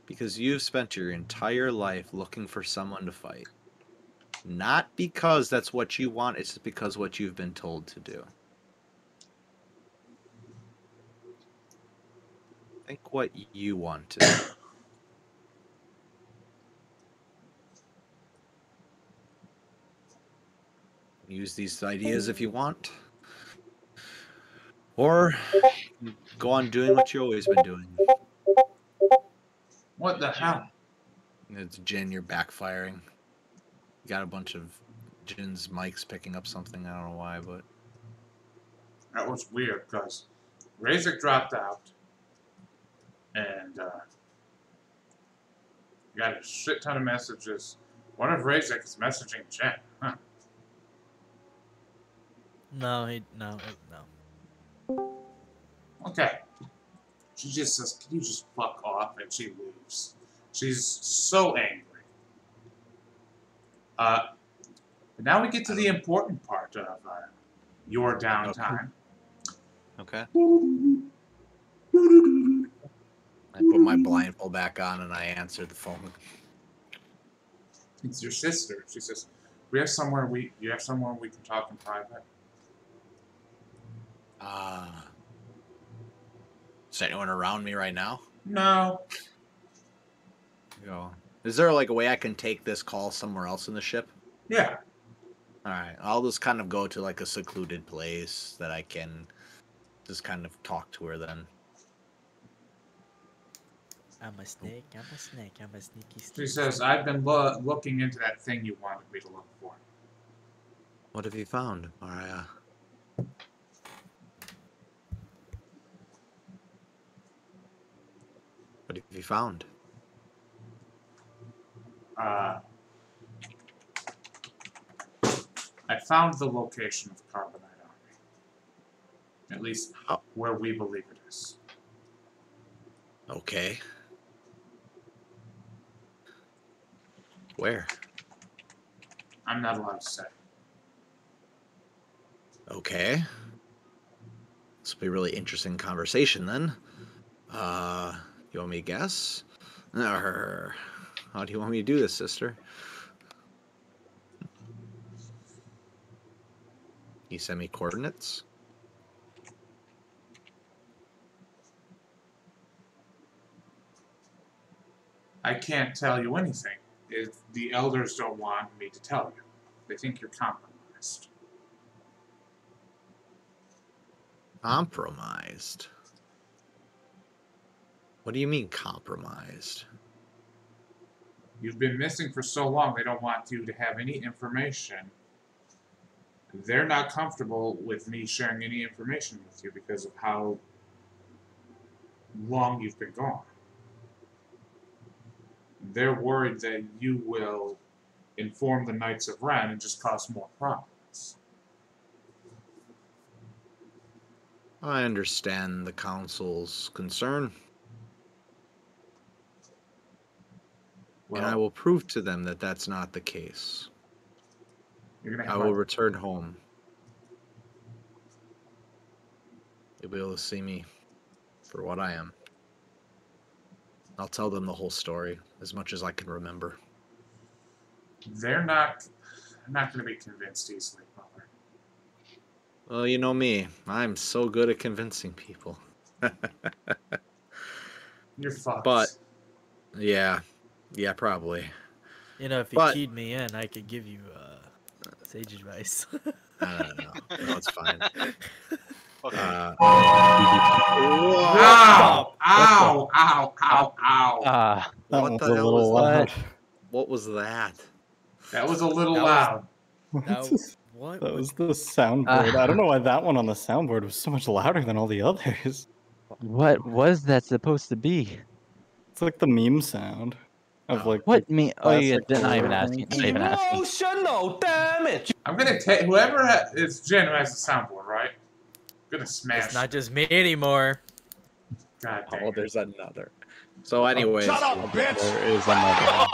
Because you've spent your entire life looking for someone to fight. Not because that's what you want, it's because what you've been told to do. Think what you want to do. Use these ideas if you want. Or go on doing what you've always been doing. What the hell? It's Jin, you're backfiring. You got a bunch of Jin's mics picking up something, I don't know why, but... That was weird, because Razik dropped out, and got a shit ton of messages. One of Razik is messaging Jen. Huh. No. Okay. She just says, can you just fuck off? And she leaves. She's so angry. But now we get to the important part of your downtime. Okay. I put my blindfold back on and I answered the phone. It's your sister. She says, you have somewhere we can talk in private? Is anyone around me right now? No. Go. Is there like a way I can take this call somewhere else in the ship? Yeah. Alright, I'll just kind of go to like a secluded place that I can just kind of talk to her then. I'm a snake, I'm a snake, I'm a sneaky snake. She says, I've been looking into that thing you wanted me to look for. What have you found, Mariah? What have you found? I found the location of the Carbonite Army. At least where we believe it is. Okay. Where? I'm not allowed to say. Okay. This will be a really interesting conversation then. You want me to guess? How do you want me to do this, sister? You send me coordinates? I can't tell you anything. If the elders don't want me to tell you. They think you're compromised. Compromised? What do you mean compromised? You've been missing for so long, they don't want you to have any information. They're not comfortable with me sharing any information with you because of how long you've been gone. They're worried that you will inform the Knights of Ren and just cause more problems. I understand the council's concern. Well, and I will prove to them that that's not the case. I will return home. You'll be able to see me for what I am. I'll tell them the whole story, as much as I can remember. They're not going to be convinced easily, brother. Well, you know me. I'm so good at convincing people. You're fucked. But, yeah, probably. You know, if you keyed me in, I could give you sage advice. No, it's fine. Okay. Ow! Ow! Ow! Ow! Ow! What the hell was that? What was that? That was a little loud. What? That was the soundboard. I don't know why that one on the soundboard was so much louder than all the others. What was that supposed to be? It's like the meme sound of like what meme? Oh, yeah, classic not even horror asking. thing. Not even asking. Emotional damage. I'm gonna take whoever it's Jen who has the soundboard, right? I'm gonna smash. It's not just me anymore. God dang. Oh, there's another. So, anyways, Shut up, bitch. There is another.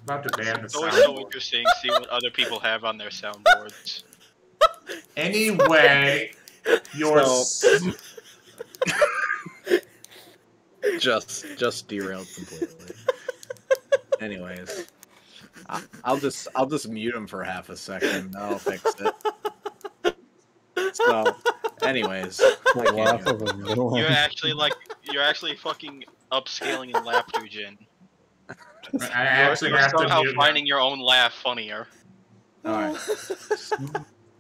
About to ban the It's always so soundboard. interesting to see what other people have on their soundboards. Anyway, your just derailed completely. Anyways, I'll just mute him for half a second. That'll fix it. So, anyways, Laugh of a middle You're one. actually fucking upscaling in laughter, Jin. I actually You're have to somehow mute finding your own laugh funnier. all right.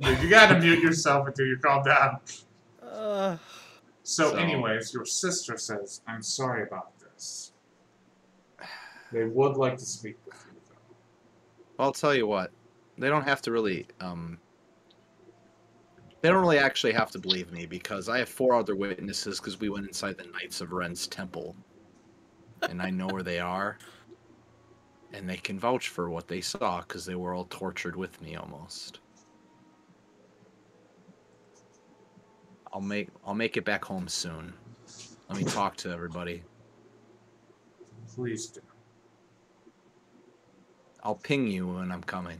Dude, you gotta mute yourself until you calm down. Uh, So, anyways, your sister says, I'm sorry about this. They would like to speak with you, though. I'll tell you what. They don't have to really. They don't really actually have to believe me because I have 4 other witnesses because we went inside the Knights of Ren's temple, and I know where they are, and they can vouch for what they saw because they were all tortured with me almost. I'll make it back home soon. Let me talk to everybody. Please do. I'll ping you when I'm coming.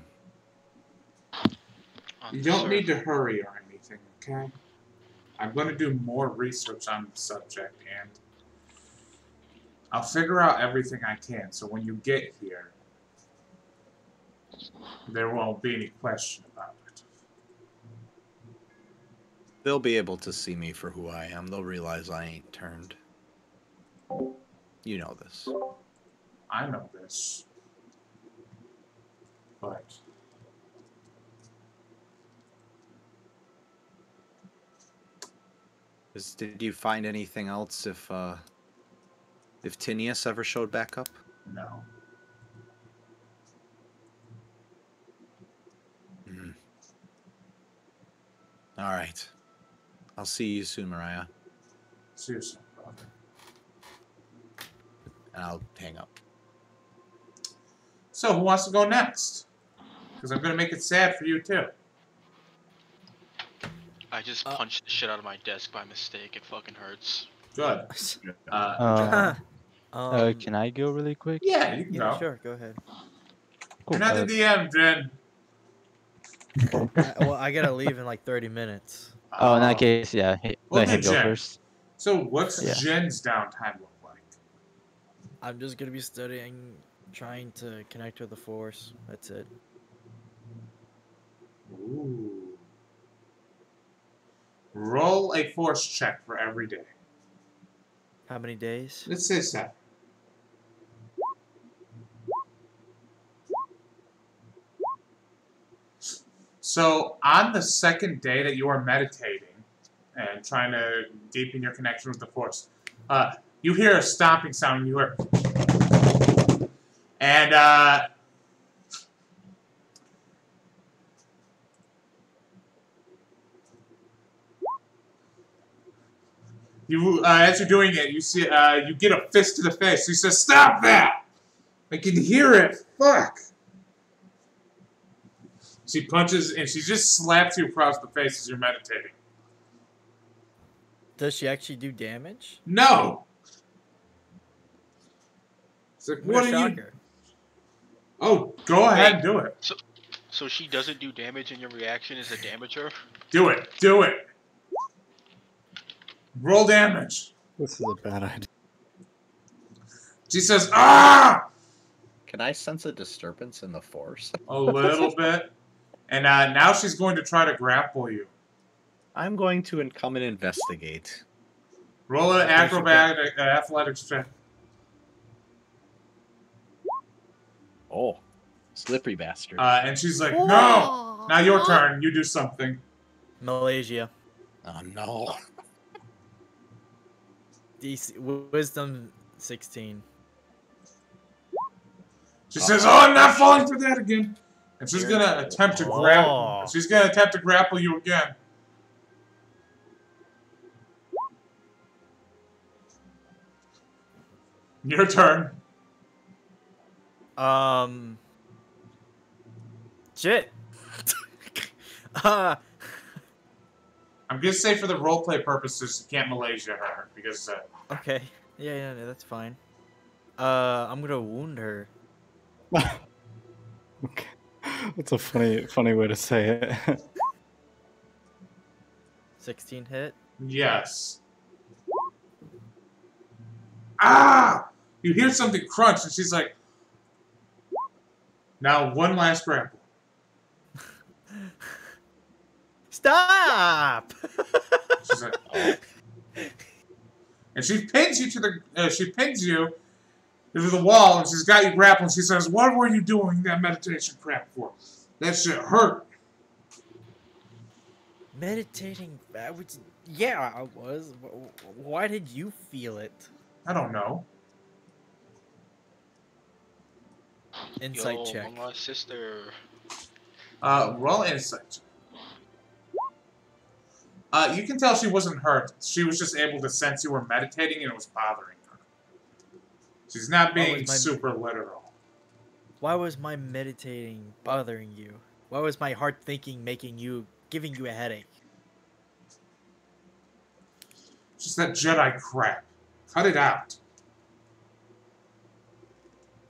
You don't need to hurry or anything, okay? I'm going to do more research on the subject, and I'll figure out everything I can, so when you get here, there won't be any question about it. They'll be able to see me for who I am. They'll realize I ain't turned. You know this. I know this. But Did you find anything else if Tinius ever showed back up? no. All right. I'll see you soon, Mariah. Seriously, brother. And I'll hang up. So, who wants to go next? Because I'm going to make it sad for you, too. I just punched the shit out of my desk by mistake. It fucking hurts. Good. Can I go really quick? Yeah, you can go. Sure, go ahead. You're not the DM, Jen. Well, I gotta leave in like 30 minutes. Oh, in that case, yeah. We'll Let do him go Jen. first. So, what's Yeah. Jen's downtime look like? I'm just gonna be studying, trying to connect with the Force. That's it. Ooh. Roll a force check for every day. How many days? Let's say 7. So, on the second day that you are meditating and trying to deepen your connection with the Force, you hear a stomping sound, and you hear... And, as you're doing it, you see, you get a fist to the face. He says, "Stop that! I can hear it. Fuck!" She punches, and she just slaps you across the face as you're meditating. Does she actually do damage? No! It's like, I'm what gonna are shock you... her. Oh, go ahead and do it. So she doesn't do damage, and your reaction is a damager? Do it. Do it. Roll damage. This is a bad idea. She says, "Ah!" Can I sense a disturbance in the force? A little bit. And now she's going to try to grapple you. I'm going to come and investigate. Roll an acrobatic athletics check. Oh, slippery bastard. And she's like, "No! Now your turn. You do something." Malaysia. Oh, no. DC, wisdom 16. She says, "Oh, I'm not falling for that again." And she's gonna attempt to grapple. She's gonna attempt to grapple you again. Your turn. Shit. I'm gonna say for the roleplay purposes, you can't Malaysia her because. Okay. Yeah, that's fine. I'm gonna wound her. Okay. That's a funny way to say it. 16 hit. Yes. Ah! You hear something crunch, and she's like, "Now one last grapple." Stop! She's like, "Oh." And she pins you to the. She pins you to the wall, and she's got you grappled. She says, "What were you doing that meditation crap for? That shit hurt." Meditating. Yeah, I was. Why did you feel it? I don't know. Insight check. My sister. Roll insight. You can tell she wasn't hurt. She was just able to sense you were meditating, and it was bothering her. She's not being super literal. Why was my meditating bothering you? Why was my hard thinking giving you a headache? Just that Jedi crap. Cut it out.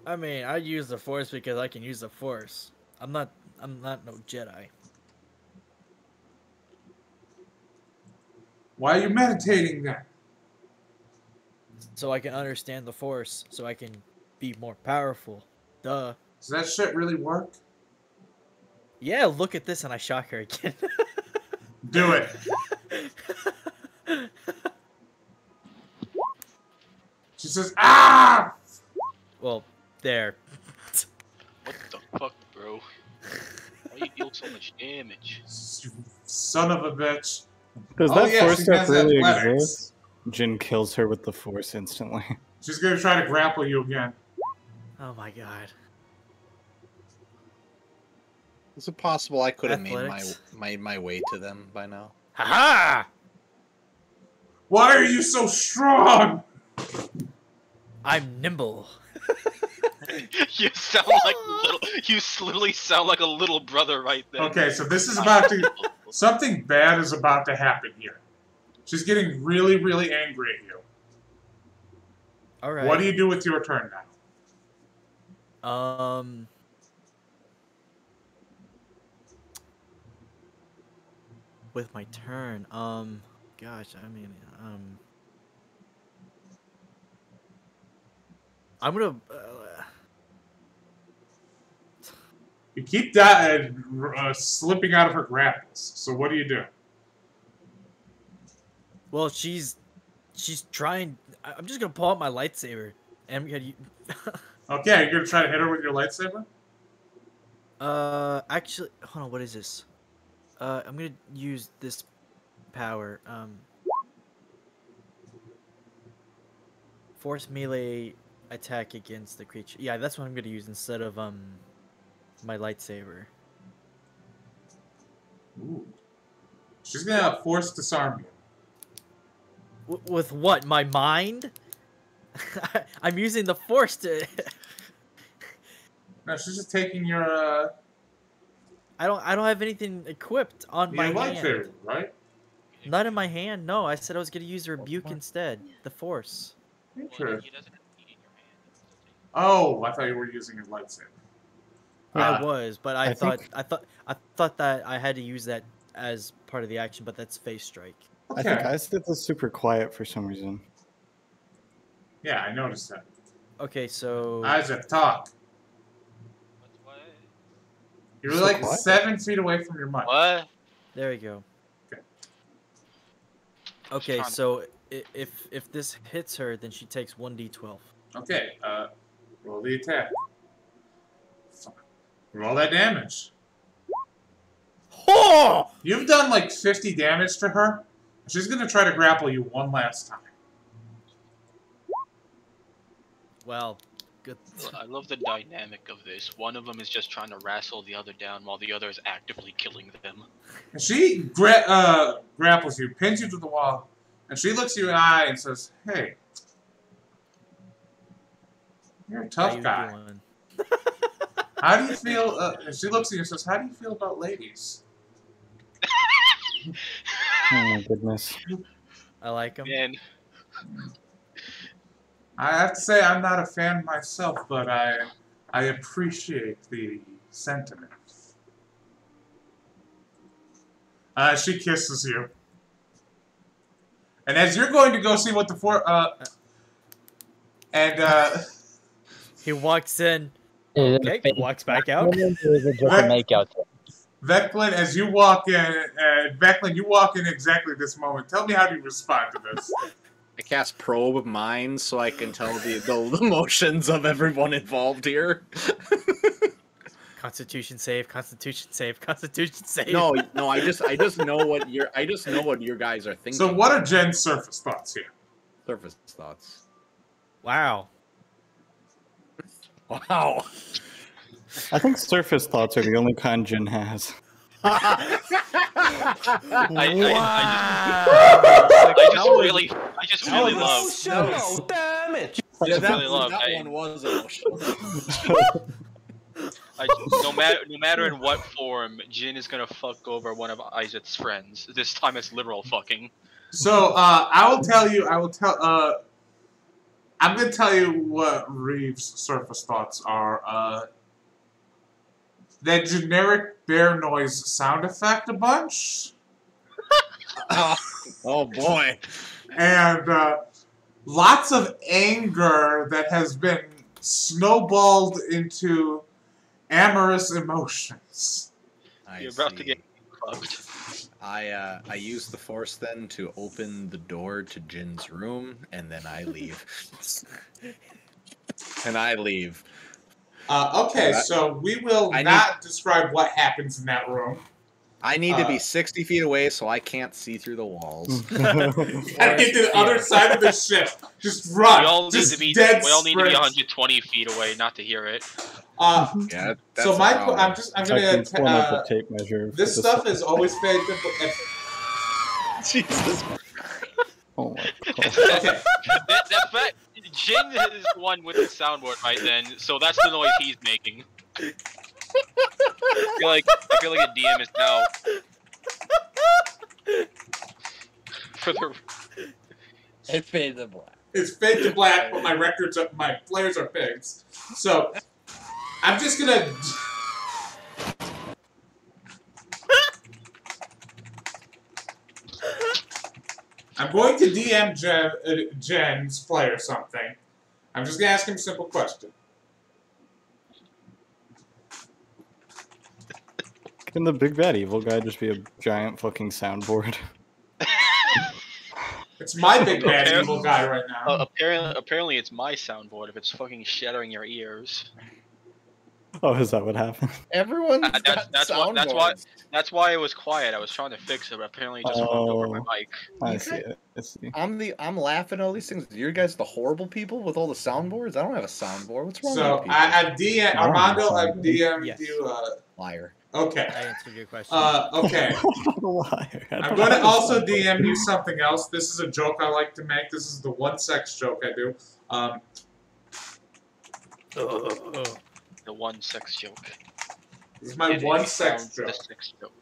I mean, I use the Force because I can use the Force. I'm not no Jedi. Why are you meditating then? So I can understand the Force, so I can be more powerful. Duh. Does that shit really work? Yeah, look at this and I shock her again. Do it. She says, "Ah!" Well, there. What the fuck, bro? Why you deal so much damage? You son of a bitch. Does that force she stuff has really athletics. exist? Jin kills her with the force instantly. She's gonna try to grapple you again. Oh my god. Is it possible I could have Athletics? made my way to them by now? Haha! Why are you so strong? I'm nimble. You sound like you literally sound like a little brother right there. Okay, so this is about to... Something bad is about to happen here. She's getting really, really angry at you. Alright. What do you do with your turn now? With my turn, gosh, I mean, I'm gonna, You keep slipping out of her grapples. So what do you do? well, she's trying, I'm just gonna pull out my lightsaber, and I'm gonna, Okay, you're gonna try to hit her with your lightsaber? actually, hold on, what is this? I'm gonna use this power, force melee attack against the creature. Yeah, that's what I'm gonna use instead of, my lightsaber. Ooh. She's gonna force disarm you. With what? My mind? I'm using the force to... No, she's just taking your, I don't have anything equipped on my hand. lightsaber, right? Not in my hand, no. I said I was going to use the rebuke instead. The force. Interesting. Oh, I thought you were using your lightsaber. I was, but I thought that I had to use that as part of the action, but that's phase strike. Okay. I think I did this super quiet for some reason. Yeah, I noticed that. Okay, so Isaac, talk. You're So like quiet. 7 feet away from your mic. What? there we go. Okay. Okay, trying to- so if this hits her, then she takes 1d12. Okay, roll the attack. Roll that damage. Oh! You've done like 50 damage to her. She's gonna try to grapple you one last time. Well, good. I love the dynamic of this. One of them is just trying to wrestle the other down, while the other is actively killing them. And she grapples you, pins you to the wall, and she looks you in the eye and says, "Hey, you're a How tough you guy. doing? How do you feel?" And she looks at you and says, "How do you feel about ladies?" Oh my goodness. I like him. Man, I have to say, I'm not a fan myself, but I appreciate the sentiment. She kisses you. And as you're going to go see what the He walks in. Okay, walks back out. Veclin, as you walk in, Veclin, you walk in exactly this moment. Tell me how do you respond to this? I cast probe minds so I can tell the emotions of everyone involved here. Constitution save, Constitution save, Constitution save. No, I just know what your guys are thinking. So what are Jen's surface thoughts here? Surface thoughts. Wow. Wow. I think surface thoughts are the only kind Jin has. I just really love. Emotional damage. Yeah, that really love, that hey. one was emotional. No matter in what form, Jin is gonna fuck over one of Isaac's friends. This time it's literal fucking. So I'm gonna tell you what Reeves' surface thoughts are. That generic bear noise sound effect a bunch. Oh boy. And lots of anger that has been snowballed into amorous emotions. You're about to get fucked. I use the force then to open the door to Jin's room, and then I leave. Okay, so we will not describe what happens in that room. I need to be 60 feet away so I can't see through the walls. Gotta get to the other side of the ship. Just run. We all need Just to be dead 120 feet away not to hear it. Yeah, that's So a I'm problem. gonna Pull up the tape measure. this stuff is always faded. Jesus. Oh my god. Okay. That fact, Jin is the one with the soundboard right then, so that's the noise he's making. I feel like a DM is now for the. It faded to black. It's fade to black, but my players are pigs. So I'm just gonna. I'm going to DM Jen's player something. I'm just gonna ask him a simple question. Can the big bad evil guy just be a giant fucking soundboard? It's my big bad evil guy right now. Apparently it's my soundboard if it's fucking shattering your ears. Oh, is that what happened? Everyone's That's why it was quiet. I was trying to fix it, but apparently it just fucked over my mic. I see it. I see. I'm laughing at all these things. You guys the horrible people with all the soundboards? I don't have a soundboard. What's wrong So with people? I DM Armando. I DM'd Yes. you. Liar. Okay. I answered your question. Okay. Liar. I'm going to also DM you something else. This is a joke I like to make. This is the one sex joke I do. The one sex joke. This is my one sex joke. The sex joke.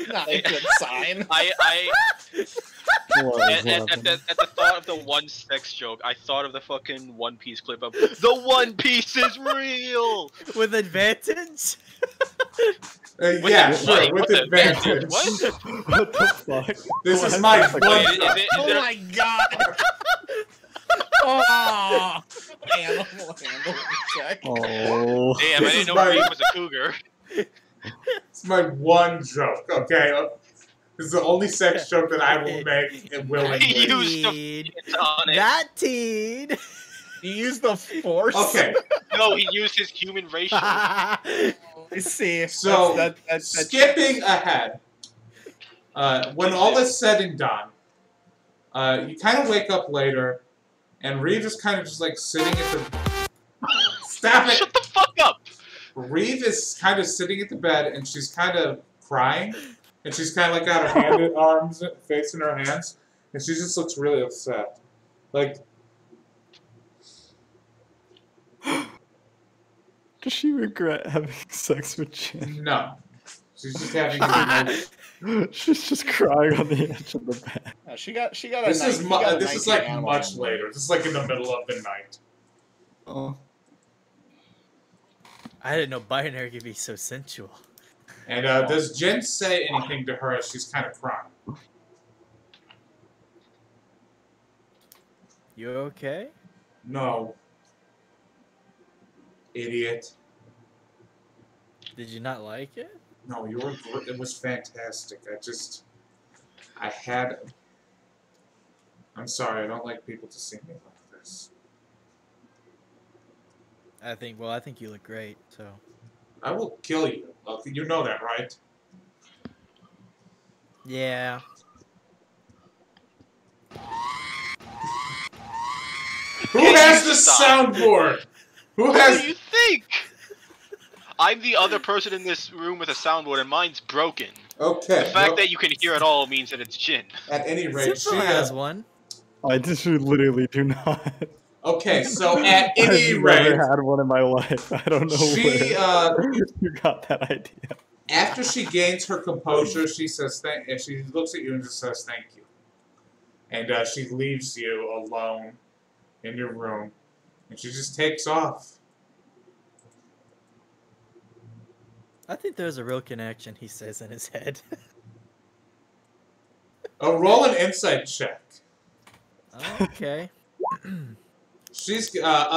Not a good sign. At the thought of the one sex joke, I thought of the fucking One Piece clip of the One Piece is real With advantage? Yeah, sure, with advantage. What the fuck? This is my one. Oh my god! Oh! Animal check. Oh. Damn, I This didn't is know my- Reed was a cougar. It's my one joke, okay? This is the only sex joke that I will make and willingly. He used the on it. That teen. You use the force. Okay, No, he used his human ratio. I see. so That's skipping ahead, when all is said and done, you kind of wake up later, and Reeve is kind of just like sitting at the. Stop it! Shut the fuck up! Reeve is kind of sitting at the bed, and she's kind of crying, and she's kind of like got her arms, face in her hands, and she just looks really upset. Like, Does she regret having sex with Jin? no, she's just having. A She's just crying on the edge of the bed. she got. this is like much later. This is like in the middle of the night. Oh. I didn't know binary could be so sensual. And does Jen say anything to her as she's kind of crying? You okay? No. Idiot. Did you not like it? No, it was fantastic. I had. I'm sorry, I don't like people to see me like this. I think you look great, so. I will kill you. You know that, right? Yeah. Who has the soundboard? Who What has? do you think? I'm the other person in this room with a soundboard, and mine's broken. Okay. The fact that you can hear it all means that it's Jin. At any rate, Simple has one. I just literally do not. Okay, so at any I've rate, never had one in my life. I don't know she where you got that idea. after she gains her composure, she says and she looks at you and just says thank you, and she leaves you alone in your room, and she just takes off. I think there's a real connection, he says in his head. Roll an insight check. Okay. She's I'm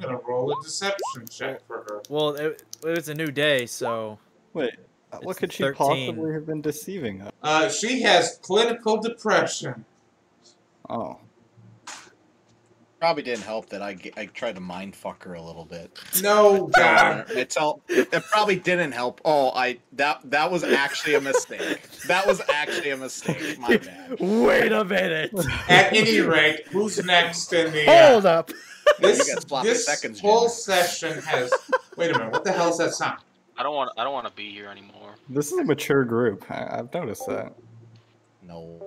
gonna roll a deception check for her. Well, it was a new day, so. Wait, what It's could she 13. possibly have been deceiving us? She has clinical depression. Oh. Probably didn't help that I tried to mind fuck her a little bit. No, God. It probably didn't help. Oh, that was actually a mistake. That was actually a mistake. My bad. Wait a minute. At any rate, who's next in the? Hold up. This You got sloppy seconds, whole Jim. session has. Wait a minute. What the hell is that sound? I don't want to be here anymore. This is a mature group. I've noticed that. No.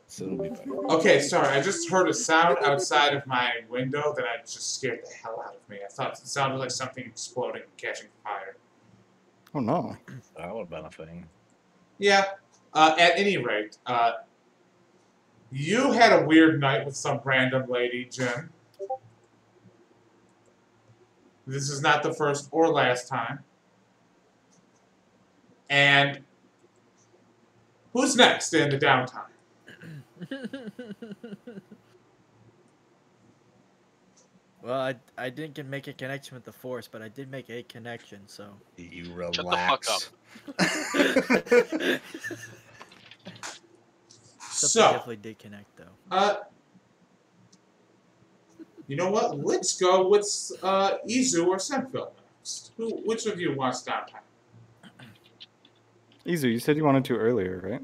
So it'll be better. Okay, sorry. I just heard a sound outside of my window that I just scared the hell out of me. I thought it sounded like something exploding and catching fire. Oh no. That would have been a thing. Yeah. At any rate, you had a weird night with some random lady, Jim. This is not the first or last time. And who's next in the downtime? Well, I didn't make a connection with the Force, but I did make a connection, so. You Shut the fuck relax. up. So, Definitely did connect, though. you know what? Let's go with Izu or Senville next. Which of you wants downtime? Izu, you said you wanted to earlier, right?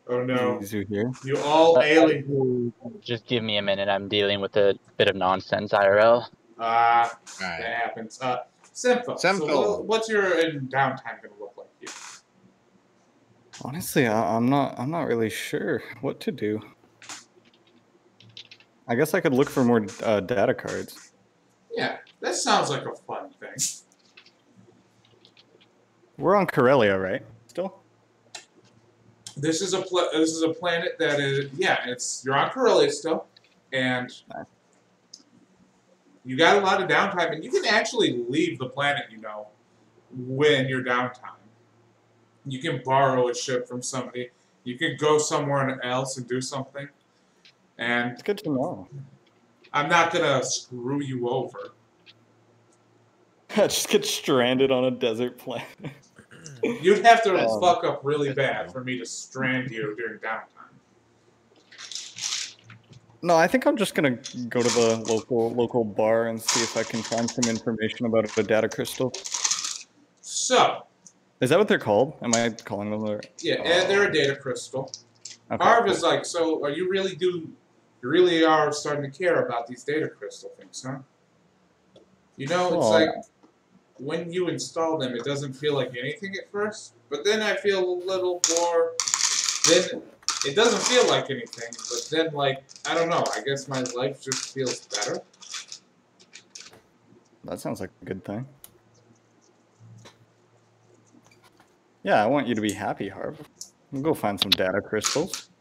Oh no. Izu here. You all alien. Just give me a minute. I'm dealing with a bit of nonsense, IRL. That Alright. happens. Senville. So Senville. what's your downtime going to look like here? Honestly, I'm not really sure what to do. I guess I could look for more data cards. Yeah, that sounds like a fun thing. We're on Corellia, right? Still? This is a planet that is you're on Corellia still, and you got a lot of downtime, and you can actually leave the planet, when you're downtime. You can borrow a ship from somebody. You can go somewhere else and do something. And it's good to know. I'm not gonna screw you over. Just get stranded on a desert planet. You'd have to fuck up really bad for me to strand you during downtime. No, I think I'm just gonna go to the local bar and see if I can find some information about a data crystal. So, is that what they're called? Am I calling them? Yeah, they're a data crystal. Okay. Harv is like, so you really are starting to care about these data crystal things, huh? It's like when you install them, it doesn't feel like anything at first, but then I feel a little more. Then it doesn't feel like anything, but then I don't know. I guess my life just feels better. That sounds like a good thing. Yeah, I want you to be happy, Harv. We'll go find some data crystals.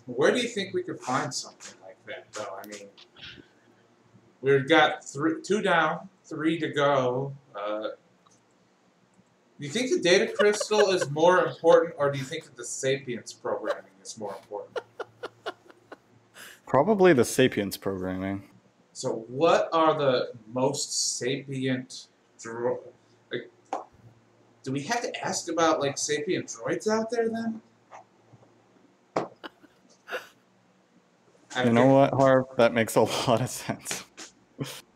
Where do you think we could find something like that, though? I mean, we've got 2 down, 3 to go. Do you think the data crystal is more important, or do you think that the sapience programming is more important? Probably the sapience programming. So what are the most sapient droids? Do we have to ask about, sapient droids out there, then? You know what, Harv? That makes a lot of sense.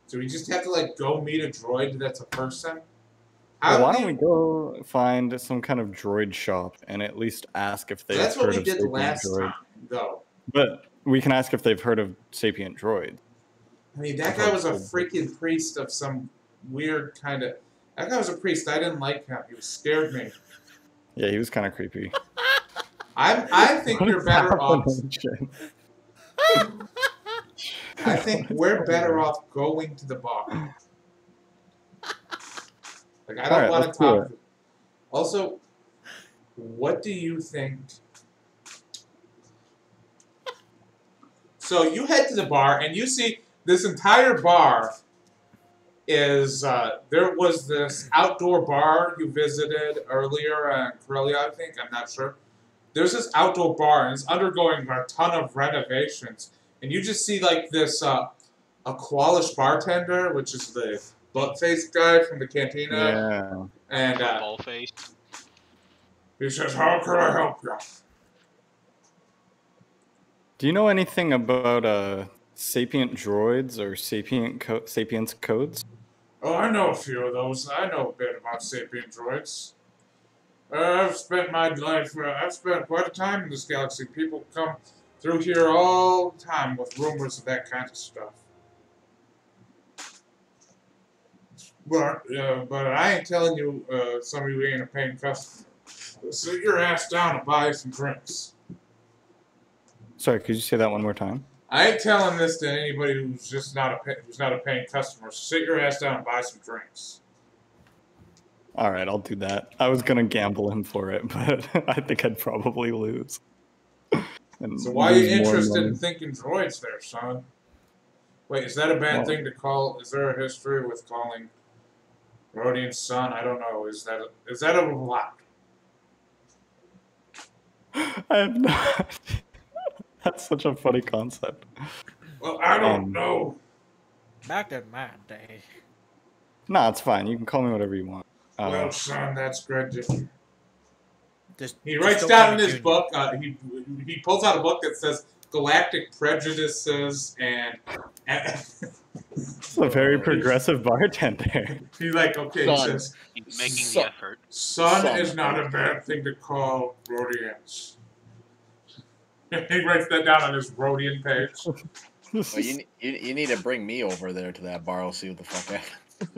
Do we just have to, go meet a droid that's a person? Well, why don't we go find some kind of droid shop and at least ask if they've heard of sapient droids? That's what we did last time, though. But we can ask if they've heard of sapient droids. I mean, that guy was a freaking priest of some weird kind of... That guy was a priest. I didn't like him. He scared me. Yeah, he was kind of creepy. I think you're better off... I think we're better off going to the bar. I don't want to talk... Also, what do you think... So you head to the bar, and you see... This entire bar is, there was this outdoor bar you visited earlier in Corellia, I think, I'm not sure. There's this outdoor bar, and it's undergoing a ton of renovations. And you just see, this, a Qualish bartender, which is the butt-faced guy from the cantina. Yeah. And, ball-faced. He says, how can I help you? Do you know anything about, sapient droids or sapience codes? Oh, I know a few of those. I know a bit about sapient droids. I've spent quite a time in this galaxy. People come through here all the time with rumors of that kind of stuff. But I ain't telling you somebody who ain't a paying customer. Sit your ass down and buy some drinks. Sorry, could you say that one more time? I ain't telling this to anybody who's just not a paying customer. Sit your ass down and buy some drinks. All right, I'll do that. I was gonna gamble him for it, but I think I'd probably lose. So why are you interested in thinking droids there, son? Wait, is that a bad thing to call? Is there a history with calling Rodian's son? I don't know. Is that a lot? I have not. That's such a funny concept. Well, I don't know. Back in my day. Nah, it's fine. You can call me whatever you want. Well, son, that's great. He writes down in his book, he pulls out a book that says Galactic Prejudices and... It's a very progressive bartender. He's like, okay, son, he says... He's making the effort. Son is not a bad thing to call Rodians. He writes that down on his Rodian page. Well, you need to bring me over there to that bar. I'll see what the fuck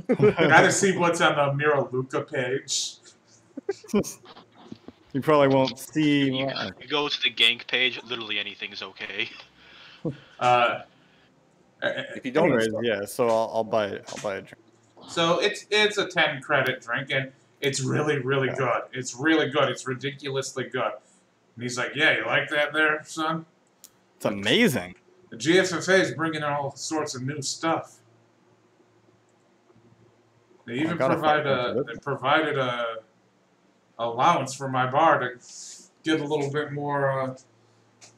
happens. Gotta see what's on the Mira Luca page. You probably won't see. You go to the gank page, literally anything is okay. If you don't Anyways, install, yeah. So I'll buy it. I'll buy a drink. So it's a 10 credit drink, and it's really good. It's really good. It's ridiculously good. And he's like, "Yeah, you like that there, son? It's amazing. The GFFA is bringing in all sorts of new stuff. They even provided a allowance for my bar to get a little bit more,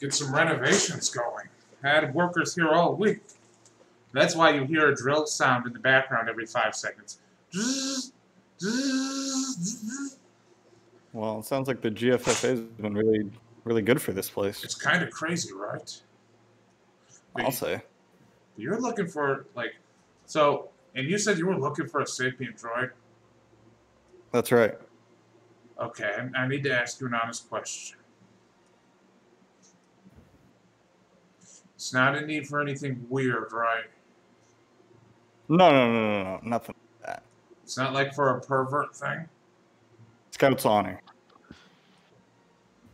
get some renovations going. Had workers here all week. That's why you hear a drill sound in the background every 5 seconds. Well, it sounds like the GFFA has been really good for this place. It's kind of crazy, right? I'll say. You're looking for, like, so, and you said you were looking for a sapient droid? That's right. Okay, I need to ask you an honest question. It's not a need for anything weird, right? No, nothing like that. It's not like for a pervert thing? Scout's honor.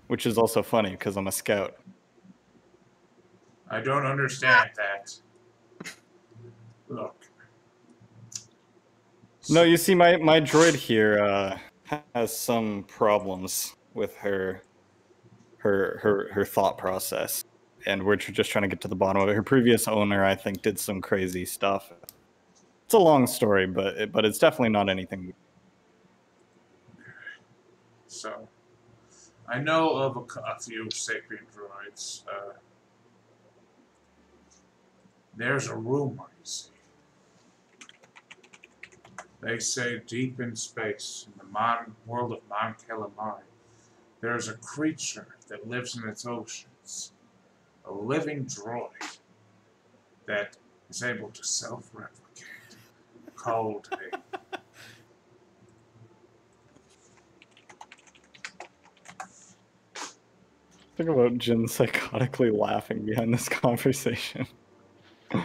Which is also funny, because I'm a scout. I don't understand that. Look. No, you see, my droid here has some problems with her thought process, and we're just trying to get to the bottom of it. Her previous owner, I think, did some crazy stuff. It's a long story, but it's definitely not anything. So, I know of a few sapient droids. There's a rumor, you see. They say deep in space, in the world of Mon Calamari, there's a creature that lives in its oceans. A living droid that is able to self-replicate. Called a... Think about Jin psychotically laughing behind this conversation. He's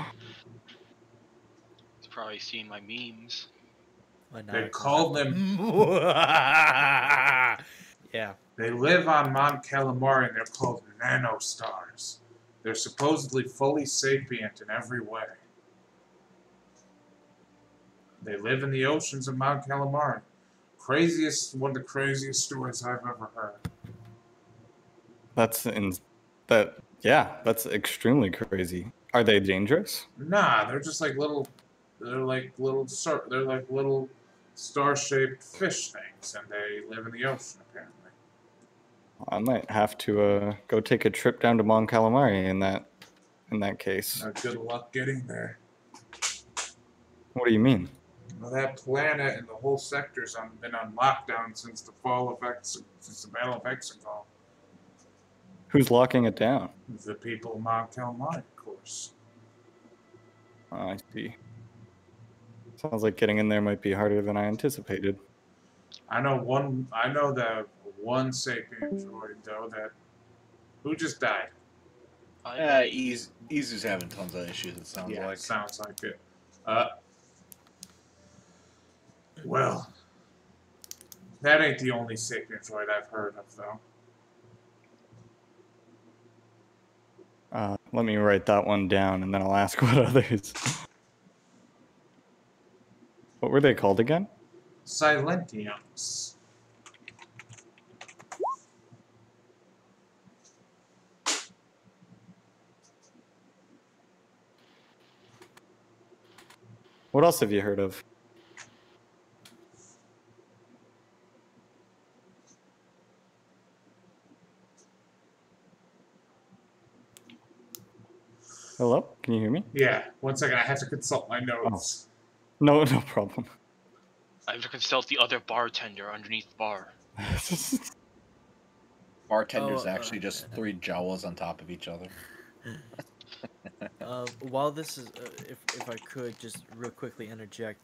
probably seen my memes. They call them... Yeah. They live on Mon Calamari and they're called nanostars. They're supposedly fully sapient in every way. They live in the oceans of Mount Calamari. One of the craziest stories I've ever heard. That's extremely crazy. Are they dangerous? Nah, they're just like little star-shaped fish things, and they live in the ocean apparently. I might have to go take a trip down to Mon Calamari in that case. Good luck getting there. What do you mean? Well, that planet and the whole sector's been on lockdown since the Battle of Exegol. Who's locking it down? The people of Mount Calamari, of course. Oh, I see. Sounds like getting in there might be harder than I anticipated. I know that one sapient droid though who just died. Izu's having tons of issues. It sounds like. Sounds like it. Well, that ain't the only sapient droid I've heard of, though. Let me write that one down, and then I'll ask what others. What were they called again? Silentiums. What else have you heard of? Hello? Can you hear me? Yeah. 1 second. I have to consult my notes. Oh. No problem. I have to consult the other bartender underneath the bar. Bartender's actually just 3 Jawas on top of each other. While this is, if I could just real quickly interject,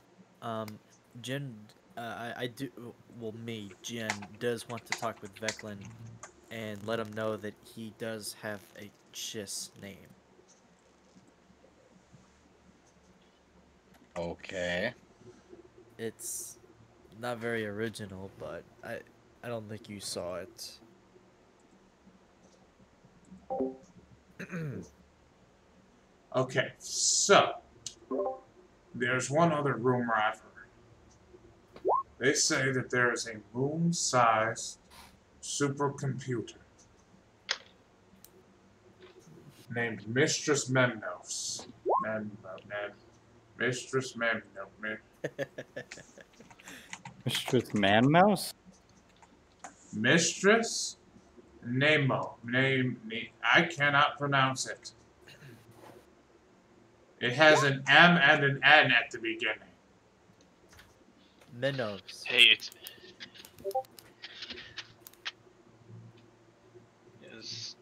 Jen, Jen does want to talk with Veclin and let him know that he does have a Chiss name. Okay. It's not very original, but I don't think you saw it. Okay, so there's one other rumor I've heard. They say that there is a moon-sized supercomputer named Mistress Memnos. Mistress Memnos. Mistress Man Mouse? Mistress Nemo. I cannot pronounce it. It has an M and an N at the beginning. Minnows. Hey, it's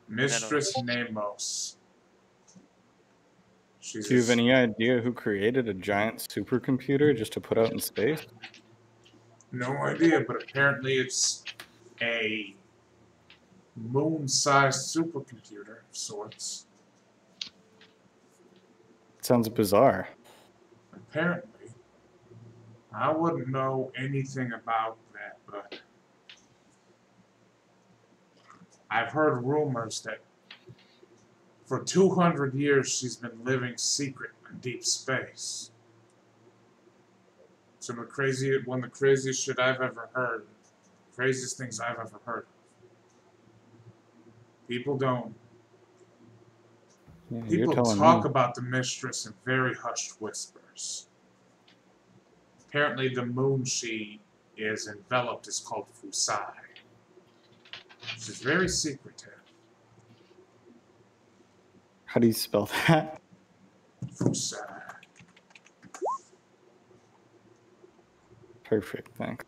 Mistress Nemos. Do you have any idea who created a giant supercomputer just to put out in space? No idea, but apparently it's a moon-sized supercomputer of sorts. Sounds bizarre. Apparently. I wouldn't know anything about that, but I've heard rumors that for 200 years she's been living secret in deep space. One of the craziest shit I've ever heard. Craziest things I've ever heard. People don't. Yeah, People talk about the mistress in very hushed whispers. Apparently the moon she is enveloped is called Fusai. She's very secretive. How do you spell that? Fusai. Perfect, thanks.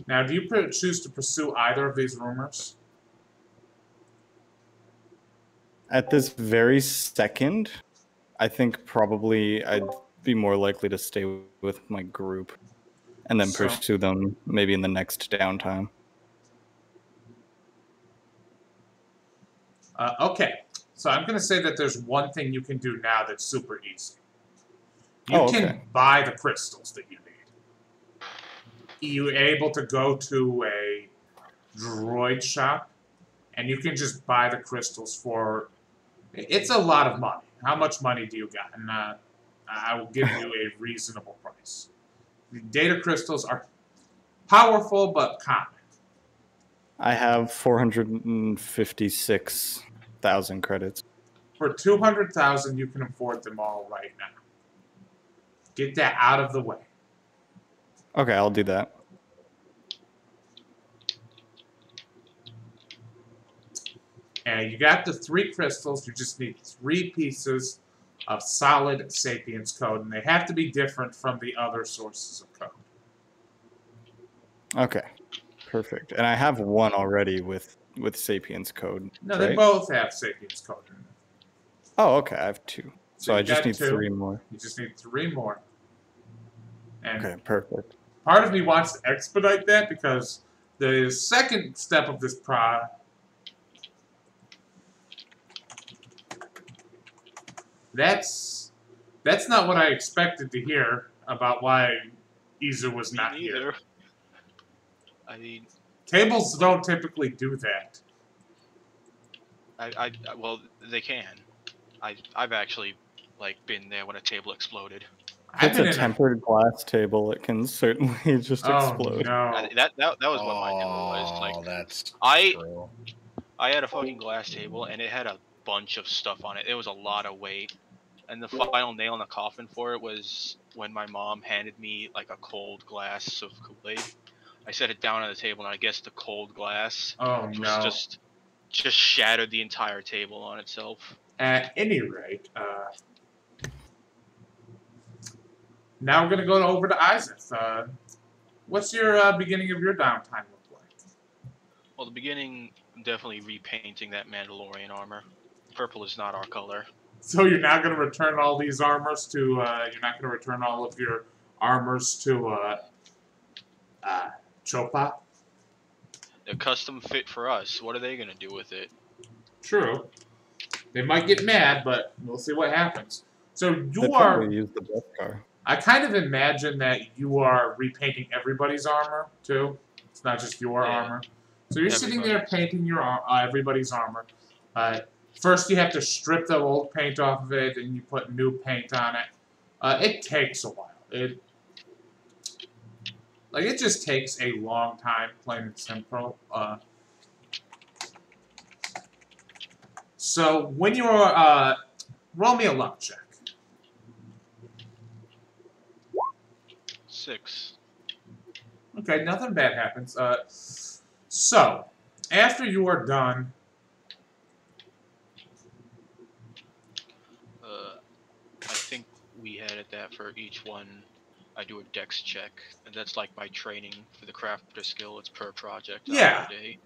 Now, do you choose to pursue either of these rumors? At this very second, I think probably I'd be more likely to stay with my group and then pursue them maybe in the next downtime. Okay, so I'm going to say that there's one thing you can do now that's super easy. You can buy the crystals that you need. You're able to go to a droid shop, and you can just buy the crystals for... It's a lot of money. How much money do you got? And I will give you a reasonable price. The data crystals are powerful, but common. I have 456,000 credits. For 200,000, you can afford them all right now. Get that out of the way. Okay, I'll do that. And you got the 3 crystals. You just need 3 pieces of solid Sapience code, and they have to be different from the other sources of code. Okay, perfect. And I have one already with Sapience code. No, they both have Sapience code in them. Oh, okay, I have 2. So I just need 2. 3 more. You just need 3 more. And okay, perfect. Part of me wants to expedite that because the second step of this that's not what I expected to hear about why Izu was not here. I mean, tables don't typically do that. Well, they can. I've actually been there when a table exploded. If it's a tempered glass table, it can certainly just explode. No. That was what my table was. That's true. I had a fucking glass table and it had a bunch of stuff on it. It was a lot of weight. And the final nail in the coffin for it was when my mom handed me a cold glass of Kool-Aid. I set it down on the table and I guess the cold glass just shattered the entire table on itself. At any rate, now we're going to go over to Isaac. What's your beginning of your downtime look like? Well, the beginning, definitely repainting that Mandalorian armor. Purple is not our color. So you're not going to return all these armors to, you're not going to return all of your armors to, Chopa? They're custom fit for us. What are they going to do with it? True. They might get mad, but we'll see what happens. So you use the Death Car. I kind of imagine that you are repainting everybody's armor, too. It's not just your armor. So you're sitting there painting your everybody's armor. First, you have to strip the old paint off of it, and you put new paint on it. It takes a while. It just takes a long time, plain and simple. So when you're roll me a luck check. 6. Okay, nothing bad happens. So after you are done, I think we had it that for each one, I do a dex check, and that's like my training for the crafter skill. It's per project. Yeah. Per day.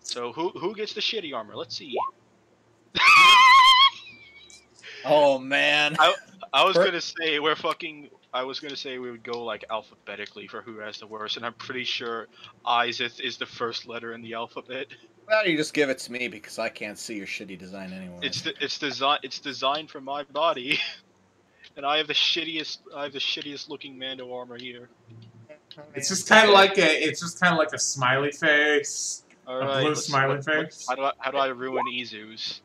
So who gets the shitty armor? Let's see. Oh man. I was gonna say I was gonna say we would go like alphabetically for who has the worst, and I'm pretty sure Izeth is the first letter in the alphabet. Why don't you just give it to me because I can't see your shitty design anymore. It's designed for my body, and I have the shittiest looking Mando armor here. it's just kind of like a smiley face, All a right, blue smiley face. How do I ruin Izu's?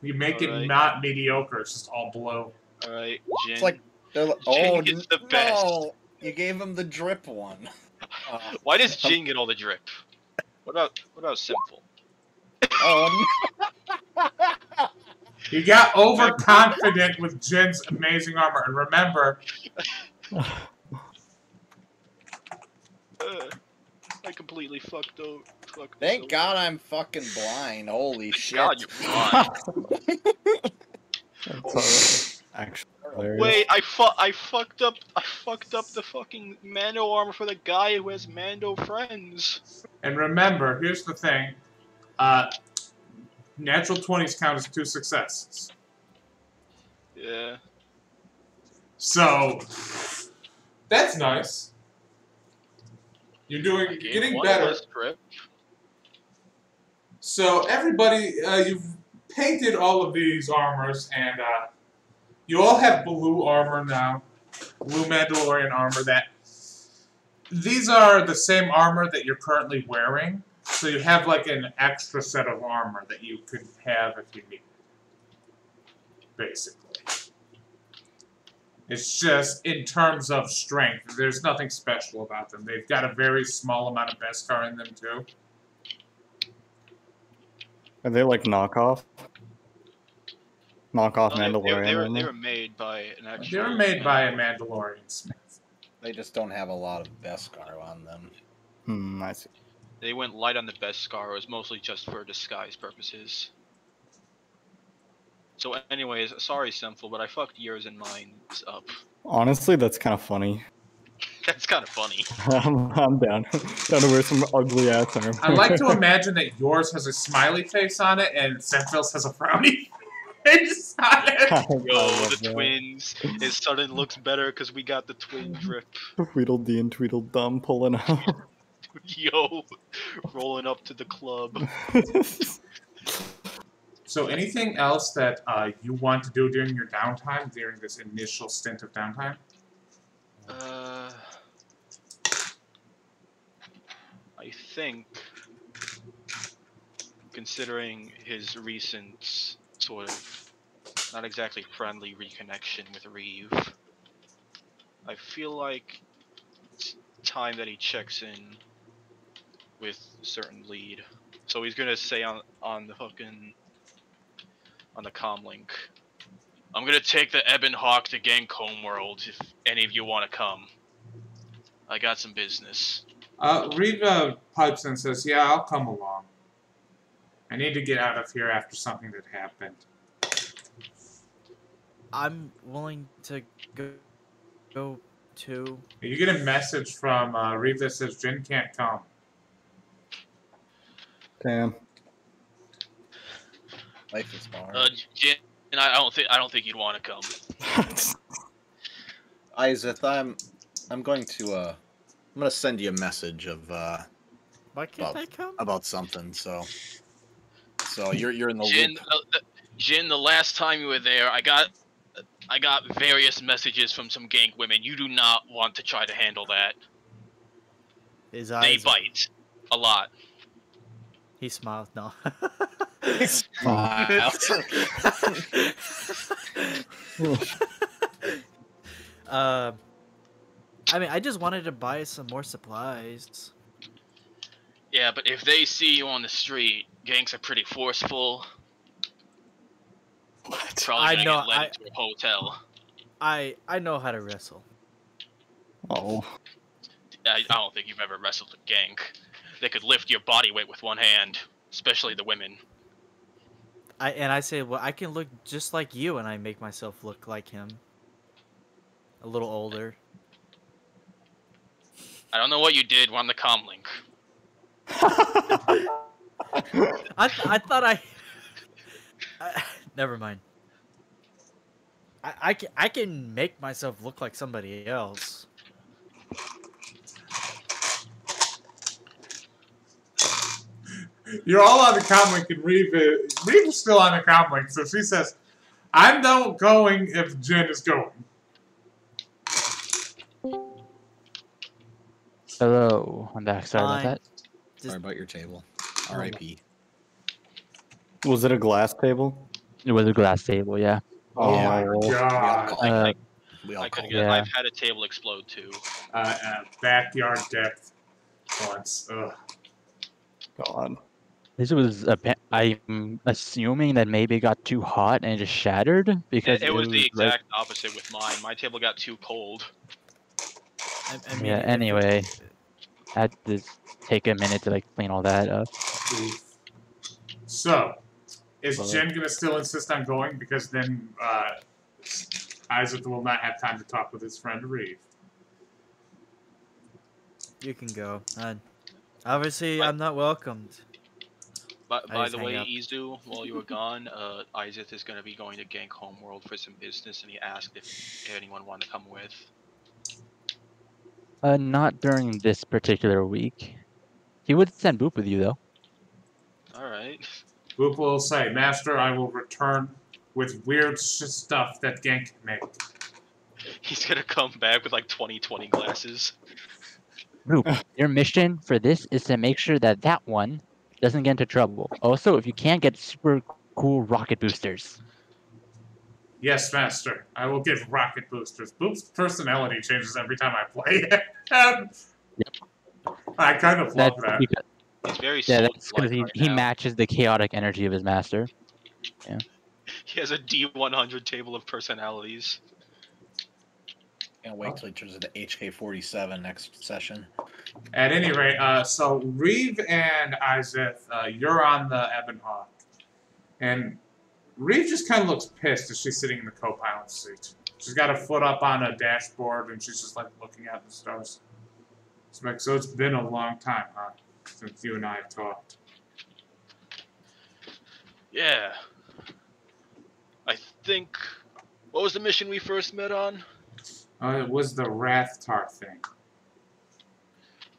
You make it not mediocre. It's just all blue. All right, Jin. It's like Jin gets the best. No, you gave him the drip one. Why does Jin get all the drip? What about Simple? Oh. You got overconfident with Jin's amazing armor, and remember. I completely fucked up. Thank God I'm fucking blind. Holy shit. God, you're blind. That's actually hilarious. Wait, I fucked up the fucking Mando armor for the guy who has Mando friends. And remember, here's the thing. Natural 20s count as 2 successes. Yeah. So, that's nice. You're getting better. So everybody, you've painted all of these armors, and you all have blue armor now. Blue Mandalorian armor. These are the same armor that you're currently wearing. So you have like an extra set of armor that you could have if you need. Basically. It's just in terms of strength. There's nothing special about them. They've got a very small amount of Beskar in them too. Are they like knockoff? Knockoff Mandalorian? They were made by an actual... They were made by a Mandalorian smith. They just don't have a lot of Beskar on them. I see. They went light on the Beskar. It was mostly just for disguise purposes. So anyways, sorry Simple, but I fucked yours and mine up. Honestly, that's kind of funny. That's kind of funny. I'm down. Down to wear some ugly ass armor. I like to imagine that yours has a smiley face on it and Senfil's has a frowny face on it. Yo, the twins. His sudden looks better because we got the twin drip. Tweedledee and Tweedledum pulling up. Yo, rolling up to the club. So anything else that you want to do during your downtime, during this initial stint of downtime? I think, considering his recent sort of not exactly friendly reconnection with Reeve, I feel like it's time that he checks in with a certain lead. So he's gonna say on the fucking on the comlink, I'm gonna take the Ebon Hawk to Gank Homeworld if any of you want to come. I got some business. Reeve pipes and says, yeah, I'll come along. I need to get out of here after something that happened. I'm willing to go too. You get a message from Reeve that says Jin can't come. Damn. Life is hard. Jin, I don't think you'd want to come. Izeth, I'm going to I'm gonna send you a message of Why can't I come? about something. So you're in the Jin, loop. Jin, the last time you were there, I got various messages from some gank women. You do not want to try to handle that. His They eyes. bite a lot. He smiled. No. Smile. I mean, I just wanted to buy some more supplies. Yeah, but if they see you on the street, gangs are pretty forceful. What? Probably gonna know, get led into a hotel. I know how to wrestle. Oh. I don't think you've ever wrestled a gank. They could lift your body weight with one hand, especially the women. I say, well, I can look just like you, and I make myself look like him. A little older. I don't know what you did on the comlink. I thought I never mind. I can make myself look like somebody else. You're all on the comlink, and Reeve is still on the comlink, so she says, I'm not going if Jen is going. Hello, I'm back. Sorry about Fine. that. Sorry about your table. R.I.P. Was it a glass table? It was a glass table, yeah. Oh my Oh. god. We all call yeah. I've had a table explode too. Backyard depth once. Ugh. God. This was I'm assuming that maybe it got too hot and it just shattered because It was the like, exact opposite with mine. My table got too cold. I mean, yeah. Anyway, I had to take a minute to like clean all that up. So, is Well, Jen gonna still insist on going? Because then Isaac will not have time to talk with his friend Reeve. you can go. Obviously, I'm not welcomed. But I by just the hang way, up. Izu, while you were gone, Isaac is going to be going to Gank Homeworld for some business, and he asked if anyone wanted to come with. Not during this particular week. He would send Boop with you though. Alright. Boop will say, Master, I will return with weird stuff that Gank can make. He's going to come back with like 20/20 glasses. Boop, your mission for this is to make sure that that one doesn't get into trouble. Also, if you can't get super cool rocket boosters. Yes, Master. I will give rocket boosters. Boop's personality changes every time I play him. I kind of love that. Because, He's very yeah, that's because soul-like he now. matches the chaotic energy of his master. Yeah. He has a D100 table of personalities. Can't wait till he turns into HK47 next session. At any rate, so Reeve and Isaac, you're on the Ebon Hawk. And Reeve just kind of looks pissed as she's sitting in the co-pilot seat. She's got a foot up on a dashboard, and she's just like looking at the stars. It's like, so it's been a long time, huh? Since you and I have talked. Yeah. I think... What was the mission we first met on? It was the Rathtar thing.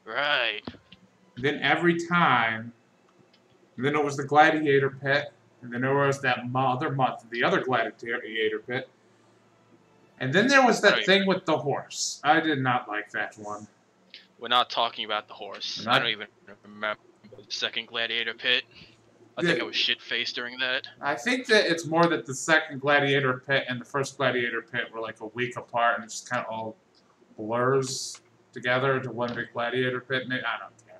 Right. Then every time, and then it was the Gladiator Pit, and then there was that other month, the other Gladiator Pit, and then there was that thing with the horse. I did not like that one. We're not talking about the horse. I don't even remember the second Gladiator Pit. I think I was shit-faced during that. I think that it's more that the second Gladiator Pit and the first Gladiator Pit were like a week apart, and it just kind of all blurs together to one big Gladiator Pit. And I don't care.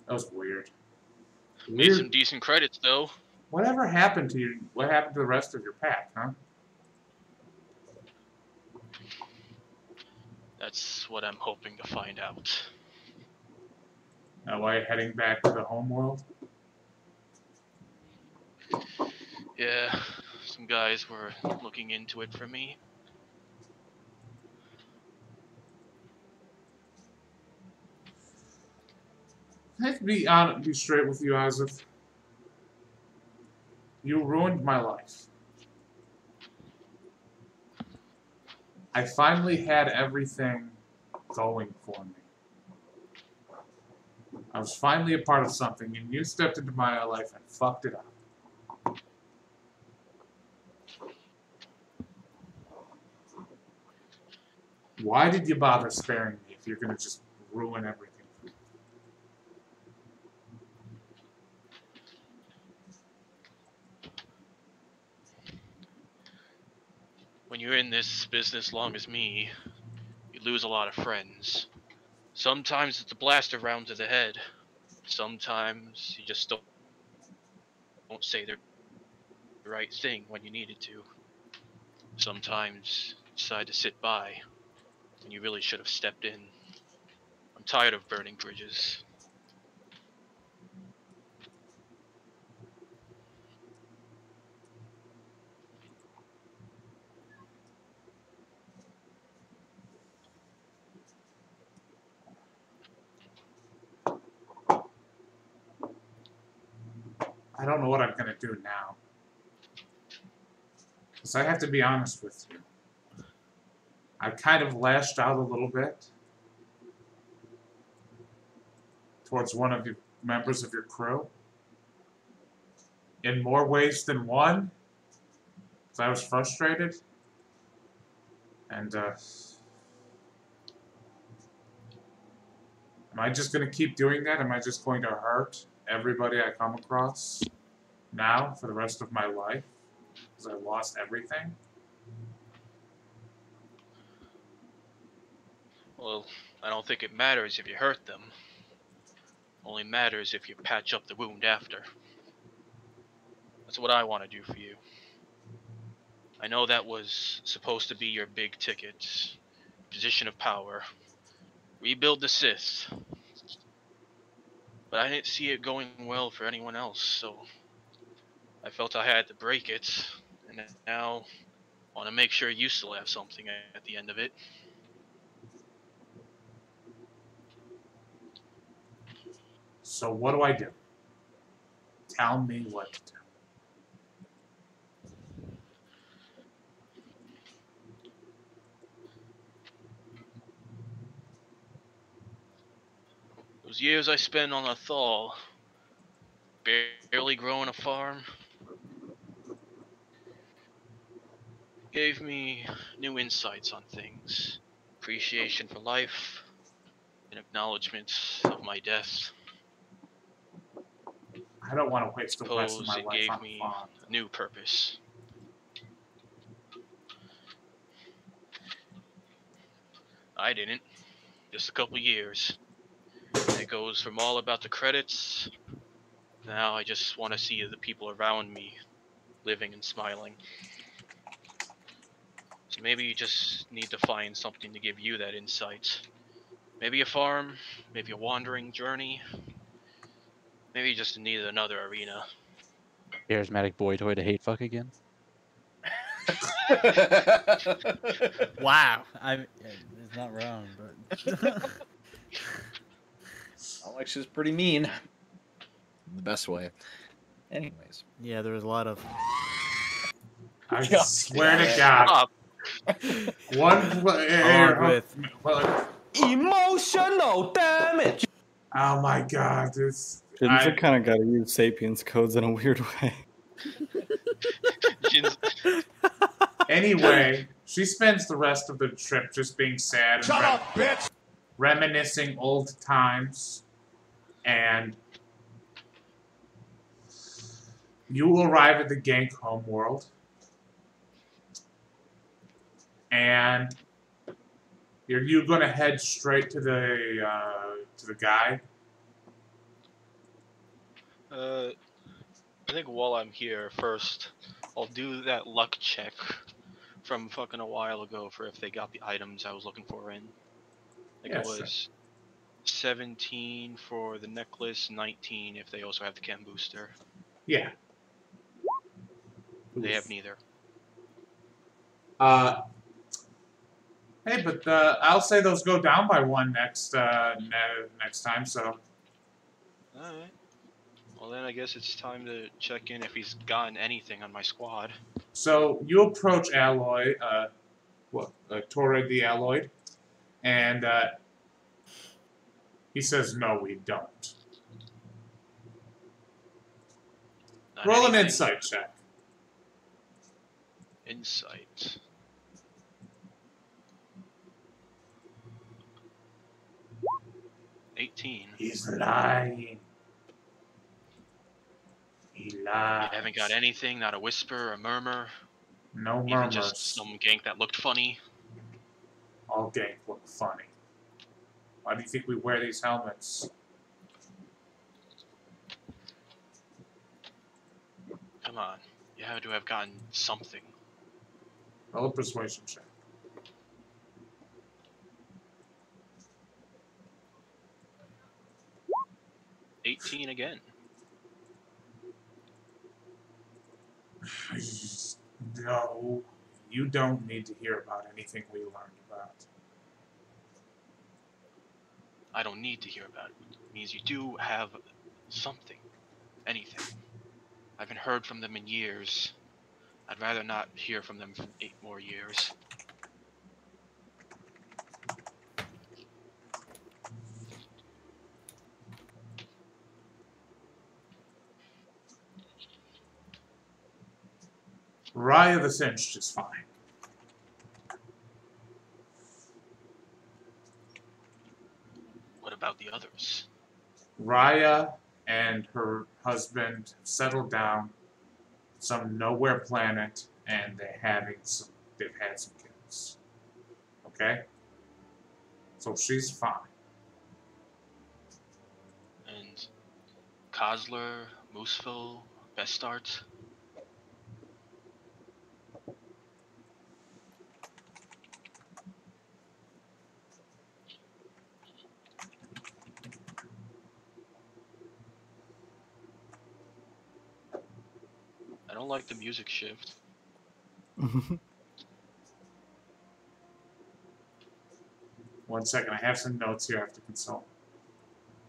That was weird. Made some decent credits, though. Whatever happened to you? What happened to the rest of your pack, huh? That's what I'm hoping to find out. Now, why heading back to the home world? Yeah, some guys were looking into it for me. I have to be honest, be straight with you, Isaac. You ruined my life. I finally had everything going for me. I was finally a part of something, and you stepped into my life and fucked it up. Why did you bother sparing me if you're gonna just ruin everything for me? you're in this business long as me, you lose a lot of friends. Sometimes it's a blaster round to the head. Sometimes you just don't say the right thing when you needed to. Sometimes you decide to sit by when you really should have stepped in. I'm tired of burning bridges. I don't know what I'm gonna do now. Because I have to be honest with you. I've kind of lashed out a little bit towards one of your members of your crew. In more ways than one. Because I was frustrated. And, am I just going to keep doing that? Am I just going to hurt everybody I come across now for the rest of my life? Because I lost everything? Well, I don't think it matters if you hurt them. Only matters if you patch up the wound after. That's what I want to do for you. I know that was supposed to be your big ticket, position of power. Rebuild the Sith. But I didn't see it going well for anyone else, so I felt I had to break it, and now I want to make sure you still have something at the end of it. So what do I do? Tell me what to do. Those years I spent on Athol, barely growing a farm, gave me new insights on things. Appreciation for life, and acknowledgement of my death. I don't want to waste the rest of Suppose my it life gave on the me farm. a new purpose. I didn't. Just a couple years. And it goes from all about the credits. Now I just want to see the people around me living and smiling. So maybe you just need to find something to give you that insight. Maybe a farm, maybe a wandering journey. Maybe you just need another arena. Charismatic boy toy to hate fuck again. Wow, it's not wrong, but Alex is pretty mean. In the best way. Anyways. yeah, there was a lot of. I swear to God. One with emotional damage. Oh my God, this. Shinza kind of got to use Sapiens codes in a weird way. Anyway, she spends the rest of the trip just being sad and reminiscing old times. And you will arrive at the Gank homeworld. And you're going to head straight to the guy? I think while I'm here, first, I'll do that luck check from fucking a while ago for if they got the items I was looking for in. I think it was 17 for the necklace, 19 if they also have the chem booster. Yeah. They have neither. Hey, but I'll say those go down by one next time, so. Alright. Well then I guess it's time to check in if he's gotten anything on my squad. So you approach Alloy, Torrid the Alloyed, and he says, "No, we don't." Not Roll an anything. insight check. Insight. He's lying. He lies. I haven't got anything, not a whisper, a murmur. No Even murmurs. just some gank that looked funny. All gank look funny. Why do you think we wear these helmets? Come on, you had to have gotten something. Roll a persuasion check. 18 again. No, you don't need to hear about anything we learned about. I don't need to hear about it. It means you do have something. Anything. I haven't heard from them in years. I'd rather not hear from them for 8 more years. Raya the Cinched is fine. What about the others? Raya and her husband have settled down some nowhere planet, and they've had some kids. Okay? So she's fine. And Kozler, Mooseville, Bestart? I don't like the music shift. One second, I have some notes here I have to consult.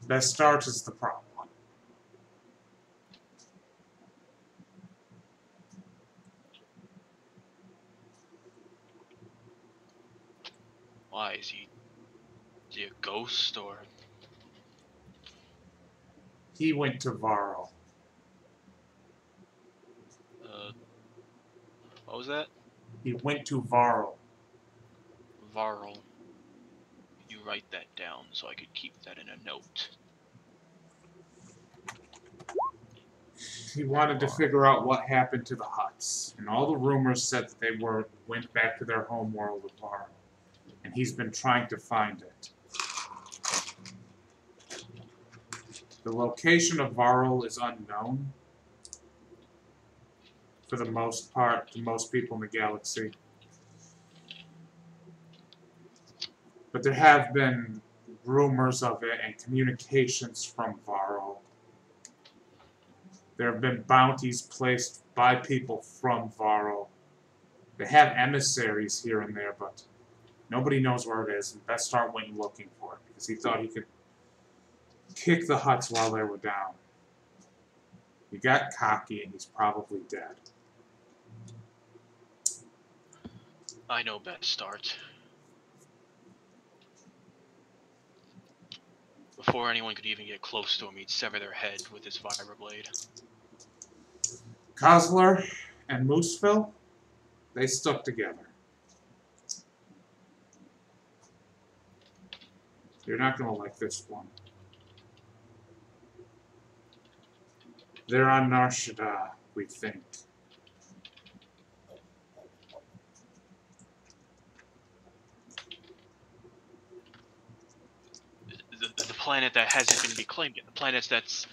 Bestart is the problem. Why? Is he a ghost or? He went to Varl. What was that? He went to Varl. Varl. You write that down so I could keep that in a note. He wanted to figure out what happened to the Hutts, and all the rumors said that they went back to their home world of Varl, and he's been trying to find it. The location of Varl is unknown, for the most part, to most people in the galaxy. But there have been rumors of it and communications from Varl. There have been bounties placed by people from Varl. They have emissaries here and there, but nobody knows where it is, and Bestart went looking for it because he thought he could kick the Hutts while they were down. He got cocky, and he's probably dead. I know Bestart. Before anyone could even get close to him, he'd sever their head with his vibroblade. Kozler and Mooseville, they stuck together. You're not going to like this one. They're on Nar Shaddaa, we think. The planet that hasn't been reclaimed yet. The planet that's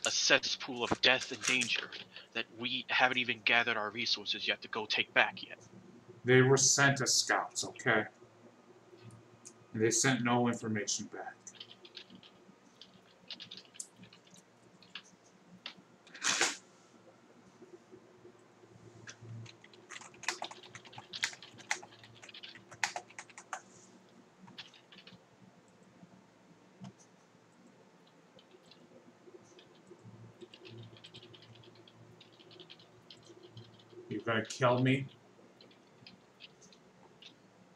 a cesspool of death and danger that we haven't even gathered our resources yet to go take back yet. They were sent as scouts, okay? And they sent no information back. You're gonna kill me?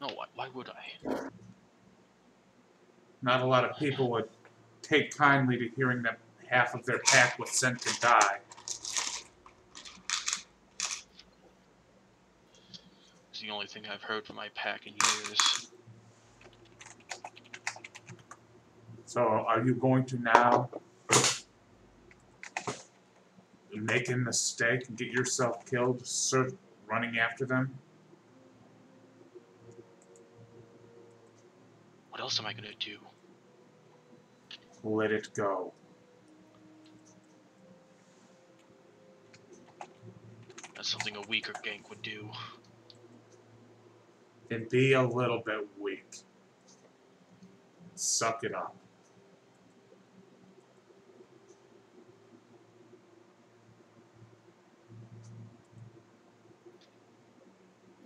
No, why would I? Not a lot of people would take kindly to hearing that half of their pack was sent to die. It's the only thing I've heard from my pack in years. So, are you going to now make a mistake and get yourself killed running after them. What else am I gonna do? Let it go. That's something a weaker gank would do. And be a little bit weak. Suck it up.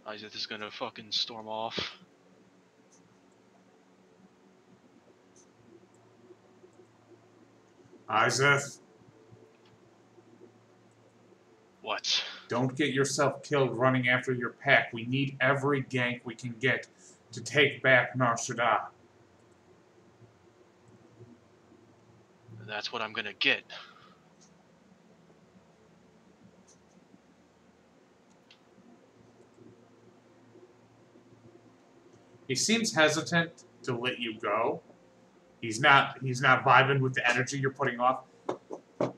Isaac is gonna fucking storm off. Isaac, What? don't get yourself killed running after your pack. We need every gank we can get to take back Nar Shaddaa. That's what I'm gonna get. He seems hesitant to let you go. He's not vibing with the energy you're putting off,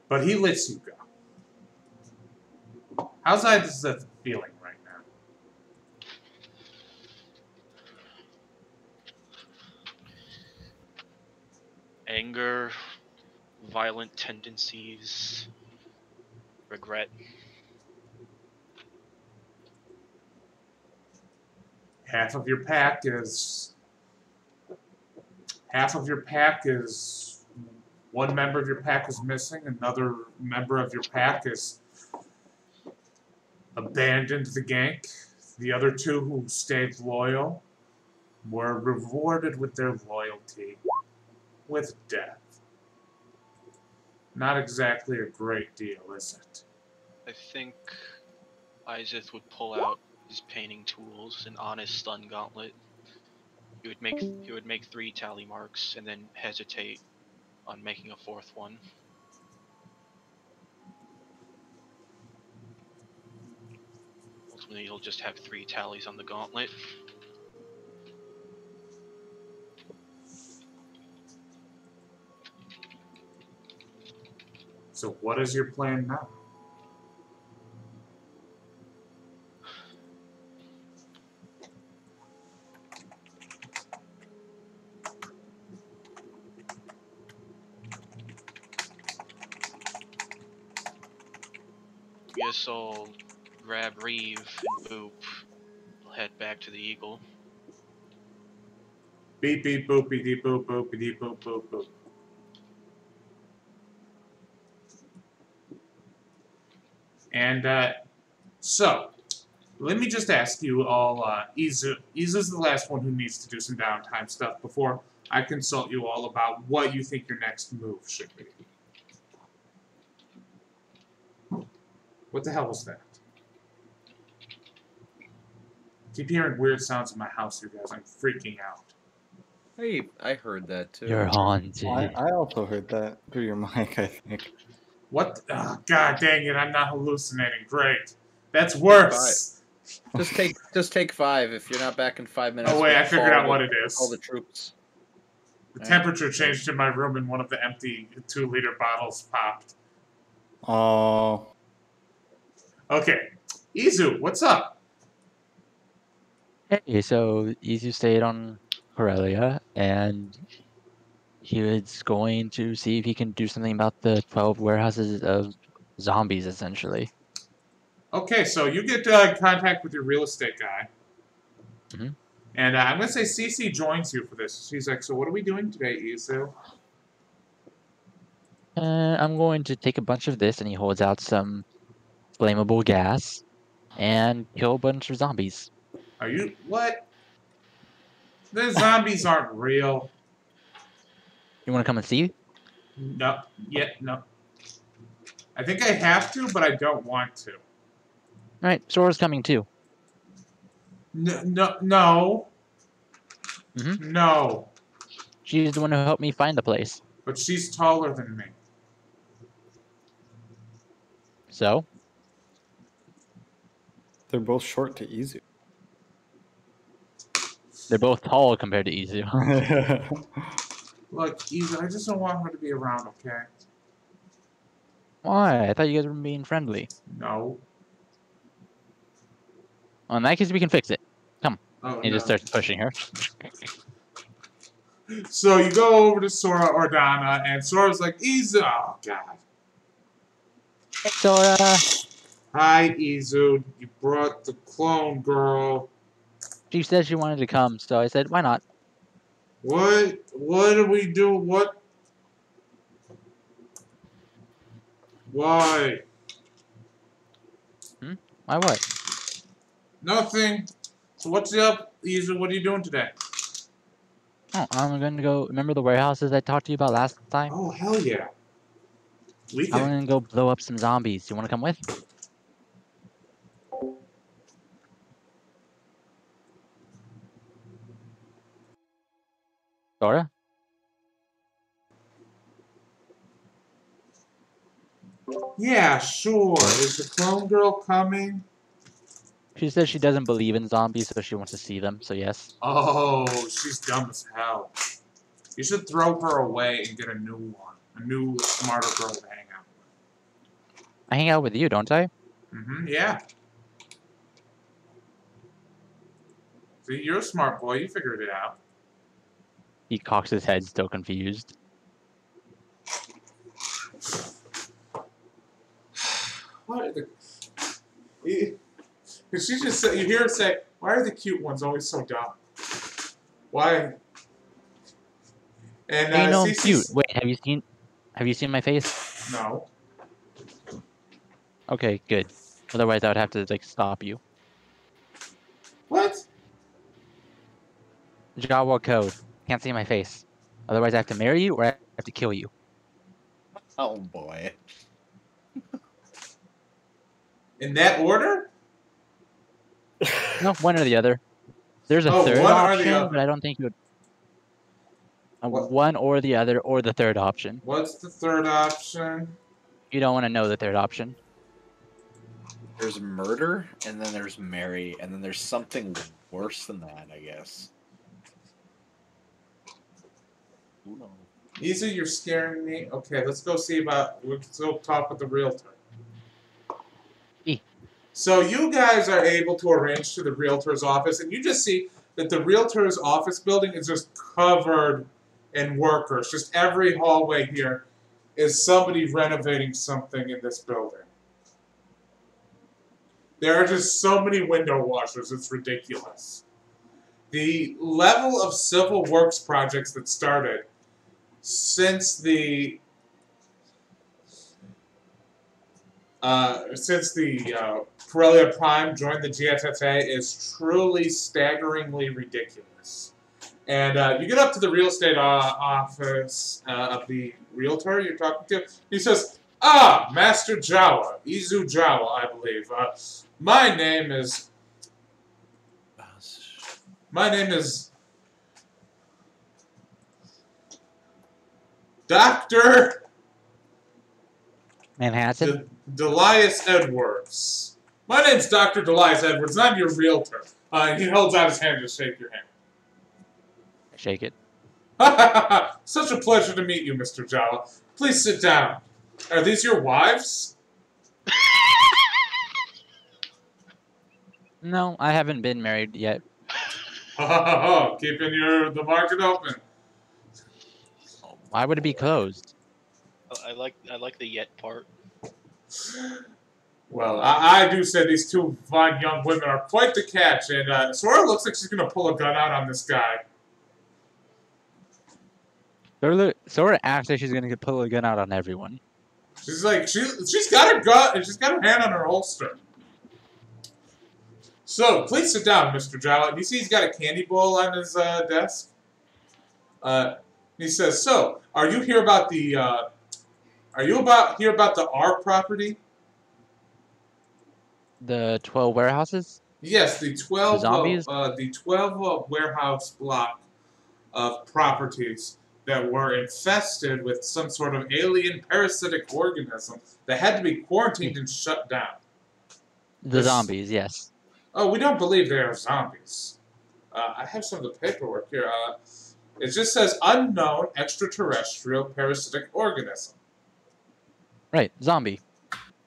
but he lets you go. How's Isaac feeling right now? Anger, violent tendencies, regret. Half of your pack is one member of your pack is missing, another member of your pack is abandoned the gank. The other two who stayed loyal were rewarded with their loyalty with death. Not exactly a great deal, is it? I think Isaac would pull out his painting tools, an honest stun gauntlet. He would make 3 tally marks and then hesitate on making a 4th one. Ultimately, he'll just have 3 tallies on the gauntlet. So what is your plan now? Guess I'll grab Reeve and Boop. I'll head back to the Eagle. Beep beep boop beep boop boop beep boop boop boop. And so, let me just ask you all, Izu. Izu's the last one who needs to do some downtime stuff before I consult you all about what you think your next move should be. What the hell was that? Keep hearing weird sounds in my house, you guys. I'm freaking out. Hey, I heard that too. You're haunted. I also heard that through your mic, I think. What? Oh, God dang it! I'm not hallucinating. Great. That's worse. Just take 5. If you're not back in 5 minutes. Oh wait, I figured out what it is. All the troops. The temperature changed in my room, and one of the empty 2-liter bottles popped. Oh. Okay, Izu, what's up? Hey, so Izu stayed on Corellia, and he was going to see if he can do something about the 12 warehouses of zombies, essentially. Okay, so you get contact with your real estate guy. Mm-hmm. And I'm going to say Cece joins you for this. She's like, so what are we doing today, Izu? I'm going to take a bunch of this, and he holds out some flammable gas, and kill a bunch of zombies. Are you... What? The zombies aren't real. You want to come and see? No. Yeah, no. I think I have to, but I don't want to. Alright, Sora's coming too. No. Mm-hmm. No. She's the one who helped me find the place. But she's taller than me. So? They're both short to Izu. They're both tall compared to Izu. Look, Izu, I just don't want her to be around, okay? Why? I thought you guys were being friendly. No. Well, in that case, we can fix it. Come. Oh, He just starts pushing her. So you go over to Sora Ordana, and Sora's like, Izu. Oh, God. Hey, Sora. Hi, Izu. You brought the clone girl. She said she wanted to come, so I said, why not? What? What do we do? What? Why? Why what? Nothing. So what's up, Izu? What are you doing today? Oh, I'm going to go... Remember the warehouses I talked to you about last time? Oh, hell yeah. We I'm can. going to go blow up some zombies. You want to come with? Sora? Yeah, sure. Is the clone girl coming? She says she doesn't believe in zombies, so she wants to see them, so yes. Oh, she's dumb as hell. You should throw her away and get a new one. A new, smarter girl to hang out with. I hang out with you, don't I? Mm-hmm, yeah. See, you're a smart boy. You figured it out. He cocks his head, still confused. What are the... She just said, you hear her say, why are the cute ones always so dumb? Why? And Hey, no, I'm cute. Wait, have you seen my face? No. Okay, good. Otherwise, I would have to, like, stop you. What? Jawa code. Can't see my face. Otherwise, I have to marry you or I have to kill you. Oh boy. In that order? No, one or the other. There's a third option, but I don't think you would. One or the other, or the third option. What's the third option? You don't want to know the third option. There's murder, and then there's marry, and then there's something worse than that, I guess. Who knows? Easy, you're scaring me. Okay, let's go let's go talk with the realtor. So you guys are able to arrange to the realtor's office, and you just see that the realtor's office building is just covered in workers. Just every hallway here is somebody renovating something in this building. There are just so many window washers, it's ridiculous. The level of civil works projects that started since the Corellia Prime joined the GFFA is truly staggeringly ridiculous. And you get up to the real estate office of the realtor you're talking to. He says, Master Jawa, Izu Jawa, I believe. My name is Dr. Manhattan? Delias Edwards. My name's Dr. Delias Edwards, and I'm your realtor. He holds out his hand to shake your hand. Shake it. Such a pleasure to meet you, Mr. Jawa. Please sit down. Are these your wives? No, I haven't been married yet. Keeping the market open. Why would it be closed? I like the yet part. Well, I do say these two fine young women are quite the catch, and Sora looks like she's going to pull a gun out on this guy. Sora acts like she's going to pull a gun out on everyone. She's like, she's got her gun, and she's got her hand on her holster. So, please sit down, Mr. Jawa. You see he's got a candy bowl on his desk? He says, so, are you here about the R property? The 12 warehouses? Yes, the 12 zombies? The 12 warehouse block of properties that were infested with some sort of alien parasitic organism that had to be quarantined and shut down. The zombies, yes. Oh, we don't believe they are zombies. I have some of the paperwork here. It just says unknown extraterrestrial parasitic organism. Right, zombie.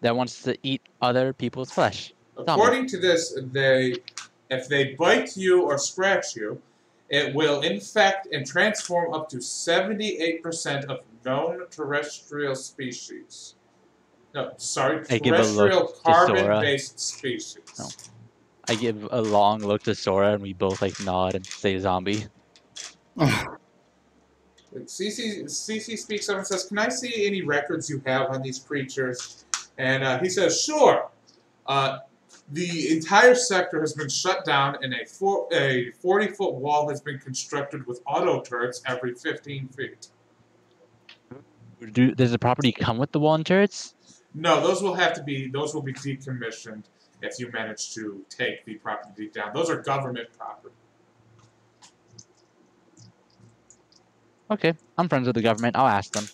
That wants to eat other people's flesh. According to this, they If they bite you or scratch you, it will infect and transform up to 78% of known terrestrial species. No, sorry, I give a look terrestrial to Sora. carbon-based species. No. I give a long look to Sora, and we both like nod and say zombie. CC speaks up and says, "Can I see any records you have on these creatures?" And he says, "Sure. The entire sector has been shut down, and a 40-foot wall has been constructed with auto turrets every 15 feet." Does the property come with the wall and turrets? No, those will be decommissioned if you manage to take the property down. Those are government property. Okay, I'm friends with the government. I'll ask them.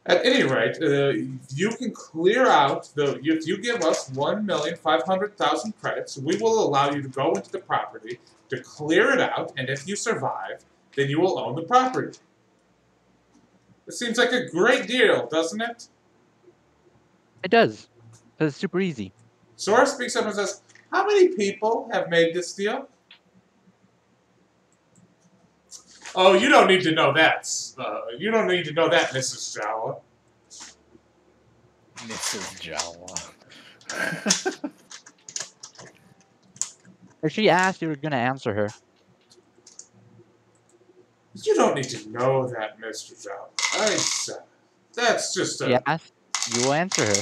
At any rate, you can clear out if you give us 1,500,000 credits, we will allow you to go into the property to clear it out, and if you survive, then you will own the property. It seems like a great deal, doesn't it? It does. It's super easy. Sora speaks up and says, "How many people have made this deal?" Oh, you don't need to know that. You don't need to know that, Mrs. Jawa. Mrs. Jawa. If she asked, you were gonna answer her. You don't need to know that, Mr. Jawa. I said, that's just a... Yes, you will answer her.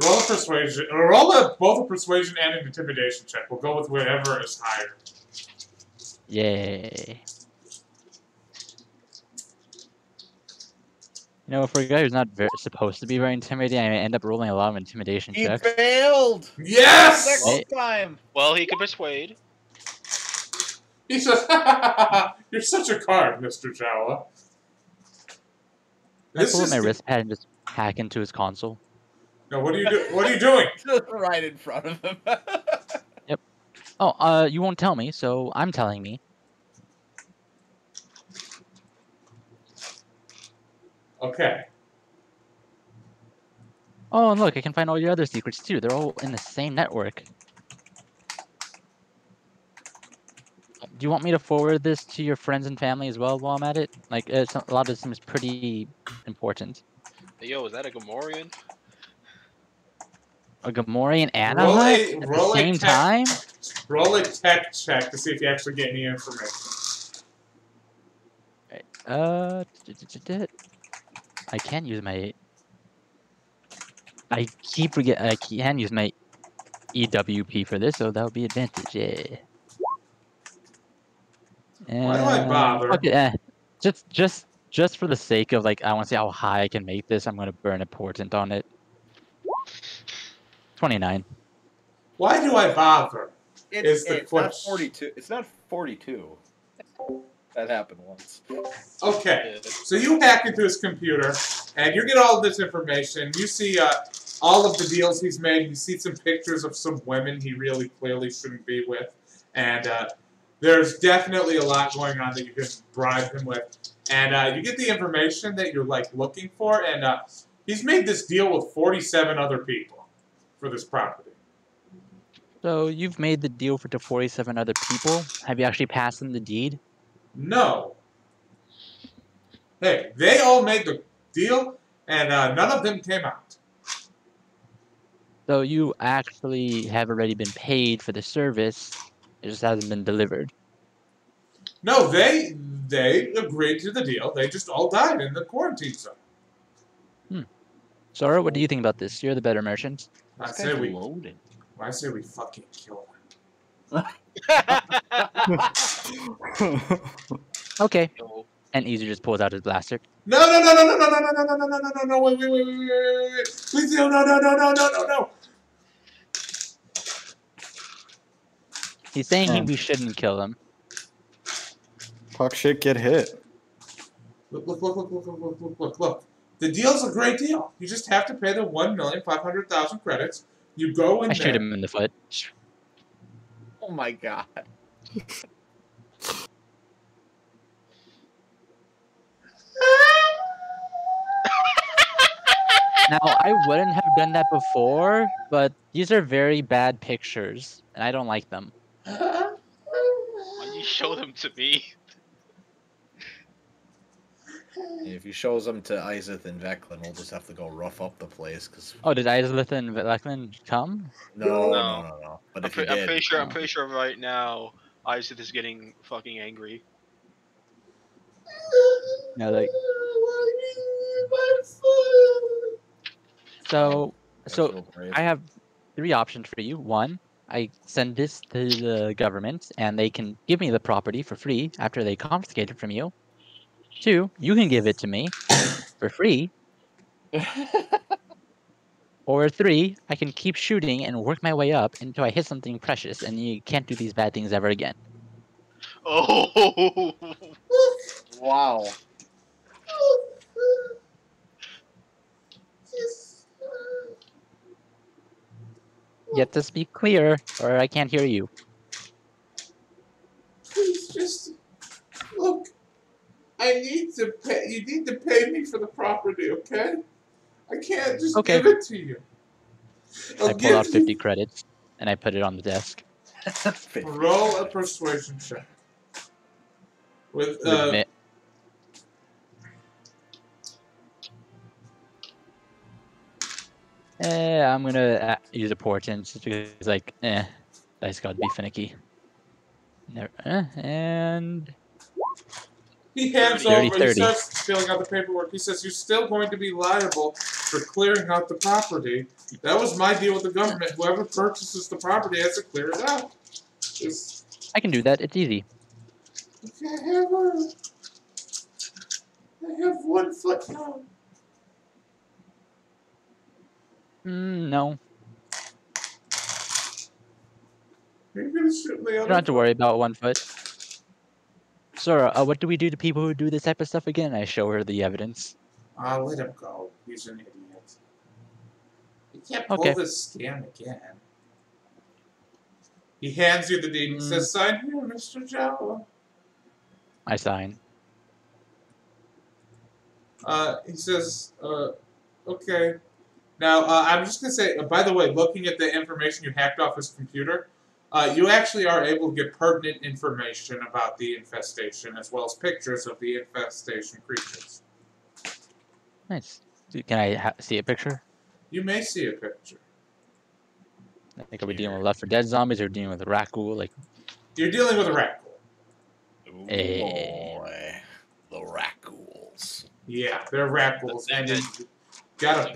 Roll a persuasion, or roll both a persuasion and an intimidation check. We'll go with whatever is higher. Yay. You know, for a guy who's not supposed to be very intimidating, I end up rolling a lot of intimidation checks. He failed! Yes! Second time! Well, he could persuade. He says, "You're such a card, Mr. Jawa." I pull up my wristpad and just hack into his console. No, what are you doing? Just right in front of him. Yep. Oh, you won't tell me, so I'm telling me. Okay. Oh, and look, I can find all your other secrets too. They're all in the same network. Do you want me to forward this to your friends and family as well while I'm at it? Like, a lot of this seems pretty important. Hey, yo, is that a Gamorrean? A Gamorrean and a Hut at the same time? Roll a tech check to see if you actually get any information. Right. I can use my... I keep forgetting I can use my EWP for this, so that would be advantage, yeah. Why do I bother? Okay, just for the sake of, like, I want to see how high I can make this, I'm going to burn a portent on it. 29. Why do I bother? It's not 42. It's not 42. That happened once. Okay, so you hack into his computer, and you get all of this information. You see all of the deals he's made. You see some pictures of some women he really clearly shouldn't be with. And there's definitely a lot going on that you can bribe him with. And you get the information that you're, like, looking for, and he's made this deal with 47 other people for this property. So you've made the deal to 47 other people? Have you actually passed them the deed? No. Hey, they all made the deal, and none of them came out. So you actually have already been paid for the service, it just hasn't been delivered. No, they agreed to the deal. They just all died in the quarantine zone. Sora, what do you think about this? You're the better merchant. I say we fucking kill him. Okay. And Easy just pulls out his blaster. No, wait, please, no. He's saying we shouldn't kill him. Talk shit, get hit. Look. The deal's a great deal. You just have to pay the 1,500,000 credits. You go in there. I shoot him in the foot. Oh my god. Now, I wouldn't have done that before, but these are very bad pictures, and I don't like them. Why you show them to me? If he shows them to Isaac and Veclin, we'll just have to go rough up the place. Cause Oh, did Islet and Veclin come? no. But if you I'm did, pretty sure. I'm pretty sure right now Isaac is getting fucking angry. No, like. So I have 3 options for you. 1, I send this to the government, and they can give me the property for free after they confiscate it from you. 2, you can give it to me for free. Or 3, I can keep shooting and work my way up until I hit something precious, and you can't do these bad things ever again. Oh. Wow. You have to speak clear, or I can't hear you. Please just look. I need to pay. You need to pay me for the property, okay? I can't just give it to you. I pull out 50 credits and I put it on the desk. Roll a persuasion check. With I'm gonna use a portent just because, like, dice gotta be finicky. Never, and he hands over. He starts filling out the paperwork. He says, "You're still going to be liable for clearing out the property. That was my deal with the government. Whoever purchases the property has to clear it out." I can do that. It's easy. Okay, I have 1 foot now. No. You're gonna shoot me. You don't have to worry about 1 foot. Sora, what do we do to people who do this type of stuff again? I show her the evidence. Let him go. He's an idiot. You can't pull this scam again. He hands you the deed. He says, "Sign here, Mr. Joe." I sign. He says, "Okay." Now, I'm just going to say, by the way, looking at the information you hacked off his computer, you actually are able to get pertinent information about the infestation, as well as pictures of the infestation creatures. Nice. Can I see a picture? You may see a picture. I think, are we dealing with Left 4 Dead zombies or dealing with a rat ghoul? Like, you're dealing with a rat ghoul. Boy, the rat ghouls. Yeah, they're rat ghouls, and you got a.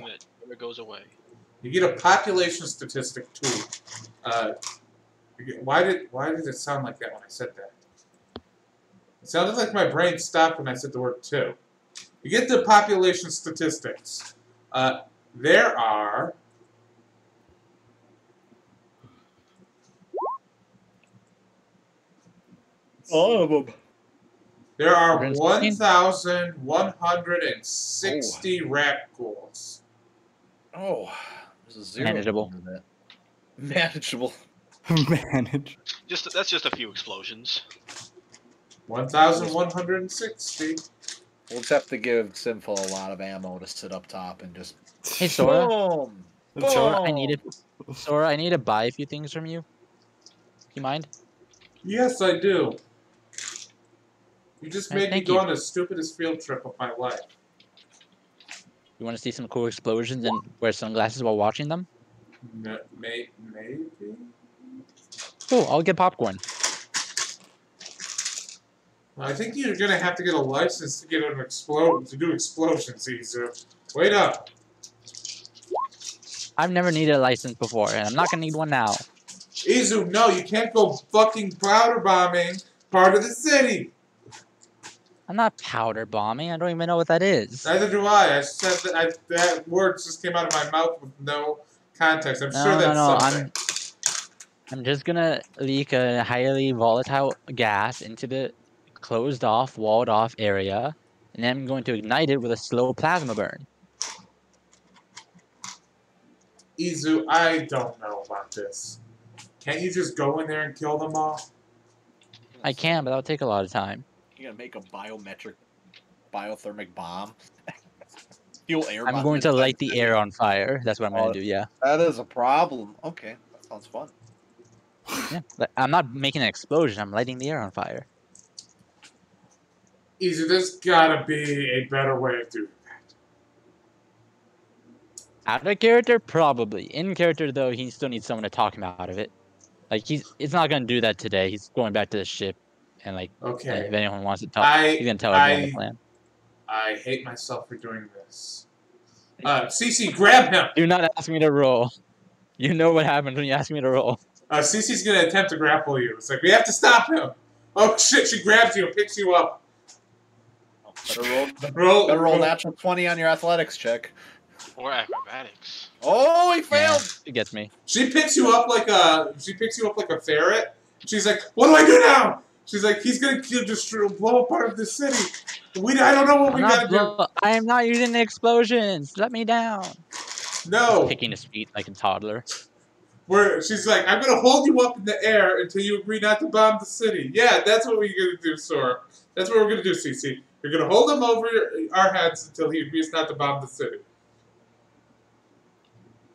It goes away. You get a population statistic too. Why did it sound like that when I said that? It sounded like my brain stopped when I said the word two. You get the population statistics. There are all of them. There are 1,160 rat ghouls. Oh, there's a zero. Manageable. Manageable. That's just a few explosions. 1,160. We'll just have to give Sinful a lot of ammo to sit up top and just. Hey, Sora. Boom! Sora, I need to buy a few things from you. Do you mind? Yes, I do. You just made me go on the stupidest field trip of my life. You want to see some cool explosions and wear sunglasses while watching them? Maybe. Cool, I'll get popcorn. I think you're gonna have to get a license to get an to do explosions, Izu. Wait up. I've never needed a license before, and I'm not gonna need one now. Izu, no, you can't go fucking powder bombing part of the city. I'm not powder bombing. I don't even know what that is. Neither do I. I said that word just came out of my mouth with no context. I'm sure that's something. I'm just gonna leak a highly volatile gas into the closed-off, walled-off area, and then I'm going to ignite it with a slow plasma burn. Izu, I don't know about this. Can't you just go in there and kill them all? I can, but that'll take a lot of time. You're gonna make a biothermic bomb? Fuel air. I'm going to light the air on fire. That's what I'm going to do. Yeah. That is a problem. Okay, that sounds fun. Yeah. But I'm not making an explosion. I'm lighting the air on fire. Easy, there's gotta be a better way of doing that. Out of character, probably. In character, though, he still needs someone to talk him out of it. Like it's not going to do that today. He's going back to the ship, and like, Okay. if anyone wants to talk, he's going to tell everyone the plan. I hate myself for doing this. Cece, grab him! Do not ask me to roll. You know what happens when you ask me to roll. Cece's gonna attempt to grapple you. It's like, we have to stop him! Oh shit, she grabs you and picks you up. Better roll natural 20 on your athletics check. Or acrobatics. Oh, he failed! It gets me. She picks you up like a ferret. She's like, what do I do now? She's like, he's gonna blow up part of the city. I don't know what we gotta do. I am not using the explosions. Let me down. No. Kicking his feet like a toddler. She's like, I'm gonna hold you up in the air until you agree not to bomb the city. Yeah, that's what we're gonna do, Sora. That's what we're gonna do, Cece. You're gonna hold him over our heads until he agrees not to bomb the city.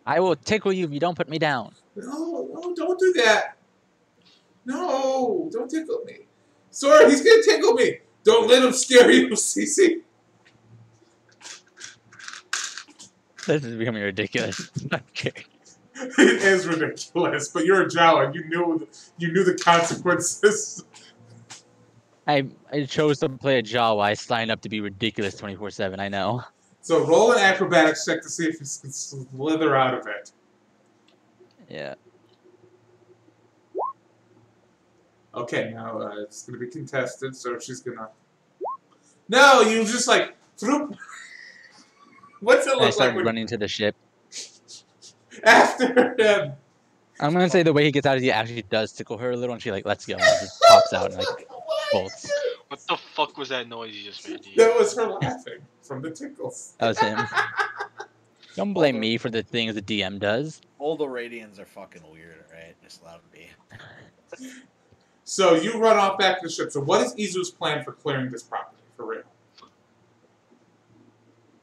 I will tickle you if you don't put me down. No, don't do that. No, don't tickle me. Sora, he's gonna tickle me. Don't let him scare you, Cece. This is becoming ridiculous. Okay. It is ridiculous, but you're a Jawa. You knew the consequences. I chose to play a Jawa. I signed up to be ridiculous 24/7. I know. So roll an acrobatics check to see if you can slither out of it. Yeah. Okay, now it's gonna be contested, so she's gonna. No, you just like threw. What's it look I started like running to the ship. after him? I'm gonna say the way he gets out of it actually does tickle her a little, and she like lets go and just pops out and like bolts. What the fuck was that noise you just made? That was her laughing from the tickles. That was him. Don't blame me for the things the DM does. All the Radians are fucking weird, right? Just let them be. So you run off back to the ship. So what is Izu's plan for clearing this property, for real?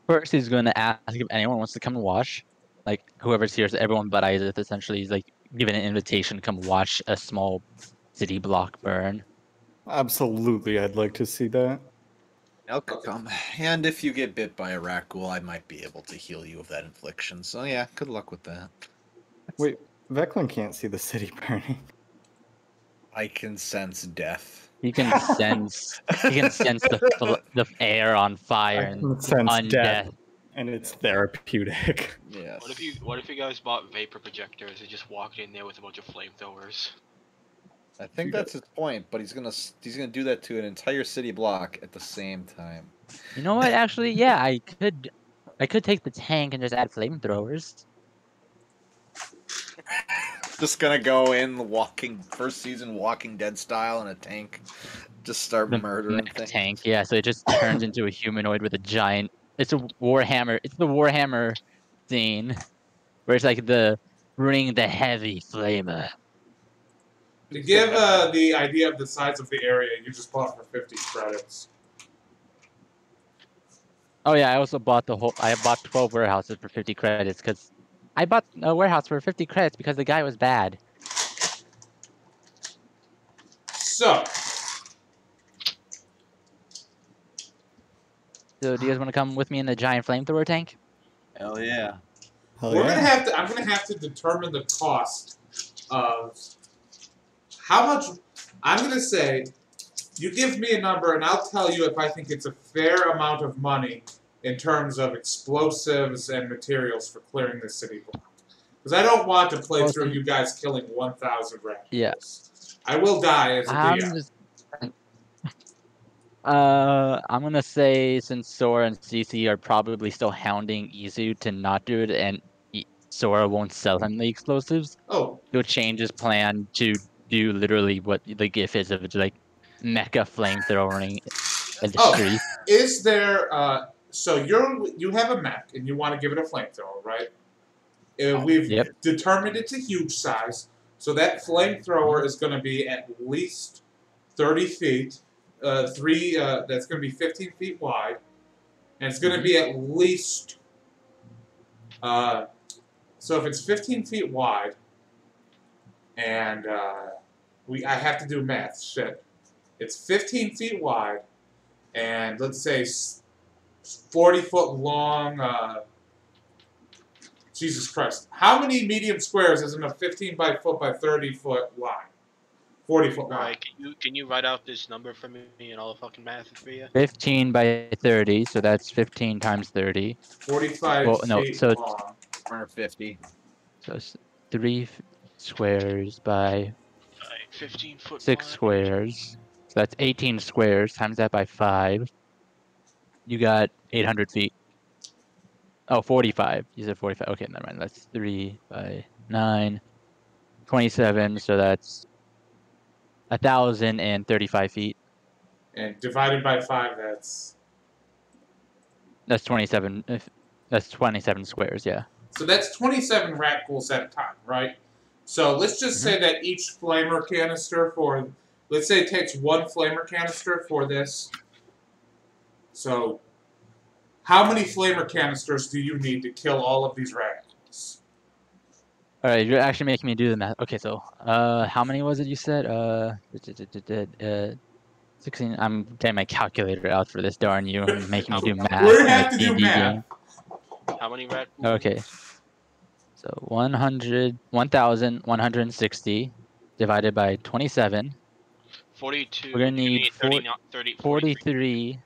First, he's going to ask if anyone wants to come and watch. Like, whoever's here, so everyone but Isaac, essentially, he's like given an invitation to come watch a small city block burn. Absolutely, I'd like to see that. I'll come. And if you get bit by a rat ghoul, I might be able to heal you of that infliction. So yeah, good luck with that. Wait, Veclin can't see the city burning. I can sense death. He can sense. He can sense the air on fire and undeath. Death, and it's therapeutic. Yes. What if you guys bought vapor projectors and just walked in there with a bunch of flamethrowers? I think that's his point, but he's gonna do that to an entire city block at the same time. You know what? Actually, yeah, I could take the tank and just add flamethrowers. Just gonna go in first season Walking Dead style in a tank, just start murdering things. Tank, yeah. So it just turns into a humanoid with a giant. It's a Warhammer. It's the Warhammer scene, where it's like bring the heavy flamer. To give the idea of the size of the area, you just bought for 50 credits. Oh yeah, I also bought I bought 12 warehouses for 50 credits because I bought a warehouse for 50 credits because the guy was bad. So do you guys want to come with me in the giant flamethrower tank? Hell yeah. I'm gonna have to determine the cost of how much. I'm gonna say, you give me a number and I'll tell you if I think it's a fair amount of money in terms of explosives and materials for clearing the city block. Because I don't want to play through you guys killing 1,000 rats. Yeah. I will die as a DM. I'm gonna say since Sora and Cece are probably still hounding Izu to not do it, and Sora won't sell him the explosives. Oh. He'll change his plan to do literally what the GIF is of it, like mecha flamethrowing in the street. Is there? So you have a mech and you want to give it a flamethrower, right? We've determined it's a huge size, so that flamethrower is going to be at least 30 feet. That's going to be 15 feet wide, and it's going to be at least So if it's 15 feet wide, and I have to do math. Shit, it's 15 feet wide, and let's say 40-foot long. Jesus Christ, how many medium squares is in a 15 by 30-foot line? 40-foot line. Alright, can you write out this number for me and I'll fucking math it for you? 15 by 30, so that's 15 times 30. 45 feet so long. 150. So it's 3 squares by 15 foot 6 wide. squares. So that's 18 squares. Times that by 5. You got 800 feet. Oh, 45. You said 45. Okay, never mind. That's 3 by 9. 27. So that's 1,035 feet. And divided by 5, that's 27. That's 27 squares. Yeah. So that's 27 rat ghouls at a time, right? So let's just say that each flamer canister let's say it takes 1 flamer canister for this. So how many flamer canisters do you need to kill all of these rat ghouls? All right, you're actually making me do the math. Okay, so how many was it you said? 16. I'm getting my calculator out for this. Darn you, making me do math. We're gonna have to do math. Game. How many rat? Okay. So 1,160 divided by 27. 42. We're gonna need 43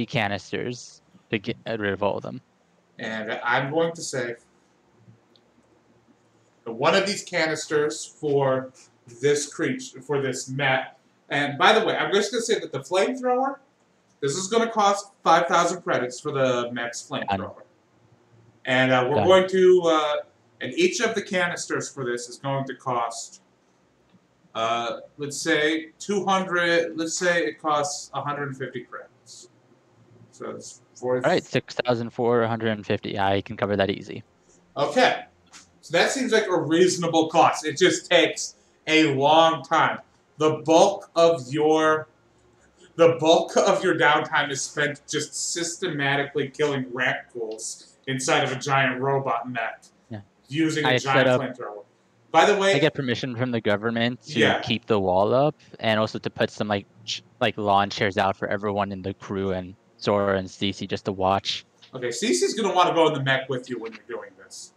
canisters to get rid of all of them. And I'm going to say one of these canisters for this creature, for this mat. And by the way, I'm just going to say that the flamethrower, this is going to cost 5,000 credits for the max flamethrower. And we're going to, and each of the canisters for this is going to cost, let's say 200, let's say it costs 150 credits. So it's 40. All right, 6,450. I can cover that easy. Okay. So that seems like a reasonable cost. It just takes a long time. The bulk of your downtime is spent just systematically killing rat ghouls inside of a giant robot mech using a giant flamethrower. By the way, I get permission from the government to keep the wall up and also to put some like lawn chairs out for everyone in the crew and Sora and Cece just to watch. Okay, Cece's gonna want to go in the mech with you when you're doing this.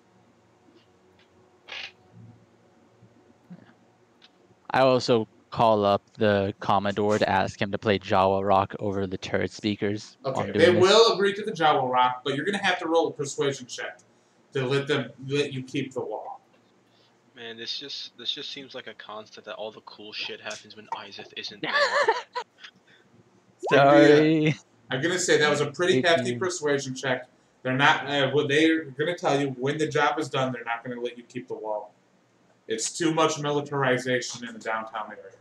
I also call up the Commodore to ask him to play Jawa Rock over the turret speakers. Okay, they will agree to the Jawa Rock, but you're gonna have to roll a persuasion check to let you keep the wall. Man, this just seems like a constant that all the cool shit happens when Isaac isn't there. Sorry. I'm gonna say that was a pretty hefty persuasion check. They're not. They're gonna tell you when the job is done. They're not gonna let you keep the wall. It's too much militarization in the downtown area.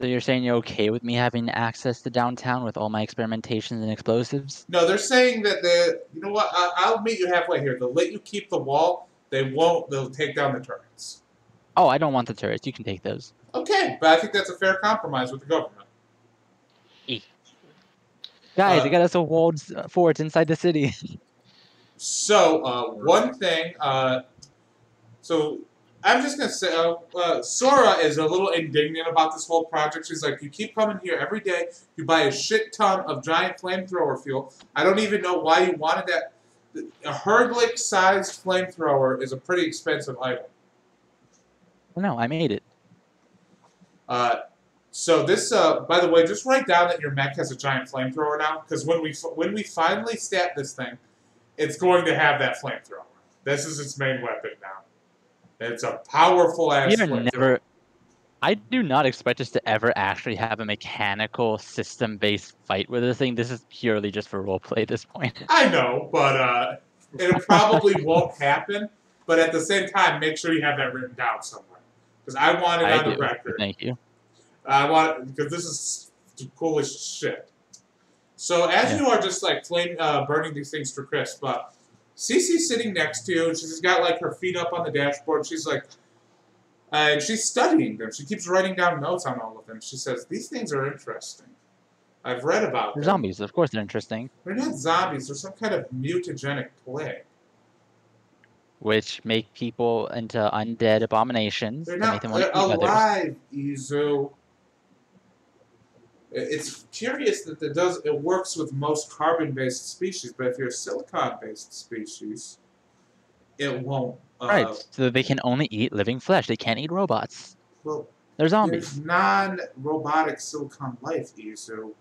So you're saying you're okay with me having access to downtown with all my experimentations and explosives? No, they're saying that you know what? I'll meet you halfway here. They'll let you keep the wall. They won't. They'll take down the turrets. Oh, I don't want the turrets. You can take those. Okay, but I think that's a fair compromise with the government. Guys, they got us a walled forts inside the city. So, one thing, so I'm just going to say, Sora is a little indignant about this whole project. She's like, you keep coming here every day, you buy a shit ton of giant flamethrower fuel. I don't even know why you wanted that. A Herdlick-sized flamethrower is a pretty expensive item. No, I made it. So this, by the way, just write down that your mech has a giant flamethrower now, because when we finally stat this thing, it's going to have that flamethrower. This is its main weapon now. It's a powerful ass flamethrower. I do not expect us to ever actually have a mechanical system-based fight with this thing. This is purely just for roleplay at this point. I know, but it probably won't happen. But at the same time, make sure you have that written down somewhere, because I want it on the record. Thank you. I want because this is the coolest shit. So as you are just like burning these things to crisp, Cece's sitting next to you. And she's got like her feet up on the dashboard. She's like, and she's studying them. She keeps writing down notes on all of them. She says these things are interesting. I've read about them. They're zombies, of course they're interesting. They're not zombies. They're some kind of mutagenic plague. which make people into undead abominations They're that make not them want to eat others. alive, Izu. It's curious that it works with most carbon-based species, but if you're a silicon-based species, it won't. Right, so they can only eat living flesh. They can't eat robots. Well, They're zombies. there's non-robotic silicon life, Izu.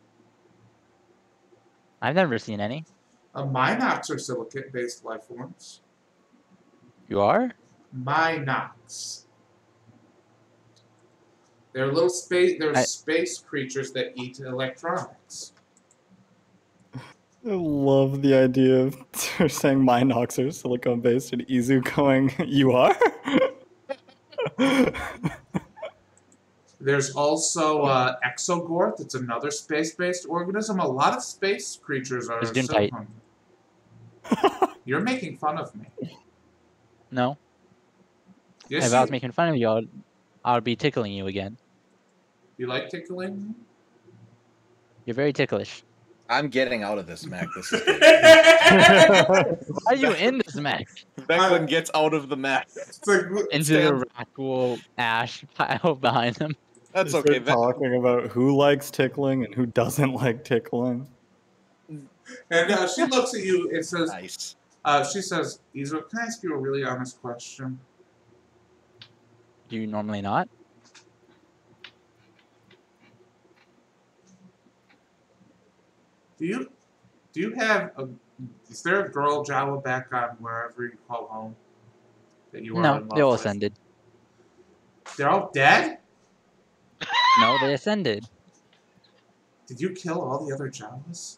I've never seen any. Minox are silicate-based life forms. You are? Minox. They're little space. They're space creatures that eat electronics. I love the idea of saying Minox are silicone based and Izu going, "You are." There's also Exogorth. It's another space-based organism. A lot of space creatures are silicone. You're making fun of me. No. Yes, if I was making fun of you, I would be tickling you again. You like tickling me? You're very ticklish. I'm getting out of this, Mac. This is Why are you in this Mac? Becklin gets out of the Mac. Into the Rackwool ash pile behind him. That's okay. Talking about who likes tickling and who doesn't like tickling. And she looks at you and says, "Nice." She says, "Izu, can I ask you a really honest question?" Do you normally not? Do you have is there a girl Jawa back on wherever you call home that you are in love they all with? ascended. They're all dead? No, they ascended. Did you kill all the other Jawas?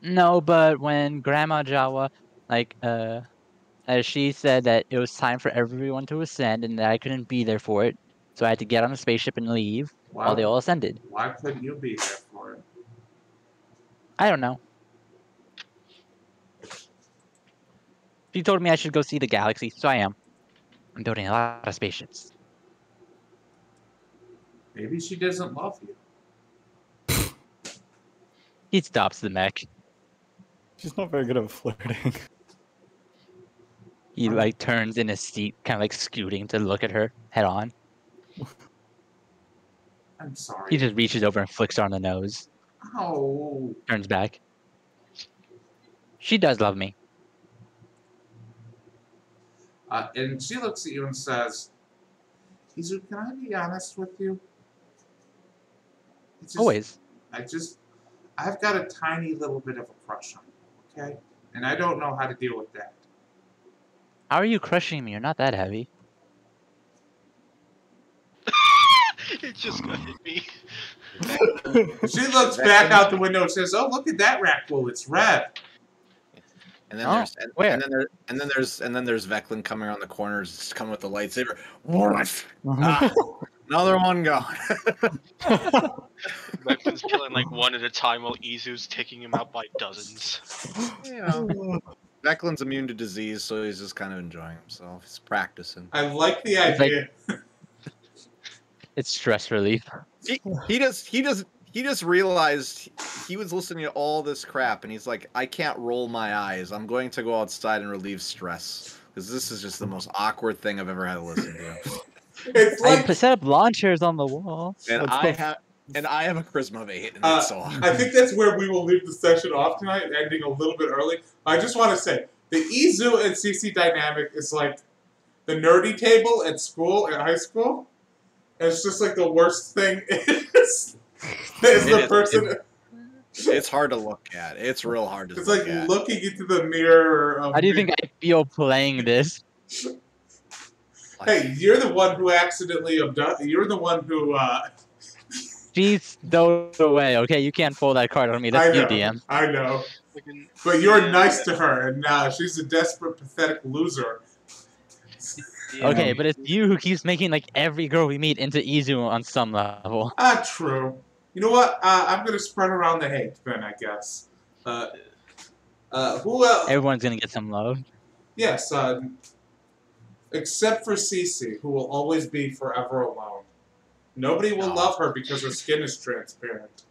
No, but when Grandma Jawa, as she said that it was time for everyone to ascend and that I couldn't be there for it, so I had to get on a spaceship and leave while they all ascended. Why couldn't you be there for it? I don't know. She told me I should go see the galaxy, so I am. I'm building a lot of spaceships. Maybe she doesn't love you. He stops the mech. She's not very good at flirting. He turns in his seat, kind of scooting to look at her head on. I'm sorry. He just reaches over and flicks her on the nose. Oh. Turns back. She does love me. And she looks at you and says, "Izu, can I be honest with you? Always. I've got a tiny little bit of a crush on you, okay? And I don't know how to deal with that." How are you crushing me? You're not that heavy. It just got hit me. She looks back out the window and says, "Oh, look at that Rackwool. It's red." And then and then there's Veclin coming around the corners, just coming with the lightsaber. Another one gone. Veclin's killing one at a time while Izu's taking him out by dozens. Veclin's immune to disease, so he's just kind of enjoying himself. He's practicing. I like the idea. It's stress relief. He just realized he was listening to all this crap, and he's like, "I can't roll my eyes. I'm going to go outside and relieve stress, because this is just the most awkward thing I've ever had to listen to." It's I set up lawn chairs on the wall. And I have a charisma of 8, and it's so awkward. I think that's where we will leave the session off tonight, ending a little bit early. I just want to say, the Izu and CC dynamic is like the nerdy table at school, at high school. And it's just the worst thing is the person. It's hard to look at. It's real hard to look at. It's like looking into the mirror. How do you think I feel playing this? Hey, you're the one who accidentally You're the one who. She stowed away. Okay, you can't pull that card on me. That's you, DM. I know. But you're nice to her, and she's a desperate, pathetic loser. Okay, but it's you who keeps making every girl we meet into Izu on some level. True. You know what? I'm gonna spread around the hate then, I guess. Who else? Everyone's gonna get some love. Yes, except for Cece, who will always be forever alone. Nobody will love her because her skin is transparent.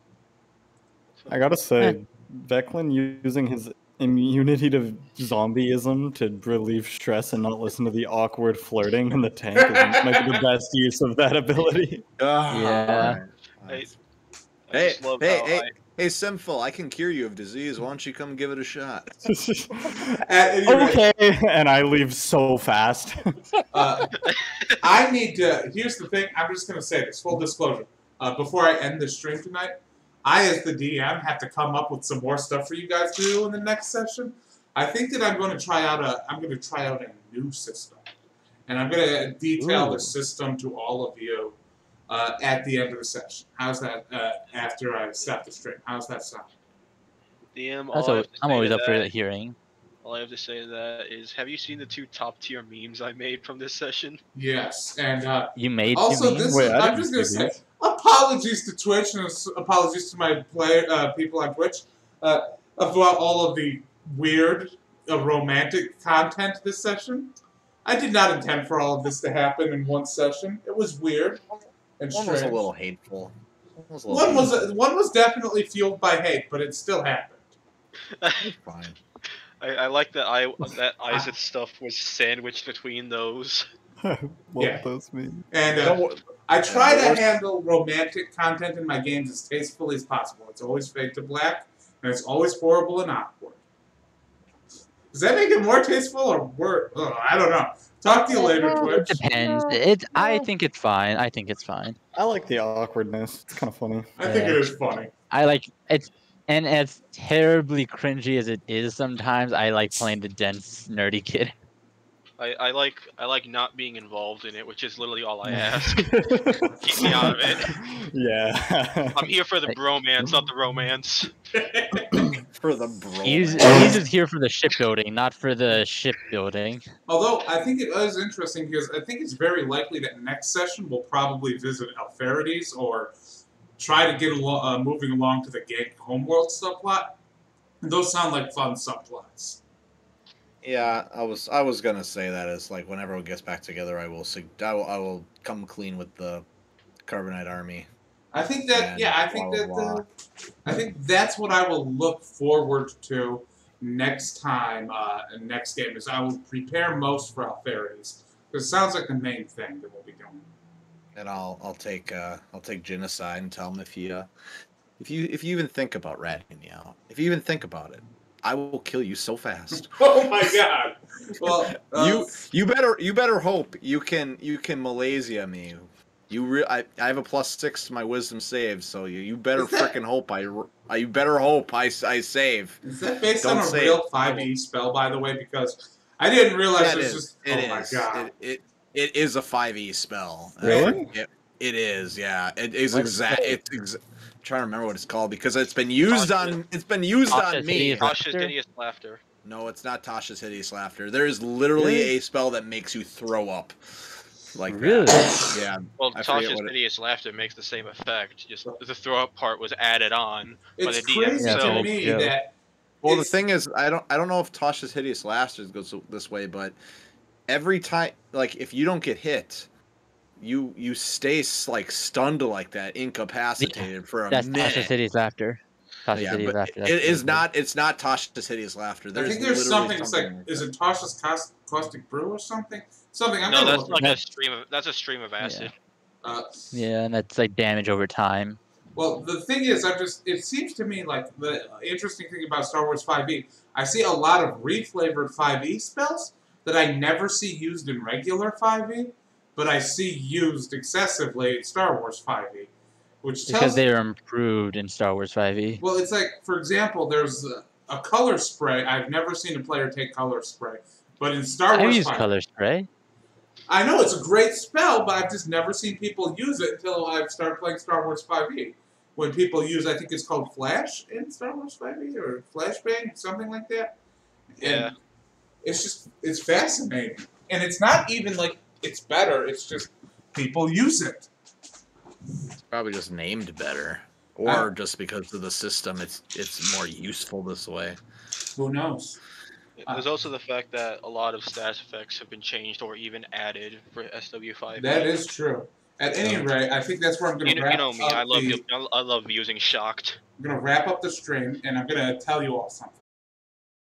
I gotta say, Veclin using his immunity to zombieism to relieve stress and not listen to the awkward flirting in the tank might be the best use of that ability. Yeah. Hey, hey, Simful, I can cure you of disease. Why don't you come give it a shot? Okay, and I leave so fast. I need to. Here's the thing. I'm just going to say this. Full disclosure. Before I end the stream tonight, I, as the DM, have to come up with some more stuff for you guys to do in the next session. I think that I'm going to try out a new system, and I'm going to detail the system to all of you at the end of the session. How's that? After I stop the stream, how's that sound? DM, I'm always up for hearing. All I have to say to that is, have you seen the 2 top tier memes I made from this session? Yes, and you made also this. Wait, I'm just gonna say apologies to Twitch and apologies to my people on Twitch about all of the weird romantic content this session. I did not intend for all of this to happen in one session. It was weird and strange. One was a little hateful. One was definitely fueled by hate, but it still happened. Fine. I like that Isaac stuff was sandwiched between those. What those mean? And I try to handle romantic content in my games as tastefully as possible. It's always fade to black, and it's always horrible and awkward. Does that make it more tasteful or worse? I don't know. Talk to you later, Twitch. It depends. I think it's fine. I think it's fine. I like the awkwardness. It's kind of funny. I think it is funny. I like it's. And as terribly cringy as it is sometimes, I like playing the dense, nerdy kid. I like not being involved in it, which is literally all I ask. Keep me out of it. Yeah. I'm here for the bromance, not the romance. For the bromance. He's just here for the shipbuilding, not for the shipbuilding. Although, I think it is interesting because I think it's very likely that next session we'll probably visit Alfarides or try to get moving along to the Gank Homeworld subplot. And those sound like fun subplots. Yeah, I was gonna say that as like whenever everyone gets back together, I will come clean with the Carbonite army. I think that I think that's what I will look forward to next time. Next game is I will prepare most for Alfarides because it sounds like the main thing that we'll be doing. And I'll take Jin aside and tell him if you even think about ratting me out, if you even think about it, I will kill you so fast. Oh my god! Well, you better hope you can Malaysia me. I have a +6 to my wisdom save, so you better freaking hope I save. Is that based on a real 5e spell, by the way? Because I didn't realize it was just. Oh my god! It is a 5e spell. Really? It is. Yeah. It is exact. I'm trying to remember what it's called because it's been used on me. Tasha's hideous laughter. No, it's not Tasha's hideous laughter. There is literally a spell that makes you throw up. Like really? That. Yeah. Well, Tasha's hideous laughter makes the same effect. Just the throw up part was added on. It's by the DM crazy to me that. Well, the thing is, I don't know if Tasha's hideous laughter goes this way, but every time, like, if you don't get hit, you stay like stunned like that, incapacitated for a minute. That's Tasha's hideous laughter. Tasha's hideous laughter. It is not. It's not Tasha's hideous laughter. I think there's something. It's like, is it Tasha's caustic brew or something? Something. No, that's like a stream of. That's a stream of acid. Yeah, and that's like damage over time. Well, the thing is, it seems to me like the interesting thing about Star Wars 5e, I see a lot of reflavored 5e spells that I never see used in regular 5e, but I see used excessively in Star Wars 5e, which tells because they are improved in Star Wars 5e. Well, it's like, for example, there's a color spray. I've never seen a player take color spray, but in Star Wars 5e... I've used color spray. I know it's a great spell, but I've just never seen people use it until I've started playing Star Wars 5e. When people use, I think it's called Flash in Star Wars 5e, or Flashbang, something like that. Yeah. And it's fascinating. And it's not even like it's better, it's just people use it. It's probably just named better. Or just because of the system, it's more useful this way. Who knows? There's also the fact that a lot of stat effects have been changed or even added for SW5. That is true. At any rate, I think that's where I'm going to wrap up. I love using Shocked. I'm going to wrap up the stream, and I'm going to tell you all something.